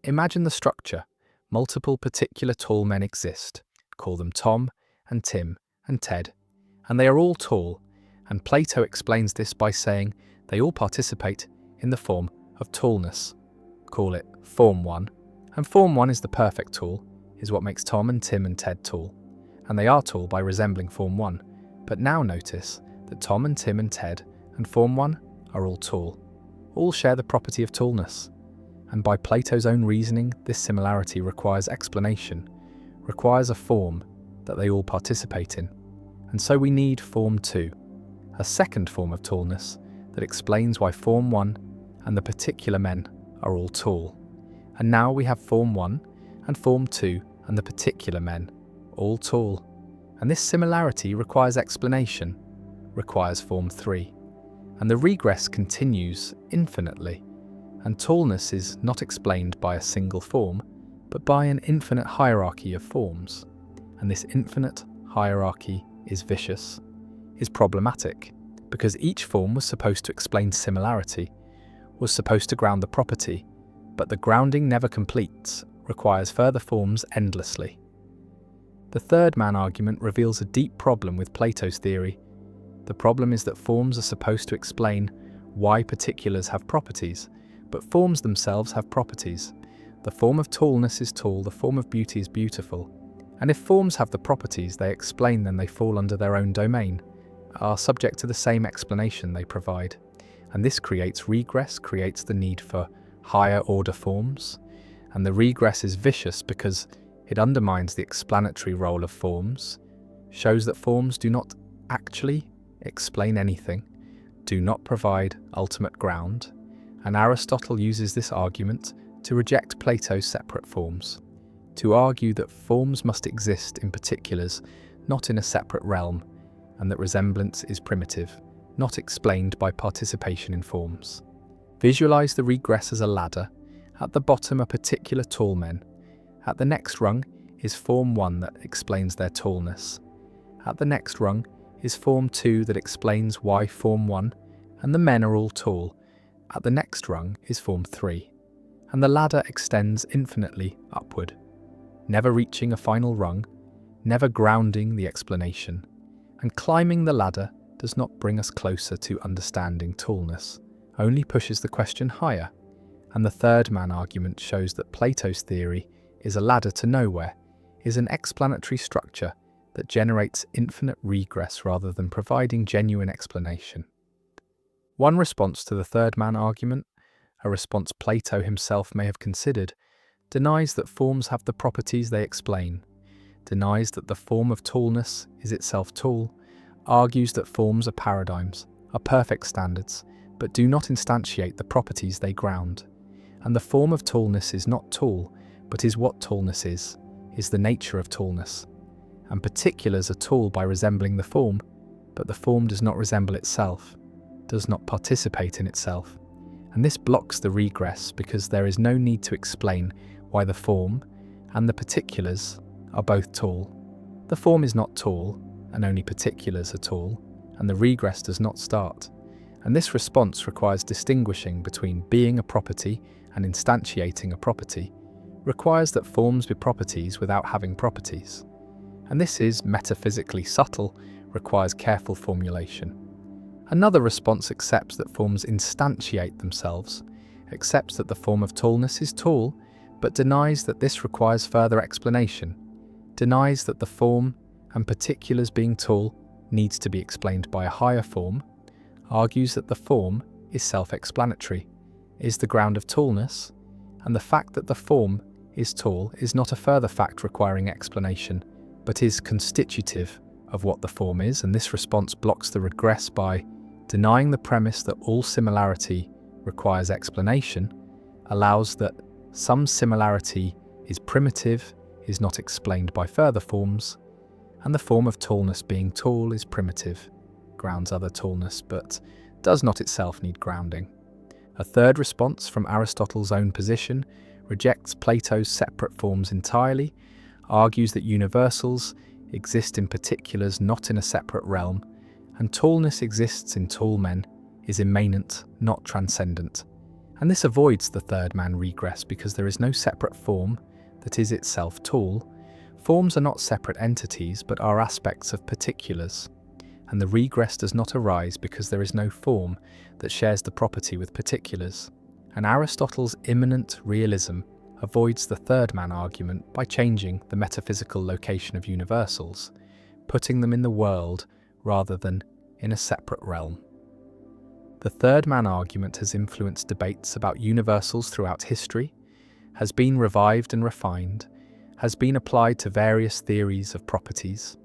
Imagine the structure. Multiple particular tall men exist. Call them Tom and Tim and Ted, and they are all tall, and Plato explains this by saying they all participate in the form of tallness. Call it Form 1, and Form 1 is the perfect tall, is what makes Tom and Tim and Ted tall, and they are tall by resembling Form 1. But now notice that Tom and Tim and Ted and Form 1 are all tall, all share the property of tallness, and by Plato's own reasoning, this similarity requires explanation, requires a form that they all participate in. And so we need Form 2, a second form of tallness that explains why Form 1 and the particular men are all tall. And now we have Form 1 and Form 2 and the particular men, all tall. And this similarity requires explanation, requires Form 3. And the regress continues infinitely, and tallness is not explained by a single form, but by an infinite hierarchy of forms. And this infinite hierarchy is vicious, is problematic, because each form was supposed to explain similarity, was supposed to ground the property, but the grounding never completes, requires further forms endlessly. The third man argument reveals a deep problem with Plato's theory. The problem is that forms are supposed to explain why particulars have properties, but forms themselves have properties. The form of tallness is tall, the form of beauty is beautiful. And if forms have the properties they explain, then they fall under their own domain, are subject to the same explanation they provide. And this creates regress, creates the need for higher order forms. And the regress is vicious because it undermines the explanatory role of forms, shows that forms do not actually explain anything, do not provide ultimate ground, and Aristotle uses this argument to reject Plato's separate forms, to argue that forms must exist in particulars, not in a separate realm, and that resemblance is primitive, not explained by participation in forms. Visualize the regress as a ladder. At the bottom are particular tall men. At the next rung is Form 1 that explains their tallness. At the next rung is Form 2 that explains why Form 1 and the men are all tall. At the next rung is Form 3, and the ladder extends infinitely upward, never reaching a final rung, never grounding the explanation. And climbing the ladder does not bring us closer to understanding tallness, only pushes the question higher. And the third man argument shows that Plato's theory is a ladder to nowhere, is an explanatory structure that generates infinite regress rather than providing genuine explanation. One response to the third man argument, a response Plato himself may have considered, denies that forms have the properties they explain, denies that the form of tallness is itself tall, argues that forms are paradigms, are perfect standards, but do not instantiate the properties they ground. And the form of tallness is not tall, but is what tallness is the nature of tallness. And particulars are tall by resembling the form, but the form does not resemble itself, does not participate in itself. And this blocks the regress because there is no need to explain why the form and the particulars are both tall. The form is not tall, and only particulars are tall, and the regress does not start. And this response requires distinguishing between being a property and instantiating a property, requires that forms be properties without having properties. And this is metaphysically subtle, requires careful formulation. Another response accepts that forms instantiate themselves, accepts that the form of tallness is tall, but denies that this requires further explanation, denies that the form and particulars being tall needs to be explained by a higher form, argues that the form is self-explanatory, is the ground of tallness, and the fact that the form is tall is not a further fact requiring explanation, but is constitutive of what the form is, and this response blocks the regress by denying the premise that all similarity requires explanation, allows that some similarity is primitive, is not explained by further forms, and the form of tallness being tall is primitive, grounds other tallness, but does not itself need grounding. A third response from Aristotle's own position rejects Plato's separate forms entirely, argues that universals exist in particulars, not in a separate realm, and tallness exists in tall men, is immanent, not transcendent. And this avoids the third man regress because there is no separate form that is itself tall. Forms are not separate entities but are aspects of particulars, and the regress does not arise because there is no form that shares the property with particulars. And Aristotle's immanent realism avoids the third man argument by changing the metaphysical location of universals, putting them in the world rather than in a separate realm. The third man argument has influenced debates about universals throughout history, has been revived and refined, has been applied to various theories of properties,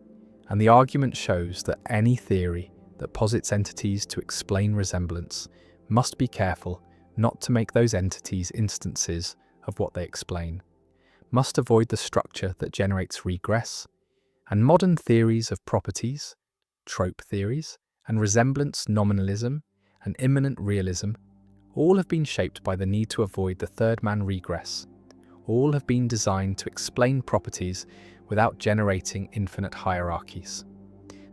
and the argument shows that any theory that posits entities to explain resemblance must be careful not to make those entities instances of what they explain, must avoid the structure that generates regress, and modern theories of properties, trope theories, and resemblance nominalism, and immanent realism, all have been shaped by the need to avoid the third man regress. All have been designed to explain properties without generating infinite hierarchies.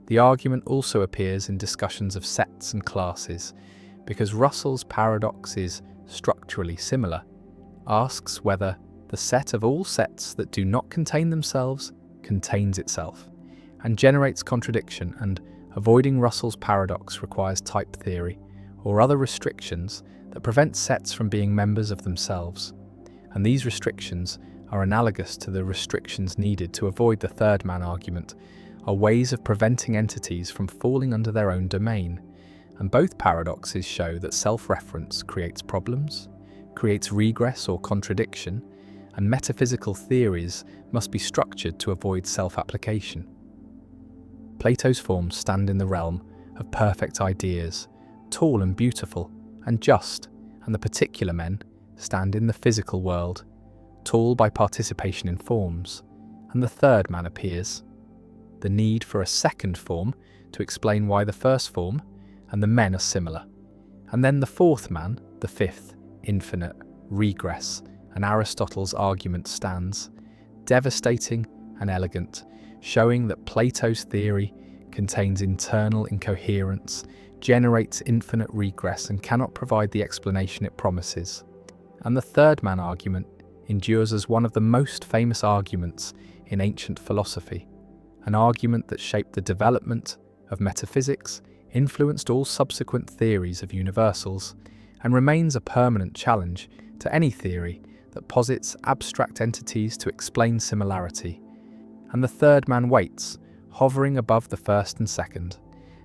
The argument also appears in discussions of sets and classes, because Russell's paradox is structurally similar, asks whether the set of all sets that do not contain themselves contains itself, and generates contradiction, and avoiding Russell's paradox requires type theory, or other restrictions that prevent sets from being members of themselves, and these restrictions are analogous to the restrictions needed to avoid the third man argument, are ways of preventing entities from falling under their own domain, and both paradoxes show that self-reference creates problems, creates regress or contradiction, and metaphysical theories must be structured to avoid self-application. Plato's forms stand in the realm of perfect ideas, tall and beautiful and just, and the particular men stand in the physical world, tall by participation in forms, and the third man appears. The need for a second form to explain why the first form and the men are similar, and then the fourth man, the fifth, infinite, regress, and Aristotle's argument stands, devastating and elegant, showing that Plato's theory contains internal incoherence, generates infinite regress, and cannot provide the explanation it promises. And the third man argument endures as one of the most famous arguments in ancient philosophy, an argument that shaped the development of metaphysics, influenced all subsequent theories of universals, and remains a permanent challenge to any theory that posits abstract entities to explain similarity. And the third man waits, hovering above the first and second,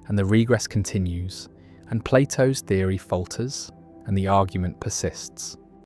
and the regress continues, and Plato's theory falters, and the argument persists.